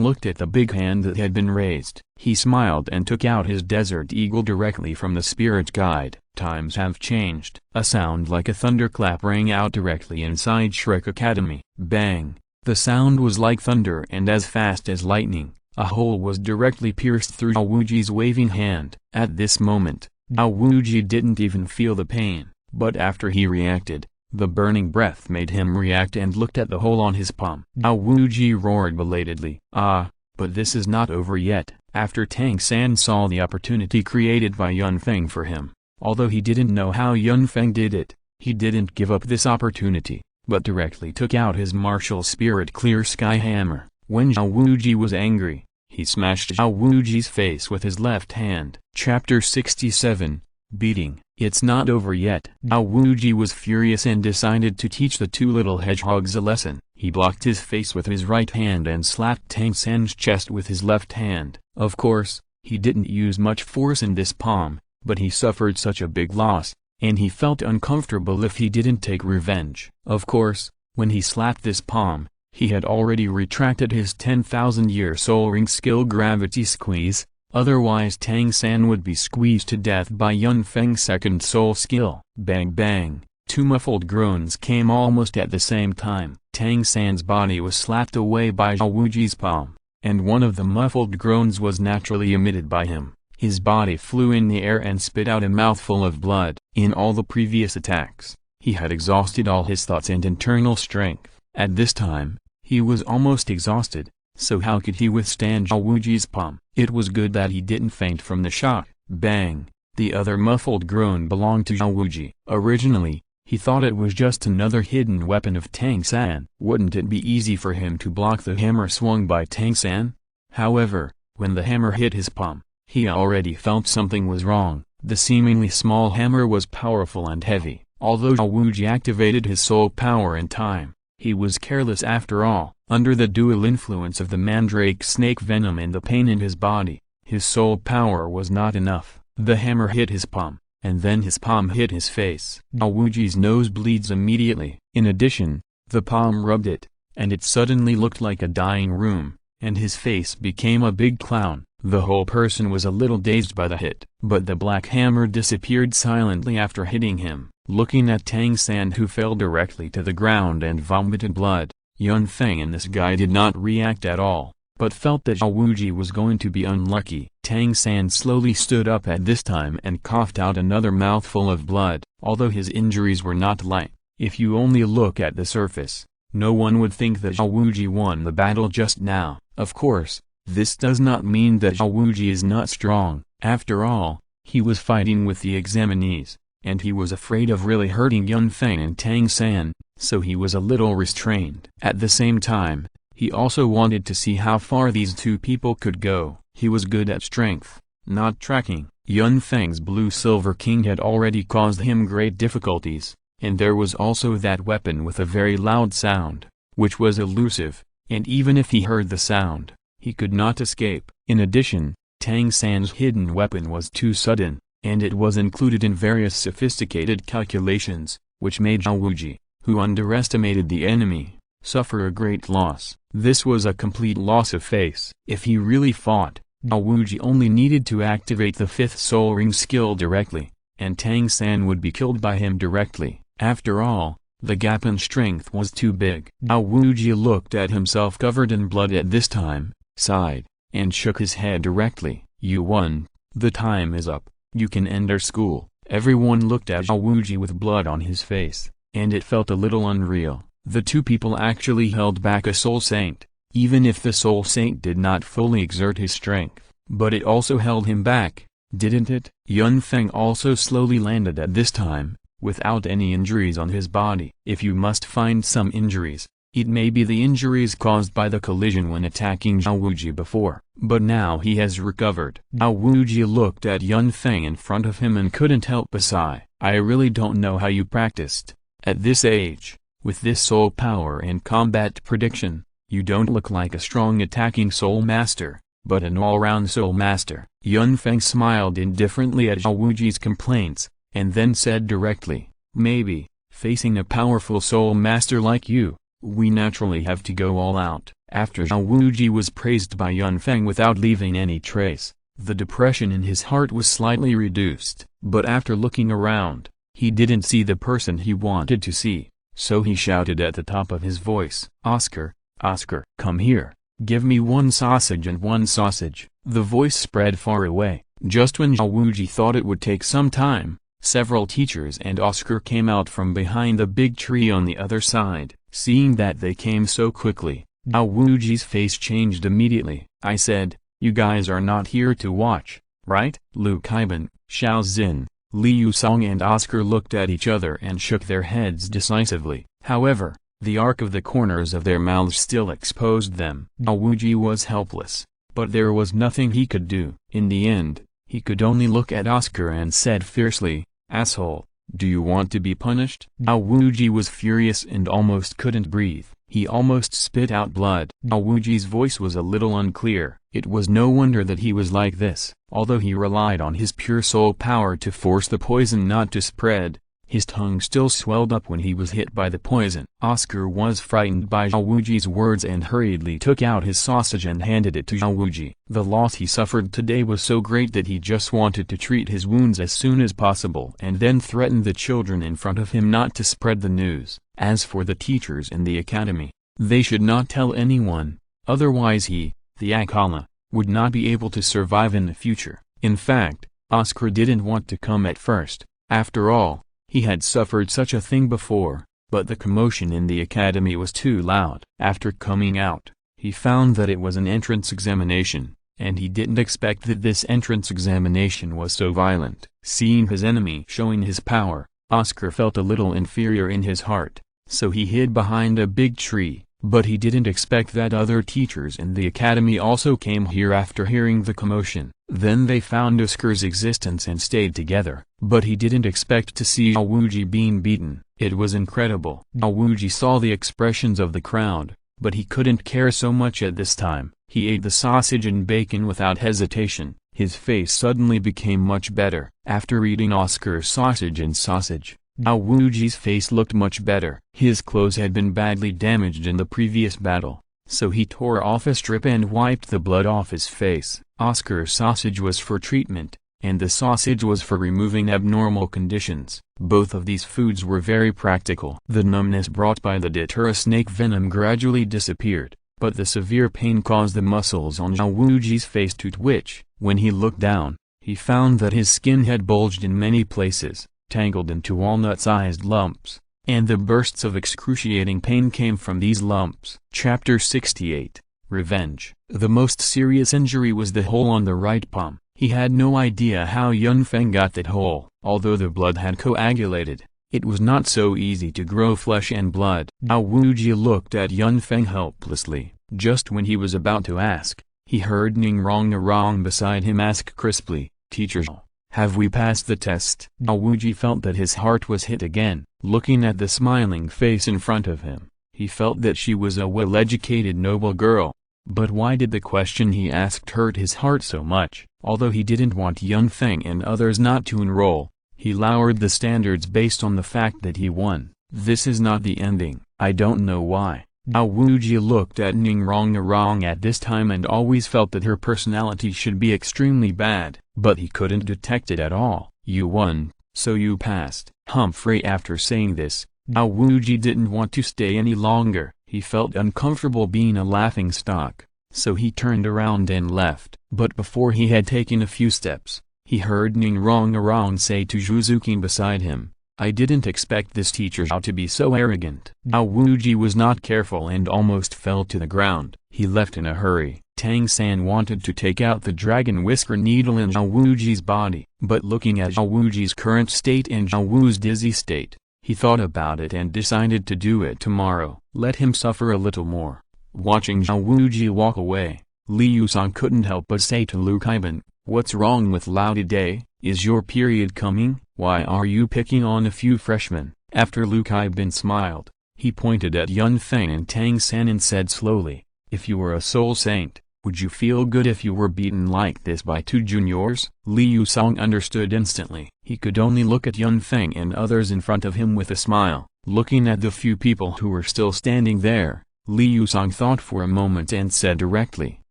looked at the big hand that had been raised. He smiled and took out his desert eagle directly from the spirit guide. Times have changed. A sound like a thunderclap rang out directly inside Shrek Academy. Bang! The sound was like thunder, and as fast as lightning, a hole was directly pierced through Dao Wuji's waving hand. At this moment, Dao Wuji didn't even feel the pain. But after he reacted, the burning breath made him react and looked at the hole on his palm. Dao Wuji roared belatedly. "Ah, but this is not over yet." After Tang San saw the opportunity created by Yun Feng for him, although he didn't know how Yun Feng did it, he didn't give up this opportunity, but directly took out his martial spirit clear sky hammer. When Dao Wuji was angry, he smashed Dao Wuji's face with his left hand. Chapter 67. Beating. It's not over yet. Dao Wuji was furious and decided to teach the two little hedgehogs a lesson. He blocked his face with his right hand and slapped Tang San's chest with his left hand. Of course, he didn't use much force in this palm, but he suffered such a big loss, and he felt uncomfortable if he didn't take revenge. Of course, when he slapped this palm, he had already retracted his 10,000-year soul ring skill gravity squeeze. Otherwise Tang San would be squeezed to death by Yun Feng's second soul skill. Bang bang, two muffled groans came almost at the same time. Tang San's body was slapped away by Dao Wuji's palm, and one of the muffled groans was naturally emitted by him. His body flew in the air and spit out a mouthful of blood. In all the previous attacks, he had exhausted all his thoughts and internal strength. At this time, he was almost exhausted, so how could he withstand Zhao Wuji's palm? It was good that he didn't faint from the shock. Bang! The other muffled groan belonged to Zhao Wuji. Originally, he thought it was just another hidden weapon of Tang San. Wouldn't it be easy for him to block the hammer swung by Tang San? However, when the hammer hit his palm, he already felt something was wrong. The seemingly small hammer was powerful and heavy. Although Zhao Wuji activated his soul power in time, he was careless after all. Under the dual influence of the mandrake snake venom and the pain in his body, his soul power was not enough. The hammer hit his palm, and then his palm hit his face. Zhao Wuji's nose bleeds immediately. In addition, the palm rubbed it, and it suddenly looked like a dying room, and his face became a big clown. The whole person was a little dazed by the hit. But the black hammer disappeared silently after hitting him. Looking at Tang San, who fell directly to the ground and vomited blood, Yun Feng and this guy did not react at all, but felt that Zhao Wuji was going to be unlucky. Tang San slowly stood up at this time and coughed out another mouthful of blood. Although his injuries were not light, if you only look at the surface, no one would think that Zhao Wuji won the battle just now. Of course, this does not mean that Zhao Wuji is not strong. After all, he was fighting with the examinees, and he was afraid of really hurting Yun Feng and Tang San, so he was a little restrained. At the same time, he also wanted to see how far these two people could go. He was good at strength, not tracking. Yun Feng's blue-silver king had already caused him great difficulties, and there was also that weapon with a very loud sound, which was elusive, and even if he heard the sound, he could not escape. In addition, Tang San's hidden weapon was too sudden, and it was included in various sophisticated calculations, which made Zhao Wuji, who underestimated the enemy, suffer a great loss. This was a complete loss of face. If he really fought, Zhao Wuji only needed to activate the fifth soul ring skill directly, and Tang San would be killed by him directly. After all, the gap in strength was too big. Zhao Wuji looked at himself covered in blood at this time, sighed, and shook his head directly. You won. The time is up. You can enter school. Everyone looked at Zhao Wuji with blood on his face, and it felt a little unreal. The two people actually held back a soul saint, even if the soul saint did not fully exert his strength. But it also held him back, didn't it? Yun Feng also slowly landed at this time, without any injuries on his body. If you must find some injuries, it may be the injuries caused by the collision when attacking Zhao Wuji before. But now he has recovered. Zhao Wuji looked at Yun Feng in front of him and couldn't help but sigh. I really don't know how you practiced. At this age, with this soul power and combat prediction, you don't look like a strong attacking soul master, but an all-round soul master. Yun Feng smiled indifferently at Zhao Wuji's complaints, and then said directly, maybe, facing a powerful soul master like you, we naturally have to go all out. After Zhao Wuji was praised by Yun Feng without leaving any trace, the depression in his heart was slightly reduced. But after looking around, he didn't see the person he wanted to see, so he shouted at the top of his voice, Oscar, Oscar, come here, give me one sausage and one sausage. The voice spread far away. Just when Zhao Wuji thought it would take some time, several teachers and Oscar came out from behind the big tree on the other side. Seeing that they came so quickly, Zhao Wuji's face changed immediately. I said, you guys are not here to watch, right? Lu Kaiban, Xiao Xin, Li Yusong and Oscar looked at each other and shook their heads decisively. However, the arc of the corners of their mouths still exposed them. Zhao Wuji was helpless, but there was nothing he could do. In the end, he could only look at Oscar and said fiercely, asshole, do you want to be punished? Zhao Wuji was furious and almost couldn't breathe. He almost spit out blood. Zhao Wuji's voice was a little unclear. It was no wonder that he was like this. Although he relied on his pure soul power to force the poison not to spread, his tongue still swelled up when he was hit by the poison. Oscar was frightened by Zhao Wuji's words and hurriedly took out his sausage and handed it to Zhao Wuji. The loss he suffered today was so great that he just wanted to treat his wounds as soon as possible and then threatened the children in front of him not to spread the news. As for the teachers in the academy, they should not tell anyone, otherwise he, the Akala, would not be able to survive in the future. In fact, Oscar didn't want to come at first. After all, he had suffered such a thing before, but the commotion in the academy was too loud. After coming out, he found that it was an entrance examination, and he didn't expect that this entrance examination was so violent. Seeing his enemy showing his power, Oscar felt a little inferior in his heart, so he hid behind a big tree. But he didn't expect that other teachers in the academy also came here after hearing the commotion. Then they found Oscar's existence and stayed together. But he didn't expect to see Daowuji being beaten. It was incredible. Daowuji saw the expressions of the crowd, but he couldn't care so much at this time. He ate the sausage and bacon without hesitation. His face suddenly became much better. After eating Oscar's sausage, Daowuji's face looked much better. His clothes had been badly damaged in the previous battle, so he tore off a strip and wiped the blood off his face. Oscar's sausage was for treatment, and the sausage was for removing abnormal conditions. Both of these foods were very practical. The numbness brought by the datura snake venom gradually disappeared, but the severe pain caused the muscles on Daowuji's face to twitch. When he looked down, he found that his skin had bulged in many places, tangled into walnut-sized lumps, and the bursts of excruciating pain came from these lumps. Chapter 68 Revenge. The most serious injury was the hole on the right palm. He had no idea how Yun Feng got that hole. Although the blood had coagulated, it was not so easy to grow flesh and blood. Daowuji looked at Yun Feng helplessly. Just when he was about to ask, he heard Ning Rong beside him ask crisply, "Teacher, have we passed the test?" Daowuji felt that his heart was hit again. Looking at the smiling face in front of him, he felt that she was a well-educated noble girl. But why did the question he asked hurt his heart so much? Although he didn't want Yun Feng and others not to enroll, he lowered the standards based on the fact that he won. This is not the ending. I don't know why. Daowuji looked at Ning Rong at this time and always felt that her personality should be extremely bad, but he couldn't detect it at all. You won, so you passed. Humphrey. After saying this, Daowuji didn't want to stay any longer. He felt uncomfortable being a laughingstock, so he turned around and left. But before he had taken a few steps, he heard Ning Rong say to Zhuzukin beside him, "I didn't expect this teacher to be so arrogant." Daowuji was not careful and almost fell to the ground. He left in a hurry. Tang San wanted to take out the dragon whisker needle in Daowuji's body, but looking at Daowuji's current state and Daowu's dizzy state, he thought about it and decided to do it tomorrow. Let him suffer a little more. Watching Daowuji walk away, Liu Song couldn't help but say to Lu Kaiban, "What's wrong with Lao today? Is your period coming? Why are you picking on a few freshmen?" After Lu Kaiban smiled, he pointed at Yun Feng and Tang San and said slowly, "If you were a soul saint, would you feel good if you were beaten like this by two juniors?" Liu Song understood instantly. He could only look at Yun Feng and others in front of him with a smile. Looking at the few people who were still standing there, Liu Song thought for a moment and said directly,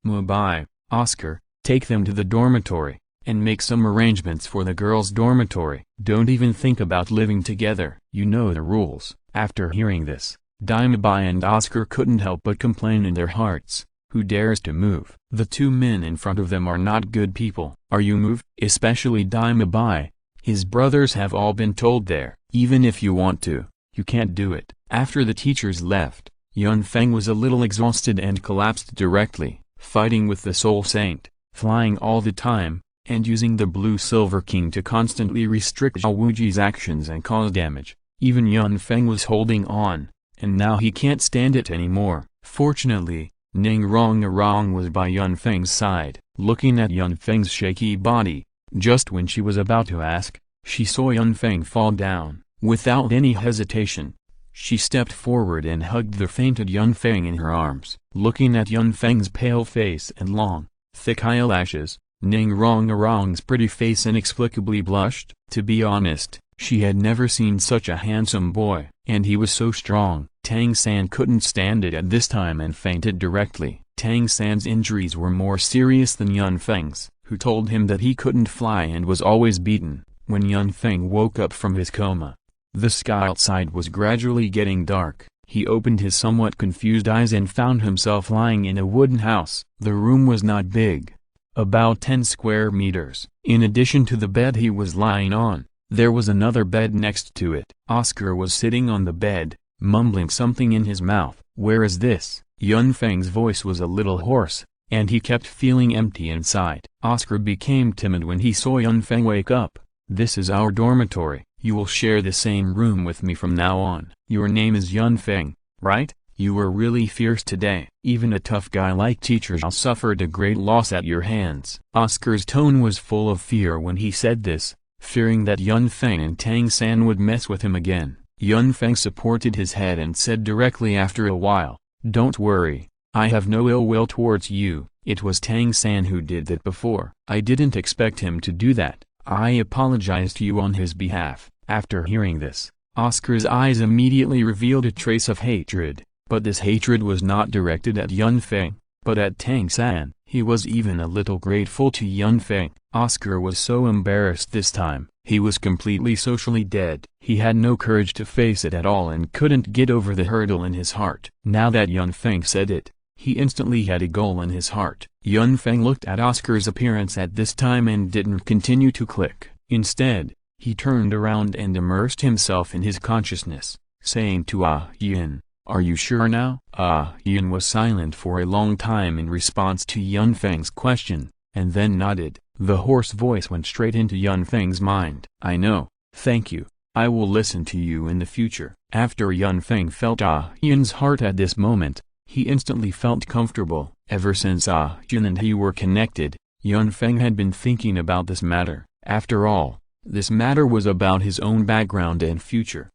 "Mubai, Oscar, take them to the dormitory, and make some arrangements for the girls' dormitory. Don't even think about living together. You know the rules." After hearing this, Daimabai and Oscar couldn't help but complain in their hearts. Who dares to move? The two men in front of them are not good people. Are you moved? Especially Daimabai. His brothers have all been told there. Even if you want to, you can't do it. After the teachers left, Yun Feng was a little exhausted and collapsed directly, fighting with the Soul Saint, flying all the time, and using the Blue Silver King to constantly restrict Daowuji's actions and cause damage. Even Yun Feng was holding on, and now he can't stand it anymore. Fortunately, Ning Rong was by Yun Feng's side. Looking at Yun Feng's shaky body, just when she was about to ask, she saw Yun Feng fall down. Without any hesitation, she stepped forward and hugged the fainted Yun Feng in her arms. Looking at Yun Feng's pale face and long, thick eyelashes, Ning Rong's pretty face inexplicably blushed. To be honest, she had never seen such a handsome boy, and he was so strong. Tang San couldn't stand it at this time and fainted directly. Tang San's injuries were more serious than Yun Feng's, who told him that he couldn't fly and was always beaten. When Yun Feng woke up from his coma, the sky outside was gradually getting dark. He opened his somewhat confused eyes and found himself lying in a wooden house. The room was not big. About 10 square meters. In addition to the bed he was lying on, there was another bed next to it. Oscar was sitting on the bed, mumbling something in his mouth. "Where is this?" Yun Feng's voice was a little hoarse, and he kept feeling empty inside. Oscar became timid when he saw Yun Feng wake up. "This is our dormitory. You will share the same room with me from now on. Your name is Yun Feng, right? You were really fierce today. Even a tough guy like Teacher Zhao suffered a great loss at your hands." Oscar's tone was full of fear when he said this, fearing that Yun Feng and Tang San would mess with him again. Yun Feng supported his head and said directly after a while, "Don't worry, I have no ill will towards you. It was Tang San who did that before. I didn't expect him to do that. I apologize to you on his behalf." After hearing this, Oscar's eyes immediately revealed a trace of hatred, but this hatred was not directed at Yun Feng, but at Tang San. He was even a little grateful to Yun Feng. Oscar was so embarrassed this time, he was completely socially dead. He had no courage to face it at all and couldn't get over the hurdle in his heart. Now that Yun Feng said it, he instantly had a goal in his heart. Yun Feng looked at Oscar's appearance at this time and didn't continue to click. Instead, he turned around and immersed himself in his consciousness, saying to Yin, "Are you sure now?" Yin was silent for a long time in response to Yun Feng's question, and then nodded. The hoarse voice went straight into Yun Feng's mind. "I know, thank you. I will listen to you in the future." After Yun Feng felt Yin's heart at this moment, he instantly felt comfortable. Ever since Yin and he were connected, Yun Feng had been thinking about this matter. After all, this matter was about his own background and future.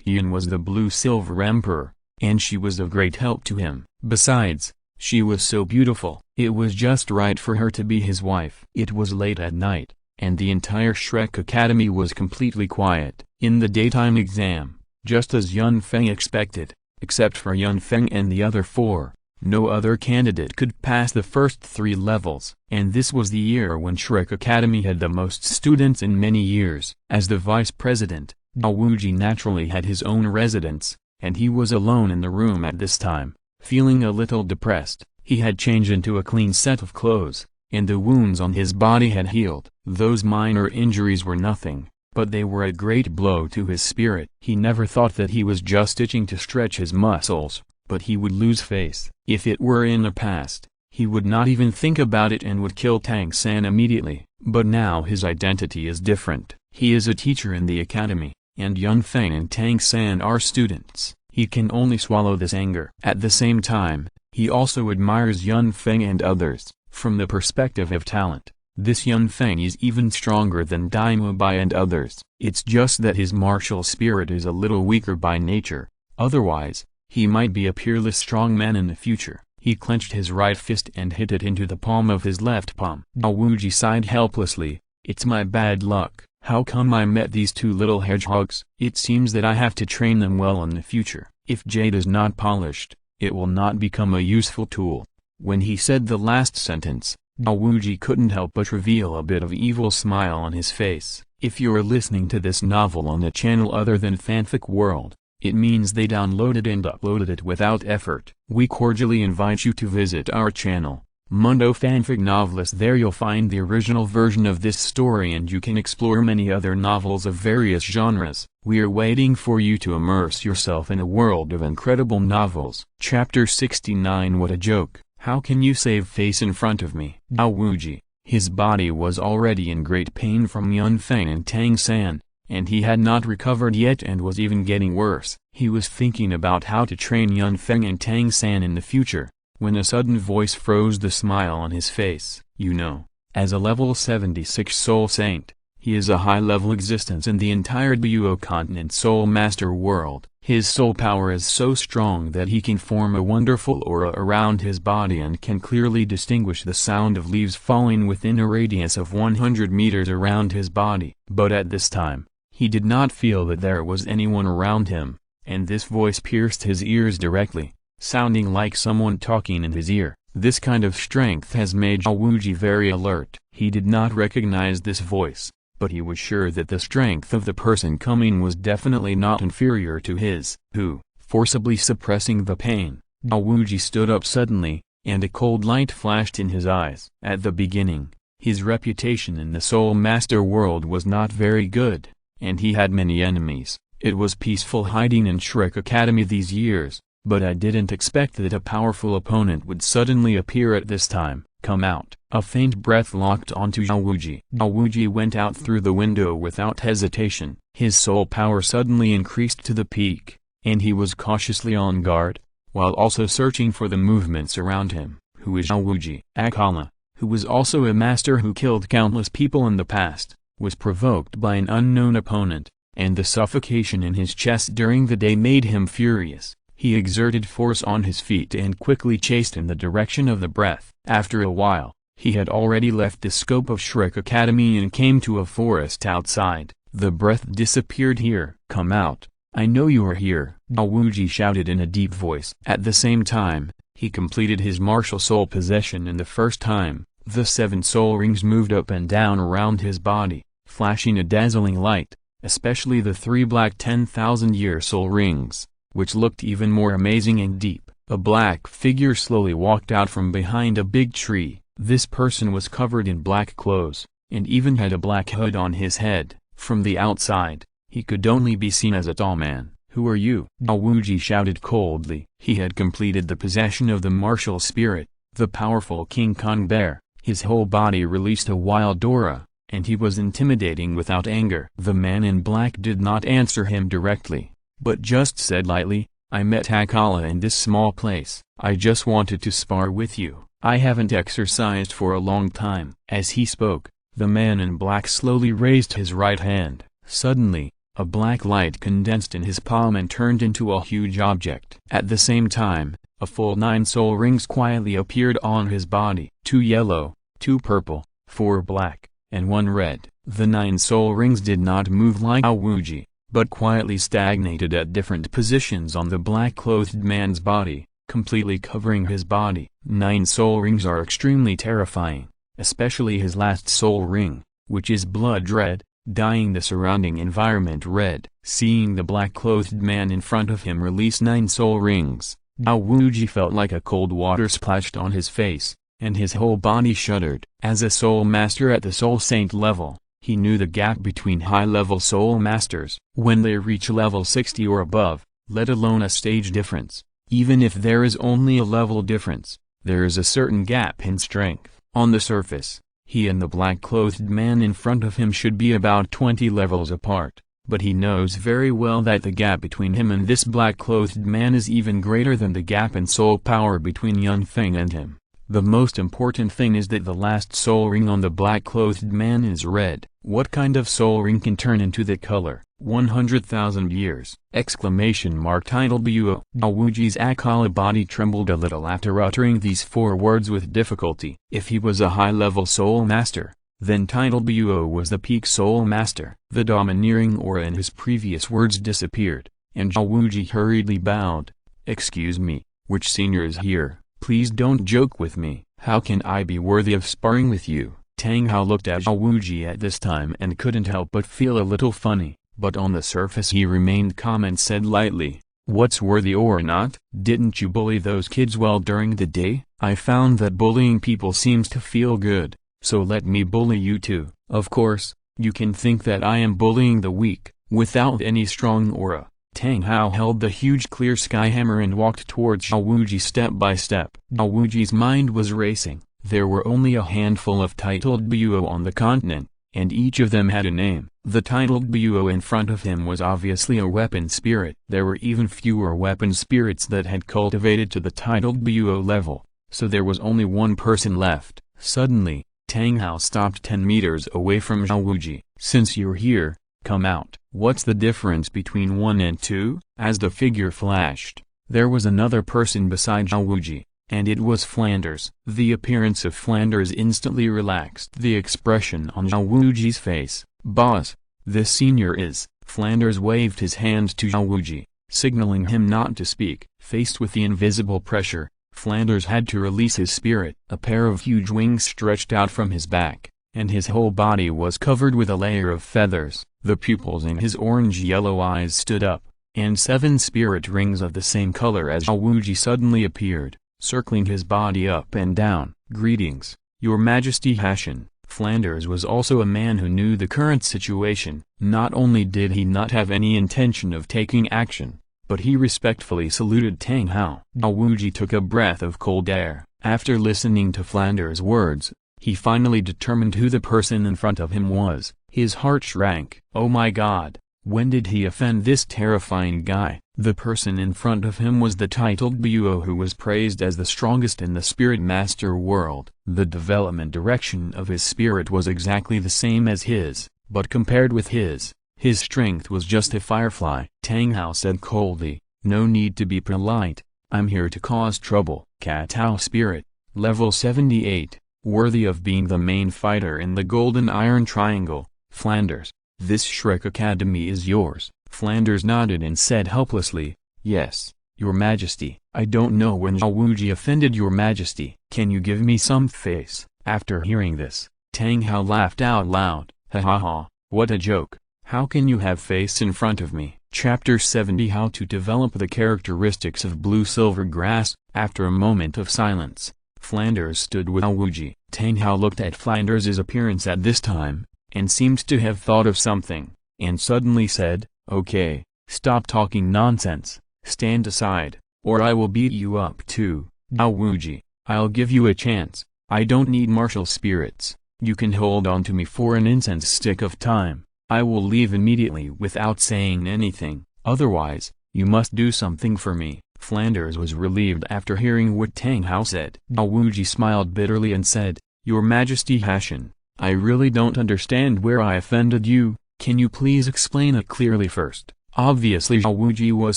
Yin was the Blue-Silver Emperor, and she was of great help to him. Besides, she was so beautiful. It was just right for her to be his wife. It was late at night, and the entire Shrek Academy was completely quiet. In the daytime exam, just as Yun Feng expected, except for Yun Feng and the other 4, no other candidate could pass the first 3 levels. And this was the year when Shrek Academy had the most students in many years. As the vice president, Daowuji naturally had his own residence, and he was alone in the room at this time, feeling a little depressed. He had changed into a clean set of clothes, and the wounds on his body had healed. Those minor injuries were nothing, but they were a great blow to his spirit. He never thought that he was just itching to stretch his muscles, but he would lose face. If it were in the past, he would not even think about it and would kill Tang San immediately. But now his identity is different. He is a teacher in the academy, and Yun Feng and Tang San are students. He can only swallow this anger. At the same time, he also admires Yun Feng and others. From the perspective of talent, this Yun Feng is even stronger than Daimo Bai and others. It's just that his martial spirit is a little weaker by nature. Otherwise, he might be a peerless strong man in the future. He clenched his right fist and hit it into the palm of his left palm. Daowuji sighed helplessly. "It's my bad luck. How come I met these 2 little hedgehogs? It seems that I have to train them well in the future. If jade is not polished, it will not become a useful tool." When he said the last sentence, Daowuji couldn't help but reveal a bit of evil smile on his face. If you're listening to this novel on a channel other than Fanfic World, it means they downloaded and uploaded it without effort. We cordially invite you to visit our channel, Mundo Fanfic Novelist. There you'll find the original version of this story and you can explore many other novels of various genres. We are waiting for you to immerse yourself in a world of incredible novels. Chapter 69. What a joke. How can you save face in front of me? Daowuji, his body was already in great pain from Yun Feng and Tang San, and he had not recovered yet and was even getting worse. He was thinking about how to train Yun Feng and Tang San in the future, when a sudden voice froze the smile on his face. "You know, as a level 76 soul saint, he is a high-level existence in the entire Douluo continent soul master world. His soul power is so strong that he can form a wonderful aura around his body and can clearly distinguish the sound of leaves falling within a radius of 100 meters around his body. But at this time, he did not feel that there was anyone around him, and this voice pierced his ears directly, sounding like someone talking in his ear. This kind of strength has made Daowuji very alert. He did not recognize this voice, but he was sure that the strength of the person coming was definitely not inferior to his. "Who?" forcibly suppressing the pain. Daowuji stood up suddenly, and a cold light flashed in his eyes. At the beginning, his reputation in the Soul Master world was not very good, and he had many enemies. It was peaceful hiding in Shrek Academy these years, but I didn't expect that a powerful opponent would suddenly appear at this time. Come out. A faint breath locked onto Daowuji. Daowuji went out through the window without hesitation. His soul power suddenly increased to the peak, and he was cautiously on guard, while also searching for the movements around him. Who is Daowuji? Akala, who was also a master who killed countless people in the past, was provoked by an unknown opponent, and the suffocation in his chest during the day made him furious. He exerted force on his feet and quickly chased in the direction of the breath. After a while, he had already left the scope of Shrek Academy and came to a forest outside. The breath disappeared here. Come out. I know you are here, Daowuji shouted in a deep voice. At the same time, he completed his martial soul possession in the first time. The 7 soul rings moved up and down around his body, flashing a dazzling light, especially the 3 black 10,000-year soul rings, which looked even more amazing and deep. A black figure slowly walked out from behind a big tree. This person was covered in black clothes, and even had a black hood on his head. From the outside, he could only be seen as a tall man. Who are you? Daowuji shouted coldly. He had completed the possession of the martial spirit, the powerful King Kong bear. His whole body released a wild aura, and he was intimidating without anger. The man in black did not answer him directly, but just said lightly, I met Akala in this small place. I just wanted to spar with you. I haven't exercised for a long time. As he spoke, the man in black slowly raised his right hand. Suddenly, a black light condensed in his palm and turned into a huge object. At the same time, a full 9 soul rings quietly appeared on his body. 2 yellow, 2 purple, 4 black, and 1 red. The 9 soul rings did not move like Daowuji, but quietly stagnated at different positions on the black-clothed man's body, completely covering his body. 9 soul rings are extremely terrifying, especially his last soul ring, which is blood red, dyeing the surrounding environment red. Seeing the black-clothed man in front of him release 9 soul rings, Daowuji felt like a cold water splashed on his face, and his whole body shuddered. As a soul master at the soul saint level, he knew the gap between high-level soul masters. When they reach level 60 or above, let alone a stage difference, even if there is only a level difference, there is a certain gap in strength. On the surface, he and the black-clothed man in front of him should be about 20 levels apart, but he knows very well that the gap between him and this black-clothed man is even greater than the gap in soul power between young Feng and him. The most important thing is that the last soul ring on the black-clothed man is red. What kind of soul ring can turn into that color? 100,000 years! Exclamation mark. Title Buo. Daowuji's Akala body trembled a little after uttering these 4 words with difficulty. If he was a high-level soul master, then Title Buo was the peak soul master. The domineering aura in his previous words disappeared, and Daowuji hurriedly bowed. Excuse me, which senior is here? Please don't joke with me. How can I be worthy of sparring with you? Tang Hao looked at Daowuji at this time and couldn't help but feel a little funny, but on the surface he remained calm and said lightly, what's worthy or not? Didn't you bully those kids well during the day? I found that bullying people seems to feel good, so let me bully you too. Of course, you can think that I am bullying the weak, without any strong aura. Tang Hao held the huge clear sky hammer and walked towards Daowuji step by step. Daowuji's mind was racing. There were only a handful of titled Buo on the continent, and each of them had a name. The titled Buo in front of him was obviously a weapon spirit. There were even fewer weapon spirits that had cultivated to the titled Buo level, so there was only one person left. Suddenly, Tang Hao stopped 10 meters away from Daowuji. Since you're here, come out. What's the difference between 1 and 2? As the figure flashed, there was another person beside Daowuji, and it was Flanders. The appearance of Flanders instantly relaxed the expression on Daowuji's face. Boss, this senior is. Flanders waved his hand to Daowuji, signaling him not to speak. Faced with the invisible pressure, Flanders had to release his spirit. A pair of huge wings stretched out from his back, and his whole body was covered with a layer of feathers. The pupils in his orange-yellow eyes stood up, and 7 spirit rings of the same color as Zhao Wuji suddenly appeared, circling his body up and down. "Greetings, Your Majesty Hashan." Flanders was also a man who knew the current situation. Not only did he not have any intention of taking action, but he respectfully saluted Tang Hao. Zhao Wuji took a breath of cold air. After listening to Flanders' words, he finally determined who the person in front of him was. His heart shrank. Oh my God, when did he offend this terrifying guy? The person in front of him was the titled Douluo who was praised as the strongest in the Spirit Master world. The development direction of his spirit was exactly the same as his, but compared with his strength was just a firefly. Tang Hao said coldly, "No need to be polite, I'm here to cause trouble." Katao Spirit, level 78, worthy of being the main fighter in the Golden Iron Triangle. Flanders, this Shrek Academy is yours. Flanders nodded and said helplessly, "Yes, Your Majesty." "I don't know when Zhao Wuji offended Your Majesty. Can you give me some face?" After hearing this, Tang Hao laughed out loud. "Ha ha ha, what a joke. How can you have face in front of me?" Chapter 70 How to Develop the Characteristics of Blue Silver Grass. After a moment of silence, Flanders stood with Zhao Wuji. Tang Hao looked at Flanders' appearance at this time, and seemed to have thought of something, and suddenly said, "Okay, stop talking nonsense, stand aside, or I will beat you up too." "Zhao Wuji, I'll give you a chance. I don't need martial spirits. You can hold on to me for an incense stick of time. I will leave immediately without saying anything, otherwise, you must do something for me." Flanders was relieved after hearing what Tang Hao said. Zhao Wuji smiled bitterly and said, "Your Majesty Hashan, I really don't understand where I offended you. Can you please explain it clearly first?" Obviously Zhao Wuji was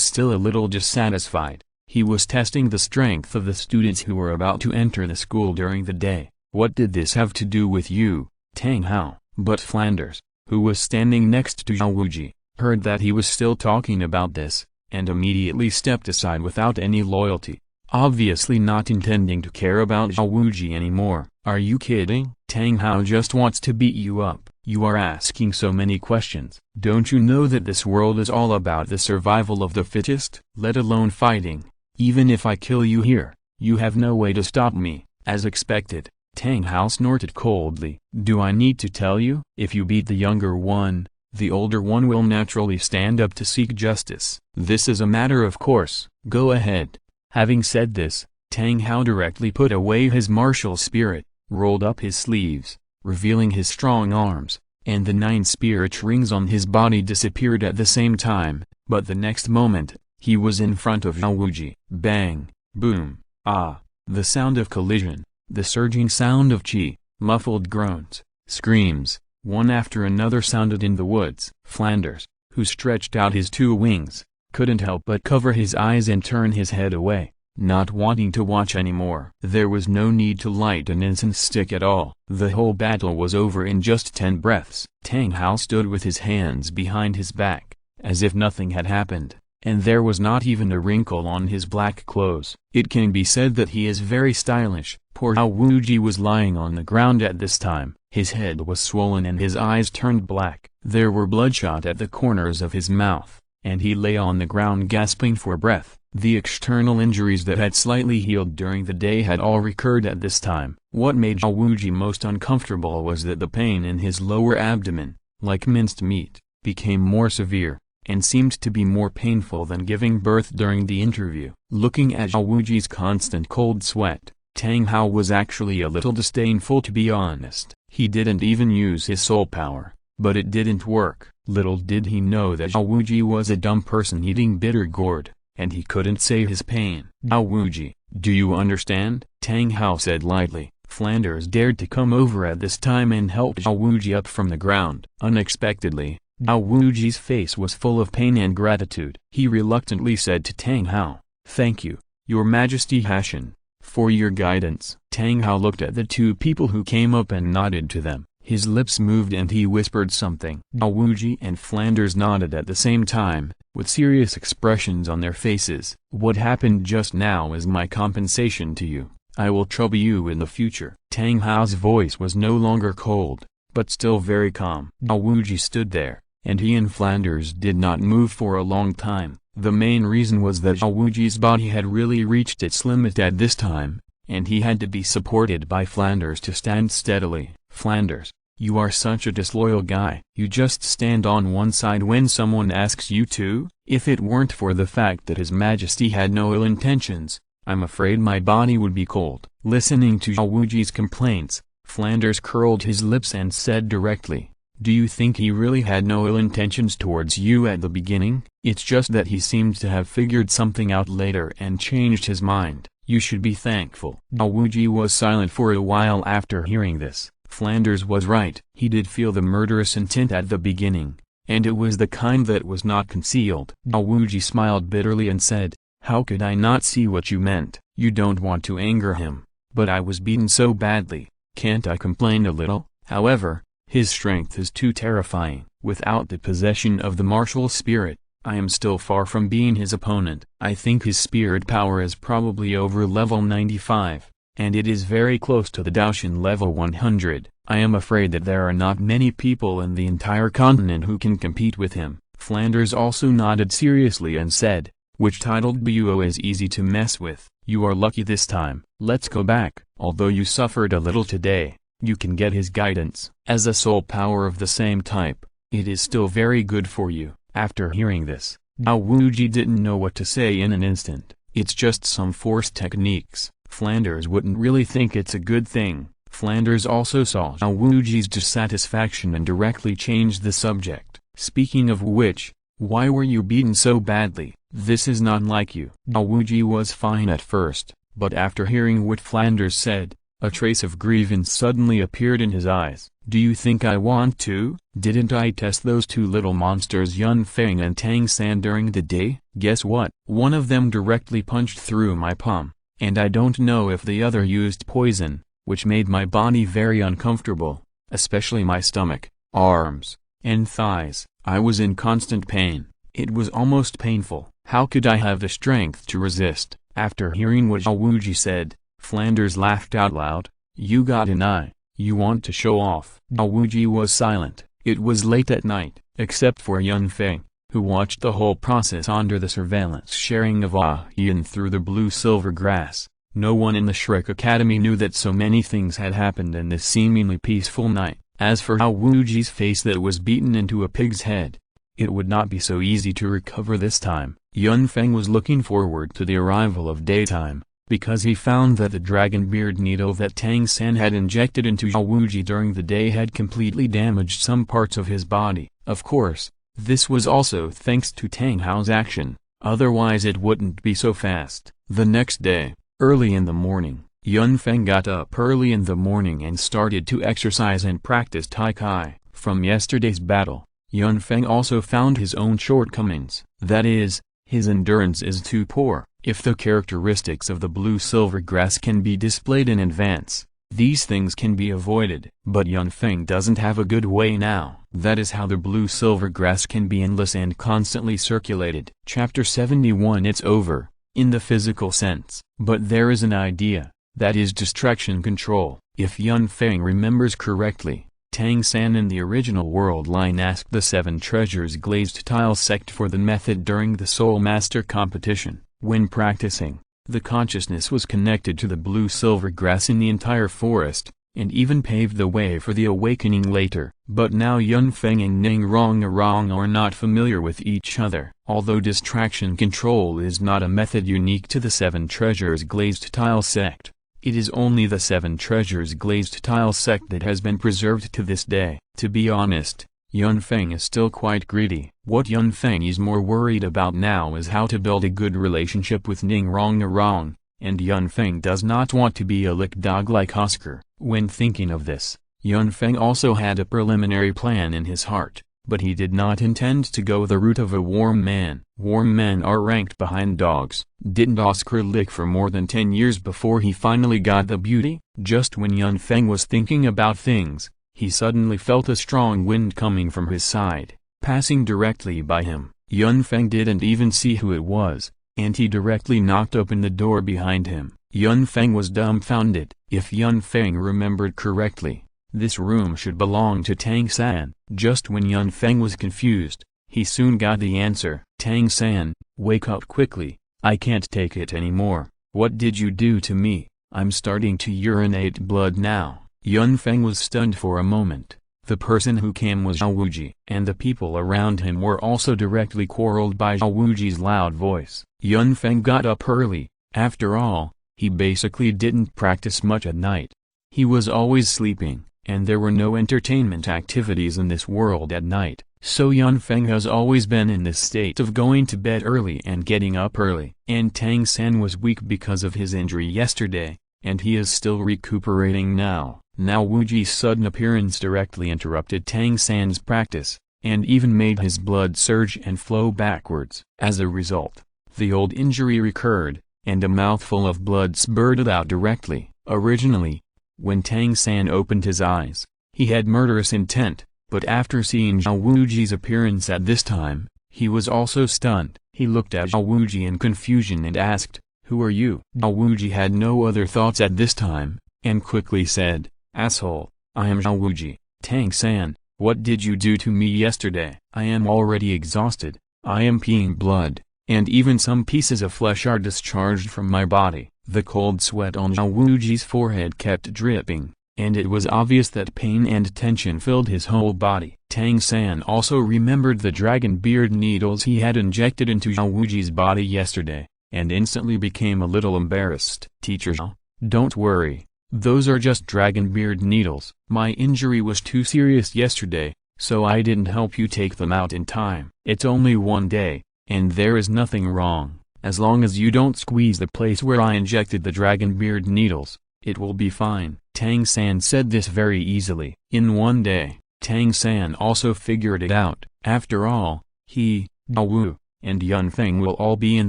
still a little dissatisfied. He was testing the strength of the students who were about to enter the school during the day. "What did this have to do with you, Tang Hao?" But Flanders, who was standing next to Zhao Wuji, heard that he was still talking about this, and immediately stepped aside without any loyalty, obviously not intending to care about Zhao Wuji anymore. "Are you kidding? Tang Hao just wants to beat you up. You are asking so many questions. Don't you know that this world is all about the survival of the fittest, let alone fighting? Even if I kill you here, you have no way to stop me." As expected, Tang Hao snorted coldly. "Do I need to tell you? If you beat the younger one, the older one will naturally stand up to seek justice. This is a matter of course. Go ahead." Having said this, Tang Hao directly put away his martial spirit, rolled up his sleeves, revealing his strong arms, and the 9 spirit rings on his body disappeared at the same time, but the next moment, he was in front of Zhao Wuji. Bang! Boom! Ah! The sound of collision, the surging sound of qi, muffled groans, screams, one after another sounded in the woods. Flanders, who stretched out his 2 wings, couldn't help but cover his eyes and turn his head away, not wanting to watch anymore. There was no need to light an incense stick at all. The whole battle was over in just 10 breaths. Tang Hao stood with his hands behind his back, as if nothing had happened, and there was not even a wrinkle on his black clothes. It can be said that he is very stylish. Poor Zhao Wuji was lying on the ground at this time. His head was swollen and his eyes turned black. There were bloodshot at the corners of his mouth, and he lay on the ground gasping for breath. The external injuries that had slightly healed during the day had all recurred at this time. What made Zhao Wuji most uncomfortable was that the pain in his lower abdomen, like minced meat, became more severe, and seemed to be more painful than giving birth during the interview. Looking at Zhao Wuji's constant cold sweat, Tang Hao was actually a little disdainful, to be honest. He didn't even use his soul power, but it didn't work. Little did he know that Zhao Wuji was a dumb person eating bitter gourd, and he couldn't save his pain. "Zhao Wuji, do you understand?" Tang Hao said lightly. Flanders dared to come over at this time and help Zhao Wuji up from the ground. Unexpectedly, Zhao Wuji's face was full of pain and gratitude. He reluctantly said to Tang Hao, "Thank you, Your Majesty Hashan, for your guidance." Tang Hao looked at the 2 people who came up and nodded to them. His lips moved and he whispered something. Zhao Wuji and Flanders nodded at the same time, with serious expressions on their faces. "What happened just now is my compensation to you. I will trouble you in the future." Tang Hao's voice was no longer cold, but still very calm. Zhao Wuji stood there, and he and Flanders did not move for a long time. The main reason was that Zhao Wuji's body had really reached its limit at this time, and he had to be supported by Flanders to stand steadily. Flanders, you are such a disloyal guy. You just stand on one side when someone asks you to. If it weren't for the fact that His Majesty had no ill intentions, I'm afraid my body would be cold. Listening to Zhao Wuji's complaints, Flanders curled his lips and said directly, do you think he really had no ill intentions towards you at the beginning? It's just that he seemed to have figured something out later and changed his mind. You should be thankful. Zhao Wuji was silent for a while after hearing this. Flanders was right. He did feel the murderous intent at the beginning, and it was the kind that was not concealed. Zhao Wuji smiled bitterly and said, how could I not see what you meant? You don't want to anger him, but I was beaten so badly, can't I complain a little? However, his strength is too terrifying. Without the possession of the martial spirit, I am still far from being his opponent. I think his spirit power is probably over level 95, and it is very close to the Daoshan level 100. I am afraid that there are not many people in the entire continent who can compete with him. Flanders also nodded seriously and said, which titled Buo is easy to mess with. You are lucky this time. Let's go back. Although you suffered a little today, you can get his guidance. As a soul power of the same type, it is still very good for you. After hearing this, Zhao Wuji didn't know what to say in an instant. It's just some force techniques. Flanders wouldn't really think it's a good thing. Flanders also saw Zhao Wuji's dissatisfaction and directly changed the subject. Speaking of which, why were you beaten so badly? This is not like you. Zhao Wuji was fine at first, but after hearing what Flanders said, a trace of grievance suddenly appeared in his eyes. Do you think I want to? Didn't I test those two little monsters Yun Feng and Tang San during the day? Guess what? One of them directly punched through my palm, and I don't know if the other used poison, which made my body very uncomfortable, especially my stomach, arms, and thighs. I was in constant pain. It was almost painful. How could I have the strength to resist? After hearing what Zhao Wuji said, Flanders laughed out loud. You got an eye. You want to show off. Zhao Wuji was silent. It was late at night, except for Yun Feng, who watched the whole process under the surveillance sharing of Yin through the blue-silver grass. No one in the Shrek Academy knew that so many things had happened in this seemingly peaceful night. As for Zhao Wuji's face that was beaten into a pig's head, it would not be so easy to recover this time. Yun Feng was looking forward to the arrival of daytime, because he found that the dragon beard needle that Tang San had injected into Zhao Wuji during the day had completely damaged some parts of his body. Of course, this was also thanks to Tang Hao's action, otherwise it wouldn't be so fast. The next day, early in the morning, Yun Feng got up early in the morning and started to exercise and practice Tai Chi. From yesterday's battle, Yun Feng also found his own shortcomings. That is, his endurance is too poor. If the characteristics of the blue-silver grass can be displayed in advance, these things can be avoided. But Yun Feng doesn't have a good way now. That is how the blue-silver grass can be endless and constantly circulated. Chapter 71. It's over, in the physical sense. But there is an idea, that is distraction control. If Yun Feng remembers correctly, Tang San in the original world line asked the Seven Treasures Glazed Tile sect for the method during the Soul Master competition. When practicing, the consciousness was connected to the blue-silver grass in the entire forest, and even paved the way for the awakening later. But now Yun Feng and Ning Rongarong are not familiar with each other. Although distraction control is not a method unique to the Seven Treasures Glazed Tile sect, it is only the Seven Treasures Glazed Tile sect that has been preserved to this day. To be honest, Yun Feng is still quite greedy. What Yun Feng is more worried about now is how to build a good relationship with Ning Rongarong, and Yun Feng does not want to be a lick dog like Oscar. When thinking of this, Yun Feng also had a preliminary plan in his heart, but he did not intend to go the route of a warm man. Warm men are ranked behind dogs. Didn't Oscar lick for more than 10 years before he finally got the beauty? Just when Yun Feng was thinking about things, he suddenly felt a strong wind coming from his side, passing directly by him. Yun Feng didn't even see who it was, and he directly knocked open the door behind him. Yun Feng was dumbfounded. If Yun Feng remembered correctly, this room should belong to Tang San. Just when Yun Feng was confused, He soon got the answer. Tang San, wake up quickly, I can't take it anymore. What did you do to me? I'm starting to urinate blood now. Yun Feng was stunned for a moment. The person who came was Zhao Wuji, and the people around him were also directly quarreled by Zhao Wuji's loud voice. Yun Feng got up early. After all, he basically didn't practice much at night. He was always sleeping, and there were no entertainment activities in this world at night, so Yun Feng has always been in this state of going to bed early and getting up early. And Tang San was weak because of his injury yesterday, and he is still recuperating now. Now Wuji's sudden appearance directly interrupted Tang San's practice, and even made his blood surge and flow backwards. As a result, the old injury recurred, and a mouthful of blood spurted out directly. Originally, when Tang San opened his eyes, he had murderous intent, but after seeing Zhao Wuji's appearance at this time, he was also stunned. He looked at Zhao Wuji in confusion and asked, "Who are you?" Zhao Wuji had no other thoughts at this time, and quickly said, "Asshole, I am Zhao Wuji." "Tang San, what did you do to me yesterday?" "I am already exhausted, I am peeing blood, and even some pieces of flesh are discharged from my body." The cold sweat on Zhao Wuji's forehead kept dripping, and it was obvious that pain and tension filled his whole body. Tang San also remembered the dragon beard needles he had injected into Zhao Wuji's body yesterday, and instantly became a little embarrassed. "Teacher Zhao, don't worry. Those are just dragon beard needles. My injury was too serious yesterday, so I didn't help you take them out in time. It's only one day, and there is nothing wrong. As long as you don't squeeze the place where I injected the dragon beard needles, it will be fine." Tang San said this very easily. In one day, Tang San also figured it out. After all, he, Zhao Wu, and Yun Feng will all be in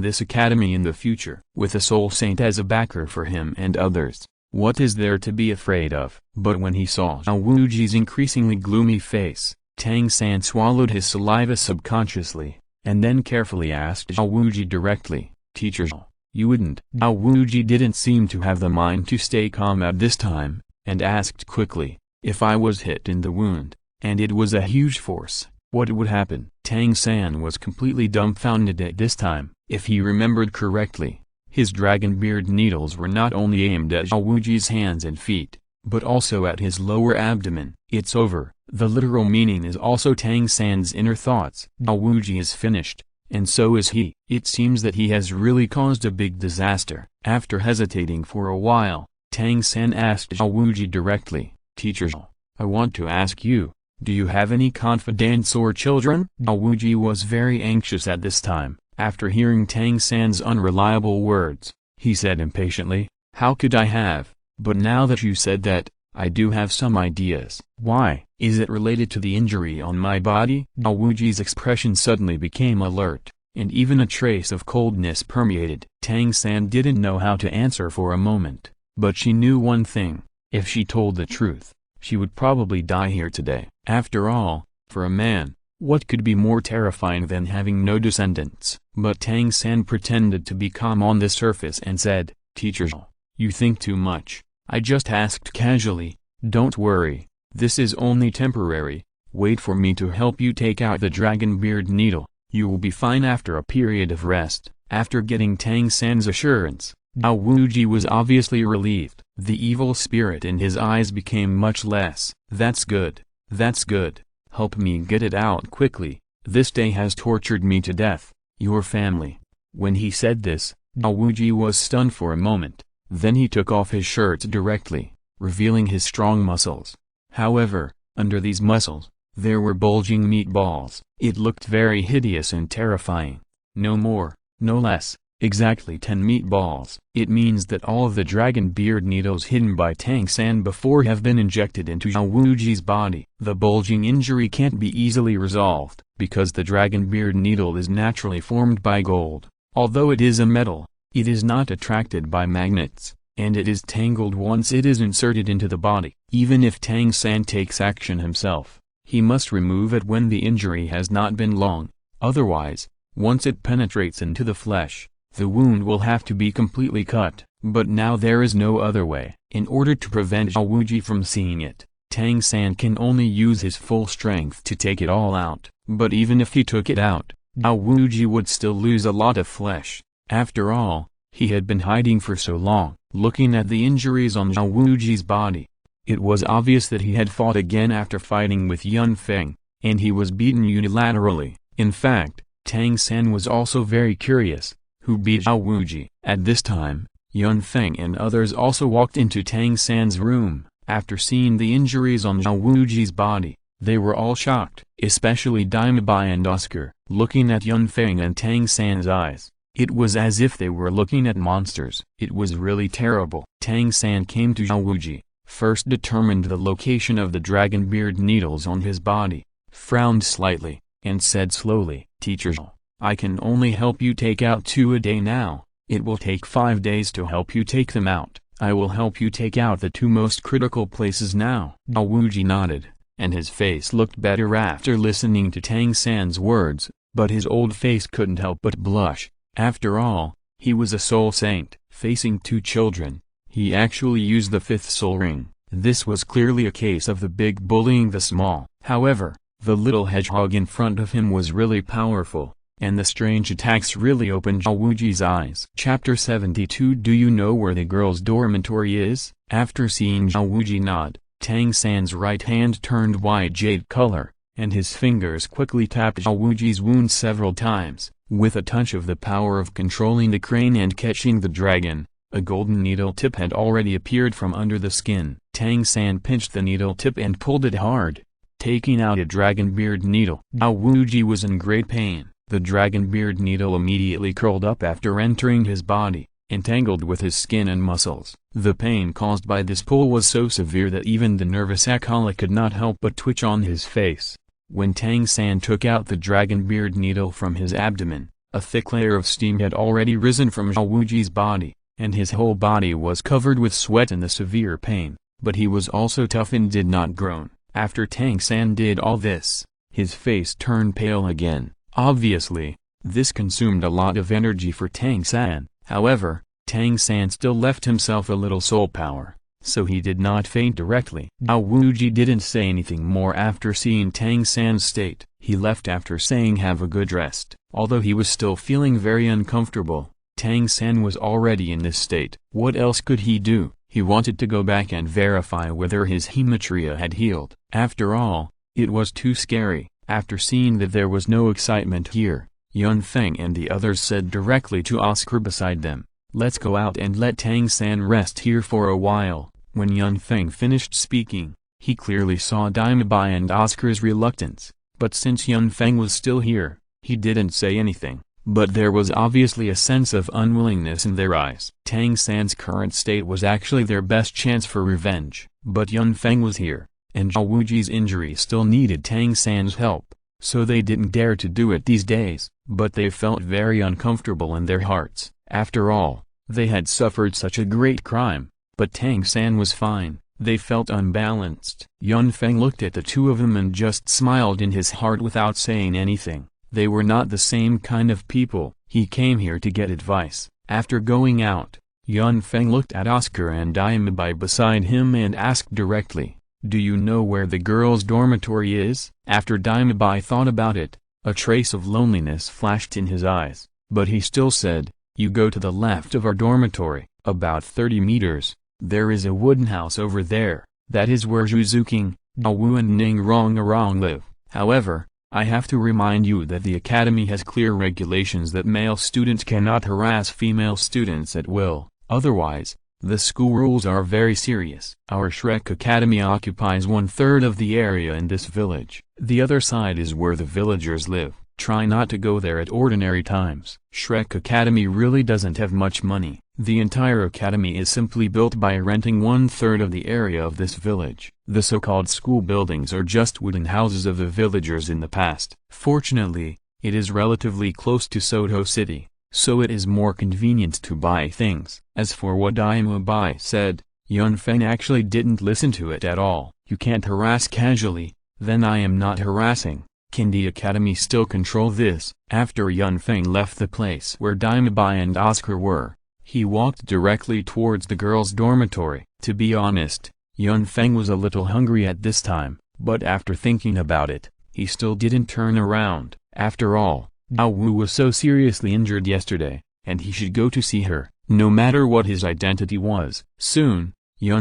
this academy in the future. With a soul saint as a backer for him and others, what is there to be afraid of? But when he saw Zhao Wuji's increasingly gloomy face, Tang San swallowed his saliva subconsciously, and then carefully asked Zhao Wuji directly, "Teacher Zhao, you wouldn't?" Zhao Wuji didn't seem to have the mind to stay calm at this time, and asked quickly, "If I was hit in the wound, and it was a huge force, what would happen?" Tang San was completely dumbfounded at this time. If he remembered correctly, his dragon beard needles were not only aimed at Zhao Wuji's hands and feet, but also at his lower abdomen. "It's over." The literal meaning is also Tang San's inner thoughts. Zhao Wuji is finished, and so is he. It seems that he has really caused a big disaster. After hesitating for a while, Tang San asked Zhao Wuji directly, "Teacher Zhao, I want to ask you, do you have any confidants or children?" Zhao Wuji was very anxious at this time. After hearing Tang San's unreliable words, he said impatiently, "How could I have? But now that you said that, I do have some ideas." "Why? Is it related to the injury on my body?" Zhao Wuji's expression suddenly became alert, and even a trace of coldness permeated. Tang San didn't know how to answer for a moment, but she knew one thing: if she told the truth, she would probably die here today. After all, for a man, what could be more terrifying than having no descendants? But Tang San pretended to be calm on the surface and said, "Teacher Zhao, you think too much. I just asked casually. Don't worry, this is only temporary. Wait for me to help you take out the dragon beard needle. You will be fine after a period of rest." After getting Tang San's assurance, Zhao Wuji was obviously relieved. The evil spirit in his eyes became much less. "That's good, that's good. Help me get it out quickly. This day has tortured me to death. Your family." When he said this, Zhao Wuji was stunned for a moment. Then he took off his shirt directly, revealing his strong muscles. However, under these muscles, there were bulging meatballs. It looked very hideous and terrifying. No more, no less, exactly 10 meatballs. It means that all of the dragon beard needles hidden by Tang San before have been injected into Zhao Wuji's body. The bulging injury can't be easily resolved, because the dragon beard needle is naturally formed by gold. Although it is a metal, it is not attracted by magnets, and it is tangled once it is inserted into the body. Even if Tang San takes action himself, he must remove it when the injury has not been long. Otherwise, once it penetrates into the flesh, the wound will have to be completely cut. But now there is no other way. In order to prevent Zhao Wuji from seeing it, Tang San can only use his full strength to take it all out. But even if he took it out, Dao Wuji would still lose a lot of flesh. After all, he had been hiding for so long. Looking at the injuries on Dao Wuji's body, it was obvious that he had fought again after fighting with Yun Feng, and he was beaten unilaterally. In fact, Tang San was also very curious, who beat Dao Wuji. At this time, Yun Feng and others also walked into Tang San's room. After seeing the injuries on Dao Wuji's body, they were all shocked, especially Daimabai and Oscar. Looking at Yun Feng and Tang San's eyes, it was as if they were looking at monsters. It was really terrible. Tang San came to Dao Wuji, first determined the location of the dragon beard needles on his body, frowned slightly, and said slowly, "Teacher Zhao, I can only help you take out 2 a day now. It will take 5 days to help you take them out. I will help you take out the 2 most critical places now." Dao Wuji nodded, and his face looked better after listening to Tang San's words, but his old face couldn't help but blush. After all, he was a soul saint. Facing 2 children, he actually used the 5th soul ring. This was clearly a case of the big bullying the small. However, the little hedgehog in front of him was really powerful, and the strange attacks really opened Dao Wuji's eyes. Chapter 72. Do you know where the girl's dormitory is? After seeing Dao Wuji nod, Tang San's right hand turned white jade color, and his fingers quickly tapped Dao Wuji's wound several times. With a touch of the power of controlling the crane and catching the dragon, a golden needle tip had already appeared from under the skin. Tang San pinched the needle tip and pulled it hard, taking out a dragon beard needle. Dao Wuji was in great pain. The dragon beard needle immediately curled up after entering his body, entangled with his skin and muscles. The pain caused by this pull was so severe that even the nervous Akala could not help but twitch on his face. When Tang San took out the dragon beard needle from his abdomen, a thick layer of steam had already risen from Dao Wuji's body, and his whole body was covered with sweat and the severe pain, but he was also tough and did not groan. After Tang San did all this, his face turned pale again. Obviously, this consumed a lot of energy for Tang San. However, Tang San still left himself a little soul power, so he did not faint directly. Dao Wuji didn't say anything more after seeing Tang San's state. He left after saying have a good rest. Although he was still feeling very uncomfortable, Tang San was already in this state. What else could he do? He wanted to go back and verify whether his hematria had healed. After all, it was too scary. After seeing that there was no excitement here, Yun Feng and the others said directly to Oscar beside them, "Let's go out and let Tang San rest here for a while." When Yun Feng finished speaking, he clearly saw Daimabai and Oscar's reluctance, but since Yun Feng was still here, he didn't say anything, but there was obviously a sense of unwillingness in their eyes. Tang San's current state was actually their best chance for revenge, but Yun Feng was here, and Dao Wuji's injury still needed Tang San's help, so they didn't dare to do it these days, but they felt very uncomfortable in their hearts. After all, they had suffered such a great crime. But Tang San was fine. They felt unbalanced. Yun Feng looked at the 2 of them and just smiled in his heart without saying anything. They were not the same kind of people. He came here to get advice. After going out, Yun Feng looked at Oscar and Daimabai beside him and asked directly, "Do you know where the girls' dormitory is?" After Daimabai thought about it, a trace of loneliness flashed in his eyes, but he still said, "You go to the left of our dormitory, about 30 meters. There is a wooden house over there. That is where Zhu Zuking, Dao Wu and Ning Rong live. However, I have to remind you that the academy has clear regulations that male students cannot harass female students at will. Otherwise, the school rules are very serious. Our Shrek Academy occupies 1/3 of the area in this village. The other side is where the villagers live. Try not to go there at ordinary times. Shrek Academy really doesn't have much money. The entire academy is simply built by renting 1/3 of the area of this village. The so-called school buildings are just wooden houses of the villagers in the past. Fortunately, it is relatively close to Soto City, so it is more convenient to buy things. As for what Daimabai said, Yun Feng actually didn't listen to it at all. You can't harass casually, then I am not harassing. Can the academy still control this? After Yun Feng left the place where Daimabai and Oscar were, he walked directly towards the girls' dormitory. To be honest, Yun Feng was a little hungry at this time, but after thinking about it, he still didn't turn around. After all, Douluo was so seriously injured yesterday, and he should go to see her, no matter what his identity was. Soon,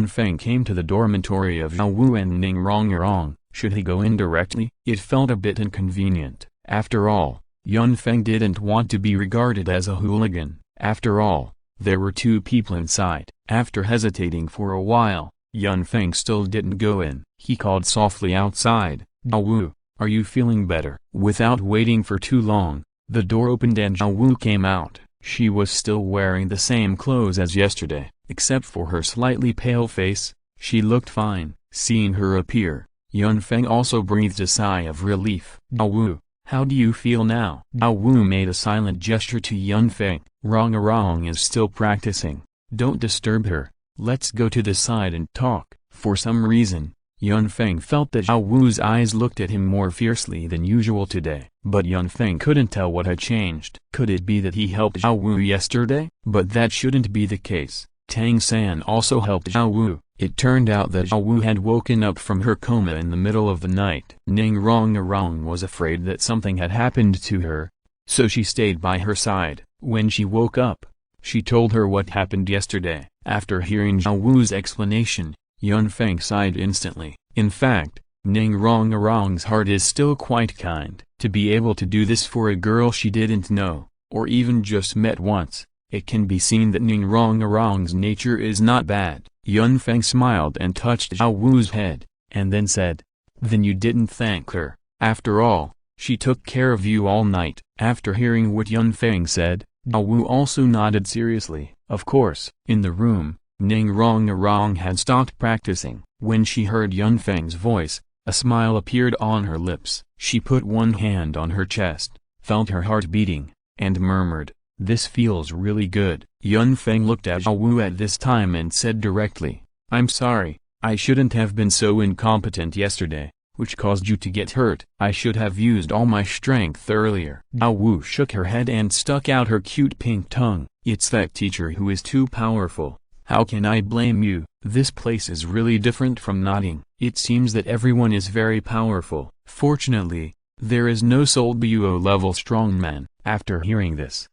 Feng came to the dormitory of Douluo and Ning. Should he go in directly? It felt a bit inconvenient. After all, Feng didn't want to be regarded as a hooligan. After all, there were two people inside. After hesitating for a while, Feng still didn't go in. He called softly outside, "Douluo, are you feeling better?" Without waiting for too long, the door opened and Douluo came out. She was still wearing the same clothes as yesterday, except for her slightly pale face. She looked fine. Seeing her appear, Feng also breathed a sigh of relief. "Douluo, how do you feel now?" Douluo made a silent gesture to Feng. "Rong is still practicing. Don't disturb her. Let's go to the side and talk." For some reason, Feng felt that Douluo's eyes looked at him more fiercely than usual today. But Feng couldn't tell what had changed. Could it be that he helped Douluo yesterday? But that shouldn't be the case. Tang-san also helped Douluo. It turned out that Douluo had woken up from her coma in the middle of the night. Ning was afraid that something had happened to her, so she stayed by her side. When she woke up, she told her what happened yesterday. After hearing Douluo's explanation, Feng sighed instantly. In fact, Ning heart is still quite kind. To be able to do this for a girl she didn't know, or even just met once, it can be seen that Ning nature is not bad. Feng smiled and touched Douluo's head, and then said, "Then you didn't thank her. After all, she took care of you all night." After hearing what Feng said, Douluo also nodded seriously. Of course, in the room, Ning had stopped practicing. When she heard Feng's voice, a smile appeared on her lips. She put one hand on her chest, felt her heart beating, and murmured, "This feels really good." Feng looked at Douluo at this time and said directly, "I'm sorry, I shouldn't have been so incompetent yesterday, which caused you to get hurt. I should have used all my strength earlier." Douluo shook her head and stuck out her cute pink tongue. "It's that teacher who is too powerful. How can I blame you?" This place is really different from Nodding. It seems that everyone is very powerful. Fortunately, there is no Soul-Buo level strongman. After hearing this,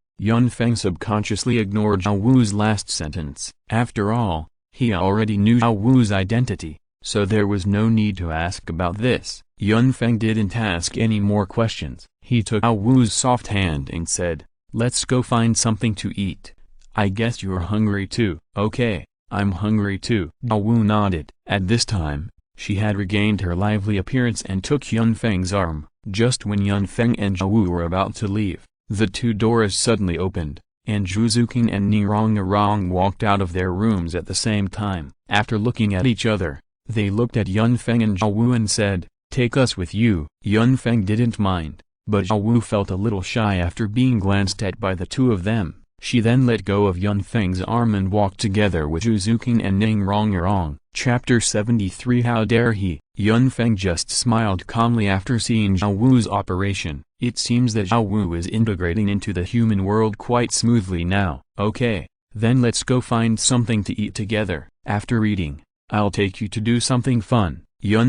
Feng subconsciously ignored Douluo's last sentence. After all, he already knew Douluo's identity, so there was no need to ask about this. Feng didn't ask any more questions. He took Douluo's soft hand and said, "Let's go find something to eat. I guess you're hungry too." "Okay, I'm hungry too." Douluo nodded. At this time, she had regained her lively appearance and took Feng's arm. Just when Feng and Douluo were about to leave, the two doors suddenly opened, and Zhuzukin and Ning walked out of their rooms at the same time. After looking at each other, they looked at Feng and Douluo and said, "Take us with you." Feng didn't mind, but Douluo felt a little shy after being glanced at by the two of them. She then let go of Feng's arm and walked together with Zhuzukin and Ning. Chapter 73 How dare he? Feng just smiled calmly after seeing Douluo's operation. It seems that Douluo is integrating into the human world quite smoothly now. "Okay, then let's go find something to eat together. After eating, I'll take you to do something fun."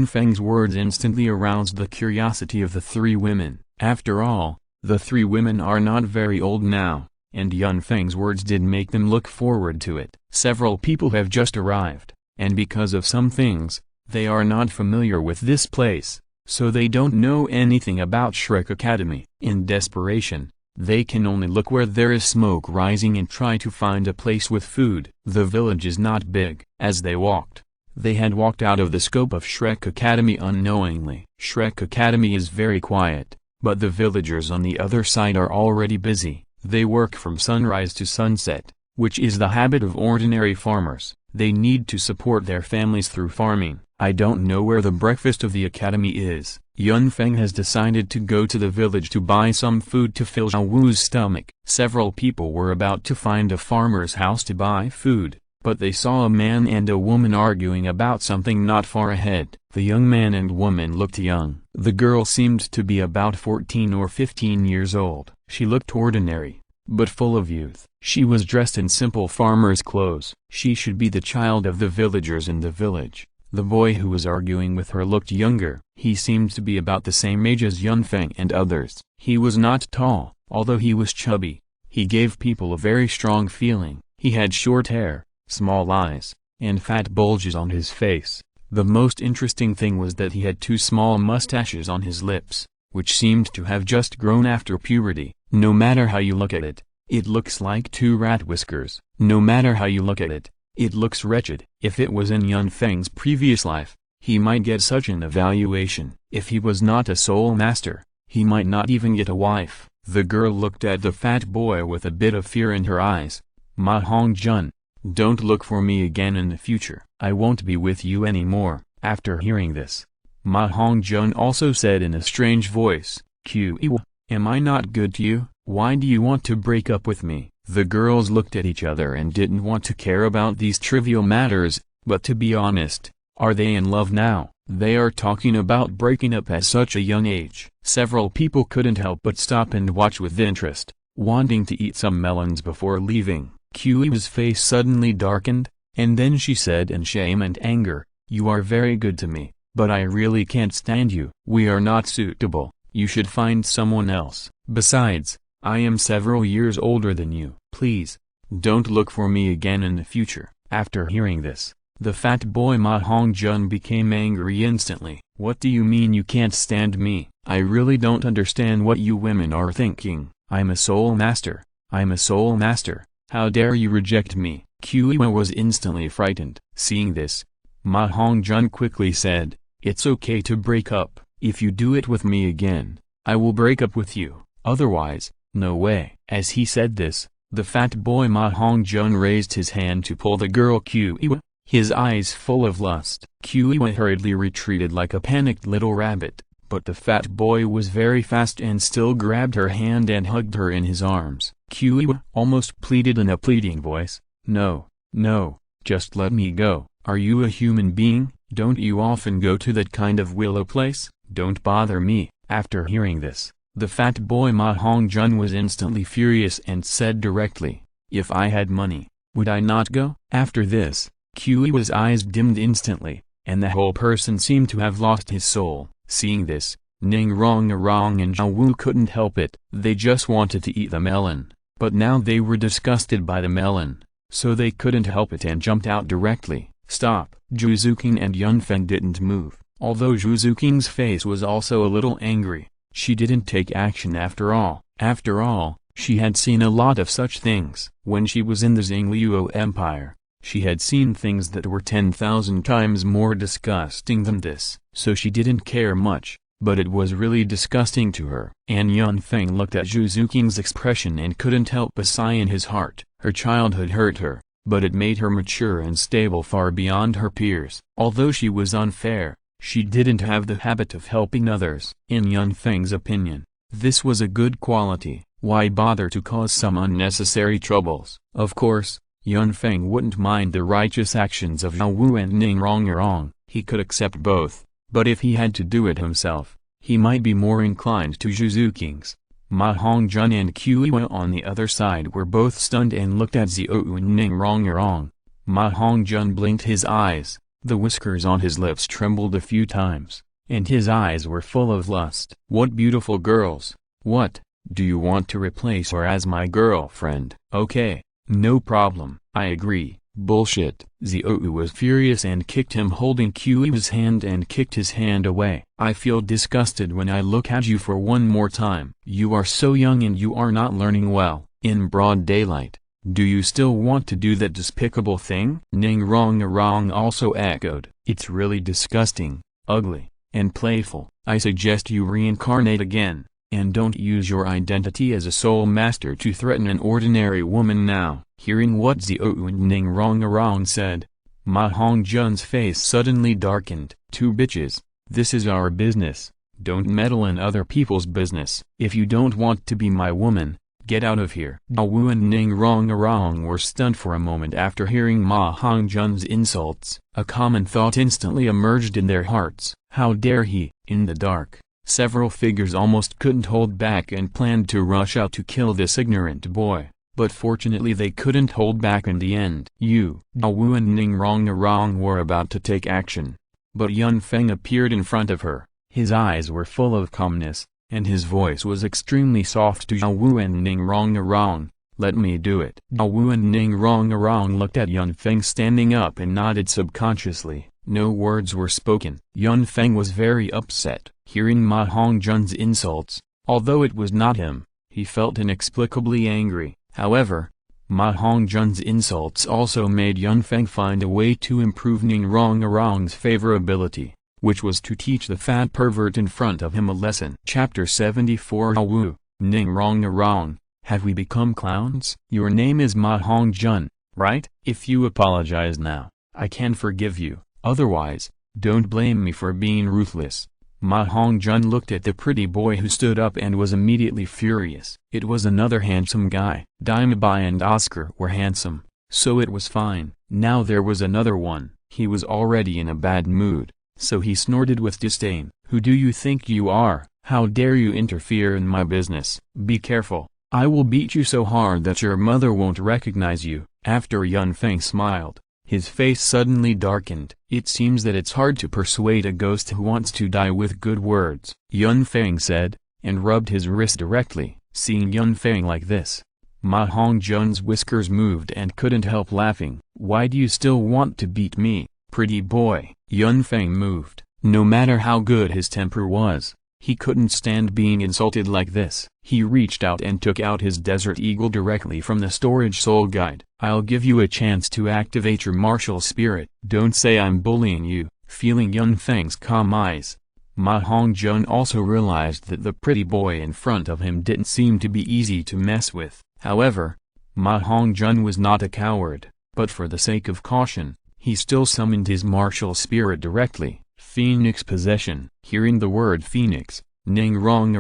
Feng's words instantly aroused the curiosity of the three women. After all, the three women are not very old now, and Feng's words did make them look forward to it. Several people have just arrived, and because of some things, they are not familiar with this place, so they don't know anything about Shrek Academy. In desperation, they can only look where there is smoke rising and try to find a place with food. The village is not big. As they walked, they had walked out of the scope of Shrek Academy unknowingly. Shrek Academy is very quiet, but the villagers on the other side are already busy. They work from sunrise to sunset, which is the habit of ordinary farmers. They need to support their families through farming. I don't know where the breakfast of the academy is. Feng has decided to go to the village to buy some food to fill Douluo's stomach. Several people were about to find a farmer's house to buy food, but they saw a man and a woman arguing about something not far ahead. The young man and woman looked young. The girl seemed to be about 14 or 15 years old. She looked ordinary, but full of youth. She was dressed in simple farmer's clothes. She should be the child of the villagers in the village. The boy who was arguing with her looked younger. He seemed to be about the same age as Yun Feng and others. He was not tall, although he was chubby. He gave people a very strong feeling. He had short hair, small eyes, and fat bulges on his face. The most interesting thing was that he had two small mustaches on his lips, which seemed to have just grown after puberty. No matter how you look at it, it looks like two rat whiskers. No matter how you look at it, it looks wretched. If it was in Yun Feng's previous life, he might get such an evaluation. If he was not a soul master, he might not even get a wife. The girl looked at the fat boy with a bit of fear in her eyes. Ma Hongjun, don't look for me again in the future. I won't be with you anymore. After hearing this, Ma Hongjun also said in a strange voice, Qiwa, am I not good to you? Why do you want to break up with me? The girls looked at each other and didn't want to care about these trivial matters, but to be honest, are they in love now? They are talking about breaking up at such a young age. Several people couldn't help but stop and watch with interest, wanting to eat some melons before leaving. Qiwa's face suddenly darkened, and then she said in shame and anger, you are very good to me, but I really can't stand you. We are not suitable. You should find someone else. Besides, I am several years older than you. Please, don't look for me again in the future. After hearing this, the fat boy Ma Hongjun became angry instantly. What do you mean you can't stand me? I really don't understand what you women are thinking. I'm a soul master. I'm a soul master. How dare you reject me? Qiwa was instantly frightened. Seeing this, Ma Hongjun quickly said, it's okay to break up. If you do it with me again, I will break up with you. Otherwise, no way. As he said this, the fat boy Ma Hongjun raised his hand to pull the girl Qiwa, his eyes full of lust. Qiwa hurriedly retreated like a panicked little rabbit, but the fat boy was very fast and still grabbed her hand and hugged her in his arms. Qiwa almost pleaded in a pleading voice, no, no, just let me go. Are you a human being? Don't you often go to that kind of willow place? Don't bother me. After hearing this, the fat boy Ma Hongjun was instantly furious and said directly, if I had money, would I not go? After this, Qiwa's eyes dimmed instantly, and the whole person seemed to have lost his soul. Seeing this, Ning Rongarong and Zhao Wu couldn't help it. They just wanted to eat the melon, but now they were disgusted by the melon, so they couldn't help it and jumped out directly. Stop! Zhu Zuqing and Yun Feng didn't move. Although Zhu Zuqing's face was also a little angry, she didn't take action after all. After all, she had seen a lot of such things. When she was in the Xingliuo Empire, she had seen things that were 10,000 times more disgusting than this. So she didn't care much, but it was really disgusting to her. And Yun Feng looked at Zhu Zuqing's expression and couldn't help but sigh in his heart. Her childhood hurt her, but it made her mature and stable far beyond her peers. Although she was unfair, she didn't have the habit of helping others. In Yun Feng's opinion, this was a good quality. Why bother to cause some unnecessary troubles? Of course, Yun Feng wouldn't mind the righteous actions of Zhao Wu and Ning Rongarong. He could accept both, but if he had to do it himself, he might be more inclined to Zhu Zuqing's. Ma Hongjun and Qiwa on the other side were both stunned and looked at Xiao and Ning Rongarong. Ma Hongjun blinked his eyes, the whiskers on his lips trembled a few times, and his eyes were full of lust. What beautiful girls! What, do you want to replace her as my girlfriend? Okay, no problem, I agree. Bullshit. Xiao was furious and kicked him, holding Qiwa's hand, and kicked his hand away. I feel disgusted when I look at you for one more time. You are so young and you are not learning well. In broad daylight, do you still want to do that despicable thing? Ning Rongarong also echoed. It's really disgusting, ugly, and playful. I suggest you reincarnate again, and don't use your identity as a soul master to threaten an ordinary woman now. Hearing what Xiao and Ning Rongarong said, Ma Hongjun's face suddenly darkened. Two bitches, this is our business. Don't meddle in other people's business. If you don't want to be my woman, get out of here. Zhao Wu and Ning Rongarong were stunned for a moment after hearing Ma Hongjun's insults. A common thought instantly emerged in their hearts. How dare he? In the dark, several figures almost couldn't hold back and planned to rush out to kill this ignorant boy. But fortunately they couldn't hold back in the end. Zhao Wu and Ning Rongarong were about to take action, But Yun Feng appeared in front of her. His eyes were full of calmness, and his voice was extremely soft to Zhao Wu and Ning Rong. "Let me do it." Zhao Wu and Ning Rong looked at Yun Feng standing up and nodded subconsciously. No words were spoken. Yun Feng was very upset, hearing Ma Hongjun's insults. Although it was not him, he felt inexplicably angry. However, Ma Hongjun's insults also made Yun Feng find a way to improve Ning Rong's favorability, which was to teach the fat pervert in front of him a lesson. Chapter 74 Zhao Wu, Ning Rong, have we become clowns? Your name is Ma Hongjun, right? If you apologize now, I can forgive you. Otherwise, don't blame me for being ruthless. Ma Hongjun looked at the pretty boy who stood up and was immediately furious. It was another handsome guy. Daimabai and Oscar were handsome, so it was fine. Now there was another one. He was already in a bad mood, so he snorted with disdain. Who do you think you are? How dare you interfere in my business? Be careful. I will beat you so hard that your mother won't recognize you. After Yun Feng smiled, his face suddenly darkened. It seems that it's hard to persuade a ghost who wants to die with good words, Yun Feng said, and rubbed his wrist directly. Seeing Yun Feng like this, Ma Hongjun's whiskers moved and couldn't help laughing. Why do you still want to beat me, pretty boy? Yun Feng moved. No matter how good his temper was, he couldn't stand being insulted like this. He reached out and took out his Desert Eagle directly from the storage soul guide. I'll give you a chance to activate your martial spirit. Don't say I'm bullying you. Feeling Yun Feng's calm eyes, Ma Hongjun also realized that the pretty boy in front of him didn't seem to be easy to mess with. However, Ma Hongjun was not a coward, but for the sake of caution, he still summoned his martial spirit directly. Phoenix possession. Hearing the word phoenix, Ning Rong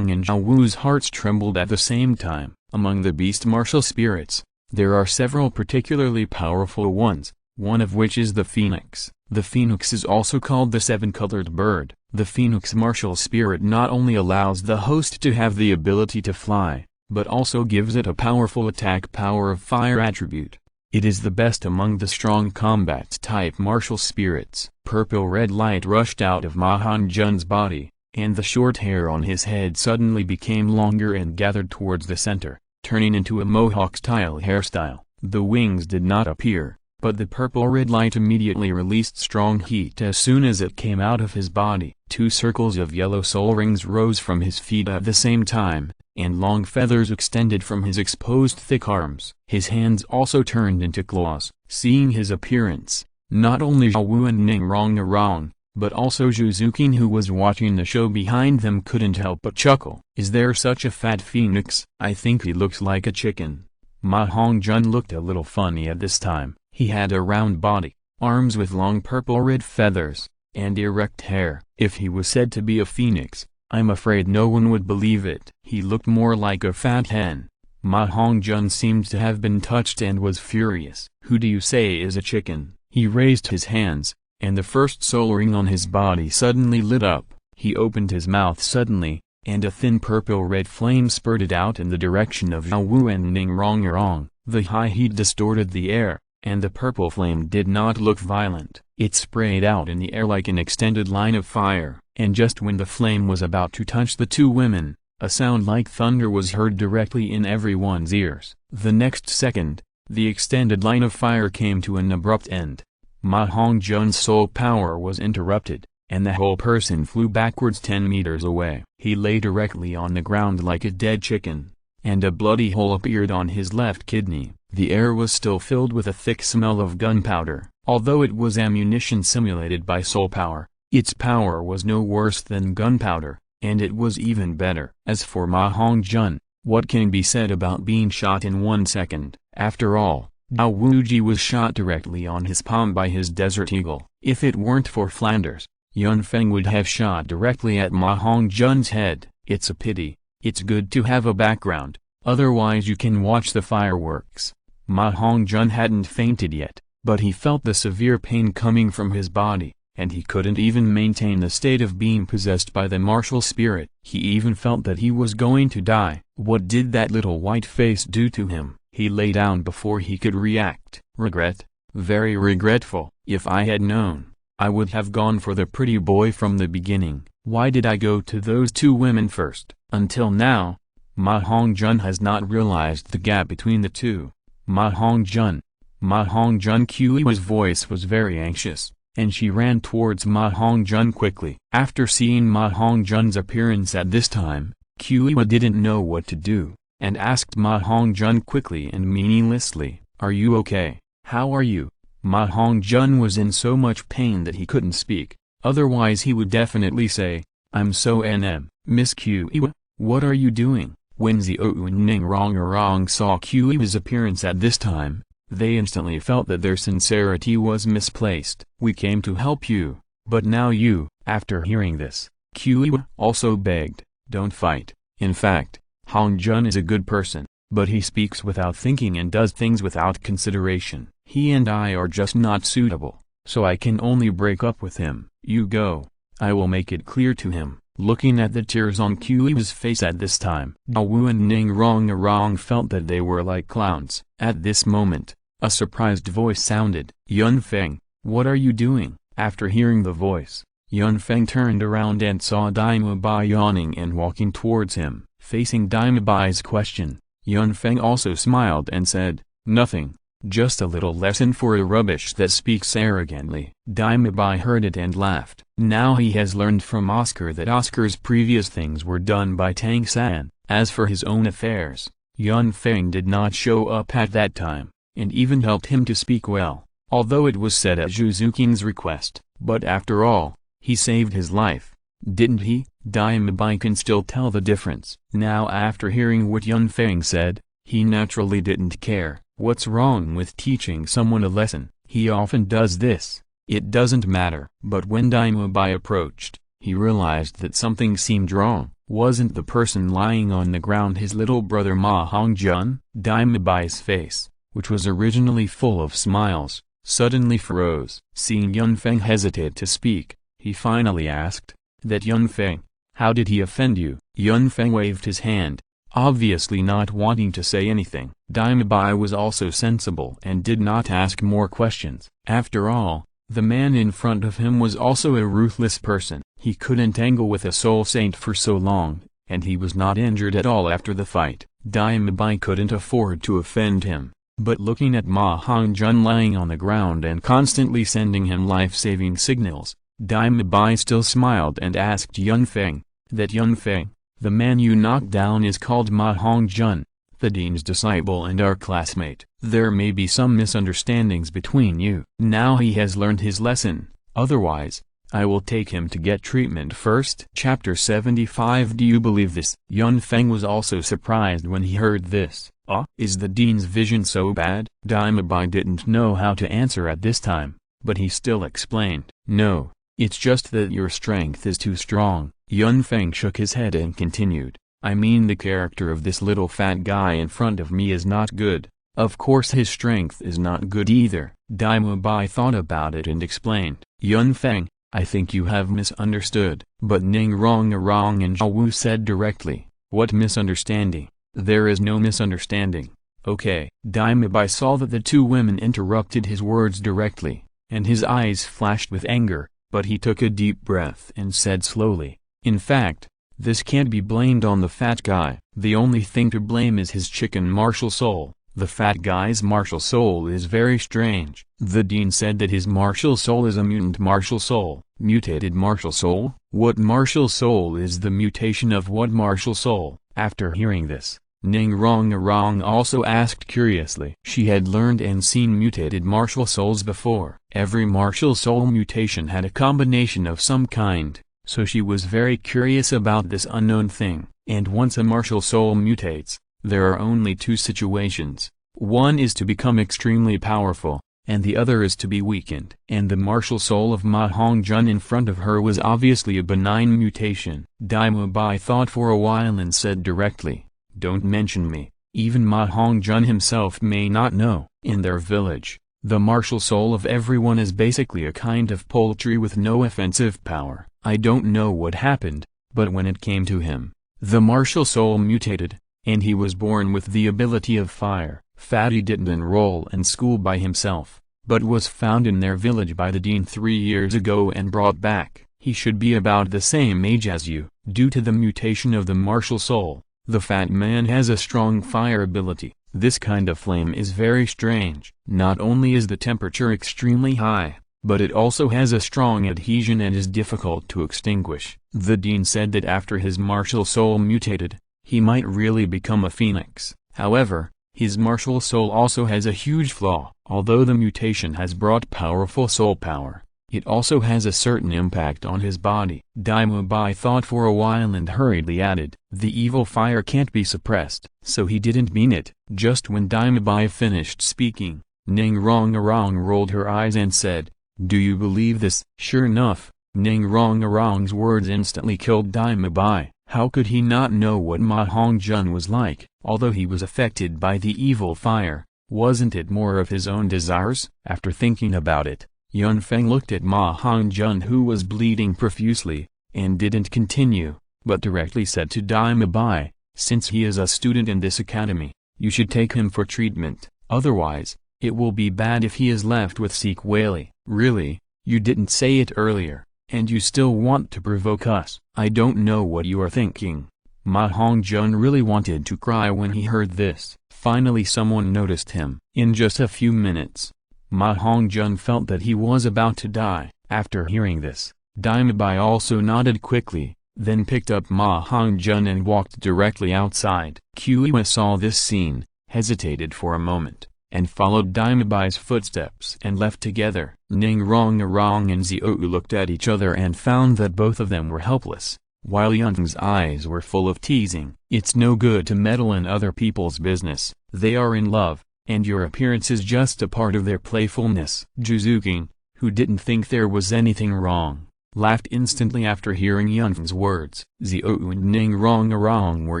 and Zhao Wu's hearts trembled at the same time. Among the beast martial spirits, there are several particularly powerful ones, one of which is the phoenix. The phoenix is also called the seven-colored bird. The phoenix martial spirit not only allows the host to have the ability to fly, but also gives it a powerful attack power of fire attribute. It is the best among the strong combat-type martial spirits. Purple-red light rushed out of Ma Hongjun's body, and the short hair on his head suddenly became longer and gathered towards the center, turning into a mohawk-style hairstyle. The wings did not appear, but the purple-red light immediately released strong heat as soon as it came out of his body. 2 circles of yellow soul rings rose from his feet at the same time, and long feathers extended from his exposed thick arms. His hands also turned into claws. Seeing his appearance, not only Zhao Wu and Ning Rong, but also Zhuzukin who was watching the show behind them couldn't help but chuckle. Is there such a fat phoenix? I think he looks like a chicken. Ma Hongjun looked a little funny at this time. He had a round body, arms with long purple-red feathers, and erect hair. If he was said to be a phoenix, I'm afraid no one would believe it. He looked more like a fat hen. Ma Hongjun seemed to have been touched and was furious. Who do you say is a chicken? He raised his hands, and the first soul ring on his body suddenly lit up. He opened his mouth suddenly, and a thin purple-red flame spurted out in the direction of Zhao Wu and Ning Rong. The high heat distorted the air, and the purple flame did not look violent. It sprayed out in the air like an extended line of fire, and just when the flame was about to touch the 2 women, a sound like thunder was heard directly in everyone's ears. The next second, the extended line of fire came to an abrupt end. Ma Hongjun's soul power was interrupted, and the whole person flew backwards 10 meters away. He lay directly on the ground like a dead chicken, and a bloody hole appeared on his left kidney. The air was still filled with a thick smell of gunpowder. Although it was ammunition simulated by soul power, its power was no worse than gunpowder, and it was even better. As for Ma Hongjun, what can be said about being shot in 1 second? After all, Dao Wuji was shot directly on his palm by his Desert Eagle. If it weren't for Flanders, Yun Feng would have shot directly at Ma Hongjun's head. It's a pity. It's good to have a background, otherwise you can watch the fireworks. Ma Hongjun hadn't fainted yet, but he felt the severe pain coming from his body, and he couldn't even maintain the state of being possessed by the martial spirit. He even felt that he was going to die. What did that little white face do to him? He lay down before he could react. Regret? Very regretful. If I had known, I would have gone for the pretty boy from the beginning. Why did I go to those two women first? Until now, Ma Hongjun has not realized the gap between the two. Ma Hongjun. Ma Hongjun. Kuiwa's voice was very anxious, and she ran towards Ma Hongjun quickly. After seeing Ma Hongjun's appearance at this time, Kuiwa didn't know what to do, and asked Ma Hongjun quickly and meaninglessly, "Are you okay? How are you?" Ma Hongjun was in so much pain that he couldn't speak, otherwise he would definitely say, "I'm so nm, Miss Kuiwa, what are you doing?" When Xiao and Ning Rong saw Kuiwa's appearance at this time, they instantly felt that their sincerity was misplaced. "We came to help you, but now you..." After hearing this, Kuiwa also begged, "Don't fight. In fact, Hongjun is a good person, but he speaks without thinking and does things without consideration. He and I are just not suitable, so I can only break up with him. You go. I will make it clear to him." Looking at the tears on Kuiwa's face at this time, Daowu and Ning Rong felt that they were like clowns. At this moment, a surprised voice sounded, "Yun Feng, what are you doing?" After hearing the voice, Yun Feng turned around and saw Daima Bai yawning and walking towards him. Facing Daima Bai's question, Yun Feng also smiled and said, "Nothing, just a little lesson for a rubbish that speaks arrogantly." Daima Bai heard it and laughed. Now he has learned from Oscar that Oscar's previous things were done by Tang San. As for his own affairs, Yun Feng did not show up at that time, and even helped him to speak well, although it was said at Zhu Zuking's request. But after all, he saved his life, didn't he? Daima Bai can still tell the difference. Now after hearing what Yun Feng said, he naturally didn't care. What's wrong with teaching someone a lesson? He often does this. It doesn't matter. But when Daima Bai approached, he realized that something seemed wrong. Wasn't the person lying on the ground his little brother Ma Hongjun? Daima Bai's face, which was originally full of smiles, suddenly froze. Seeing Yun Feng hesitate to speak, he finally asked, "That Yun Feng, how did he offend you?" Yun Feng waved his hand, obviously not wanting to say anything. Daima Bai was also sensible and did not ask more questions. After all, the man in front of him was also a ruthless person. He couldn't angle with a soul saint for so long, and he was not injured at all after the fight. Daima Bai couldn't afford to offend him. But looking at Ma Hongjun lying on the ground and constantly sending him life-saving signals, Daima Bai still smiled and asked Yun Feng, "That Yun Feng, the man you knocked down is called Ma Hongjun, the dean's disciple and our classmate. There may be some misunderstandings between you. Now he has learned his lesson, otherwise, I will take him to get treatment first." Chapter 75. Do you believe this? Yun Feng was also surprised when he heard this. Is the dean's vision so bad? Daima Bai didn't know how to answer at this time, but he still explained, "No, it's just that your strength is too strong." Yun Feng shook his head and continued, "I mean the character of this little fat guy in front of me is not good. Of course his strength is not good either." Daima Bai thought about it and explained, "Yun Feng, I think you have misunderstood." But Ning Rong and Zhao Wu said directly, "What misunderstanding? There is no misunderstanding." Okay. Daima Bai saw that the two women interrupted his words directly, and his eyes flashed with anger, but he took a deep breath and said slowly, "In fact, this can't be blamed on the fat guy. The only thing to blame is his chicken martial soul. The fat guy's martial soul is very strange." The dean said that his martial soul is a mutant martial soul. Mutated martial soul? What martial soul is the mutation of what martial soul? After hearing this, Ning Rong also asked curiously. She had learned and seen mutated martial souls before. Every martial soul mutation had a combination of some kind, so she was very curious about this unknown thing. And once a martial soul mutates, there are only two situations. One is to become extremely powerful, and the other is to be weakened. And the martial soul of Ma Hongjun in front of her was obviously a benign mutation. Daima Bai thought for a while and said directly, "Don't mention me. Even Ma Hongjun himself may not know." In their village, the martial soul of everyone is basically a kind of poultry with no offensive power. I don't know what happened, but when it came to him, the martial soul mutated, and he was born with the ability of fire. Fatty didn't enroll in school by himself, but was found in their village by the dean 3 years ago and brought back. He should be about the same age as you. Due to the mutation of the martial soul, the fat man has a strong fire ability. This kind of flame is very strange. Not only is the temperature extremely high, but it also has a strong adhesion and is difficult to extinguish. The dean said that after his martial soul mutated, he might really become a phoenix. However, his martial soul also has a huge flaw. Although the mutation has brought powerful soul power, it also has a certain impact on his body. Daima Bai thought for a while and hurriedly added, "The evil fire can't be suppressed." So he didn't mean it. Just when Daima Bai finished speaking, Ning Rongarong rolled her eyes and said, "Do you believe this?" Sure enough, Ning Rongarong's words instantly killed Daima Bai. How could he not know what Ma Hongjun was like? Although he was affected by the evil fire, wasn't it more of his own desires? After thinking about it, Yun Feng looked at Ma Hongjun, who was bleeding profusely, and didn't continue, but directly said to Daima Bai, "Since he is a student in this academy, you should take him for treatment, otherwise, it will be bad if he is left with sequelae." "Really? You didn't say it earlier, and you still want to provoke us?" "I don't know what you are thinking." Ma Hongjun really wanted to cry when he heard this. Finally someone noticed him. In just a few minutes, Ma Hongjun felt that he was about to die. After hearing this, Daima Bai also nodded quickly, then picked up Ma Hongjun and walked directly outside. Kuiwa saw this scene, hesitated for a moment, and followed Daima Bai's footsteps and left together. Ning Rongarong and Xiao looked at each other and found that both of them were helpless, while Yunfeng's eyes were full of teasing. "It's no good to meddle in other people's business. They are in love, and your appearance is just a part of their playfulness." Juzuking, who didn't think there was anything wrong, laughed instantly after hearing Yunfeng's words. Xiao and Ning Rongarong were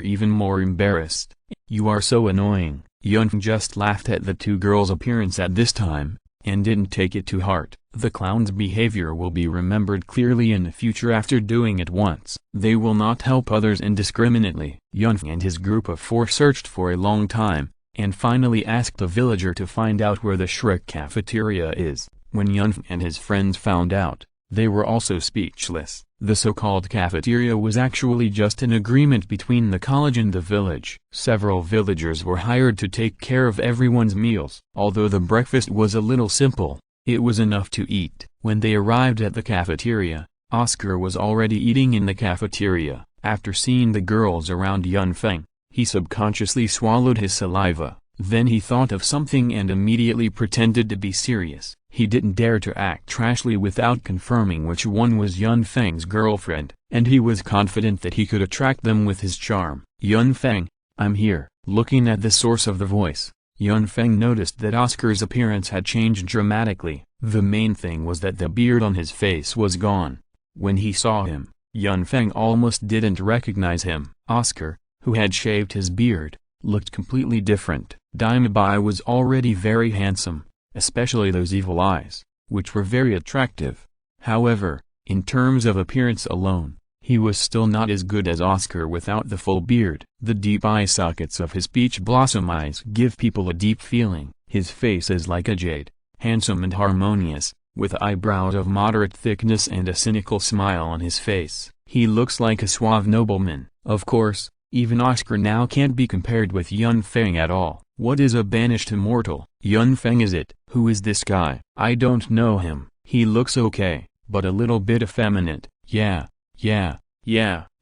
even more embarrassed. "You are so annoying." Yunfeng just laughed at the two girls' appearance at this time, and didn't take it to heart. The clown's behavior will be remembered clearly in the future after doing it once. They will not help others indiscriminately. Yunfeng and his group of 4 searched for a long time, and finally asked a villager to find out where the Shrek cafeteria is. When Yunfeng and his friends found out, they were also speechless. The so-called cafeteria was actually just an agreement between the college and the village. Several villagers were hired to take care of everyone's meals. Although the breakfast was a little simple, it was enough to eat. When they arrived at the cafeteria, Oscar was already eating in the cafeteria. After seeing the girls around Yunfeng, he subconsciously swallowed his saliva. Then he thought of something and immediately pretended to be serious. He didn't dare to act trashly without confirming which one was Yunfeng's girlfriend, and he was confident that he could attract them with his charm. "Yunfeng, I'm here." Looking at the source of the voice, Yunfeng noticed that Oscar's appearance had changed dramatically. The main thing was that the beard on his face was gone. When he saw him, Yunfeng almost didn't recognize him. Oscar, who had shaved his beard, looked completely different. Daima Bai was already very handsome, especially those evil eyes, which were very attractive. However, in terms of appearance alone, he was still not as good as Oscar without the full beard. The deep eye sockets of his peach blossom eyes give people a deep feeling. His face is like a jade, handsome and harmonious, with eyebrows of moderate thickness and a cynical smile on his face. He looks like a suave nobleman. Of course, even Oscar now can't be compared with Yunfeng at all. What is a banished immortal? Yunfeng is it? Who is this guy? I don't know him. He looks okay, but a little bit effeminate. Yeah.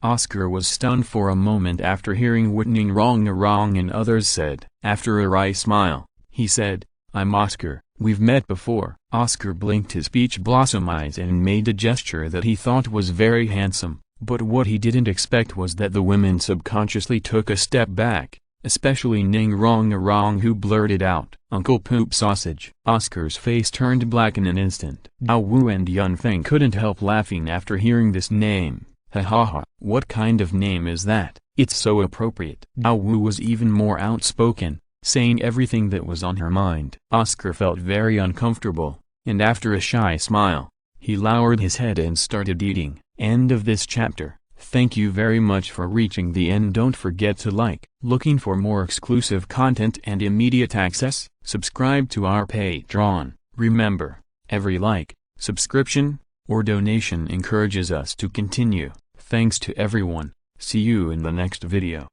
Oscar was stunned for a moment after hearing what Ning Rongarong and others said. After a wry smile, he said, "I'm Oscar. We've met before." Oscar blinked his peach blossom eyes and made a gesture that he thought was very handsome, but what he didn't expect was that the women subconsciously took a step back, especially Ning Rongarong, who blurted out, "Uncle Poop Sausage." Oscar's face turned black in an instant. Douluo and Yunfeng couldn't help laughing after hearing this name. Ha ha ha. What kind of name is that? It's so appropriate. Douluo was even more outspoken, saying everything that was on her mind. Oscar felt very uncomfortable, and after a shy smile, he lowered his head and started eating. End of this chapter. Thank you very much for reaching the end. Don't forget to like. Looking for more exclusive content and immediate access? Subscribe to our Patreon. Remember, every like, subscription, or donation encourages us to continue. Thanks to everyone. See you in the next video.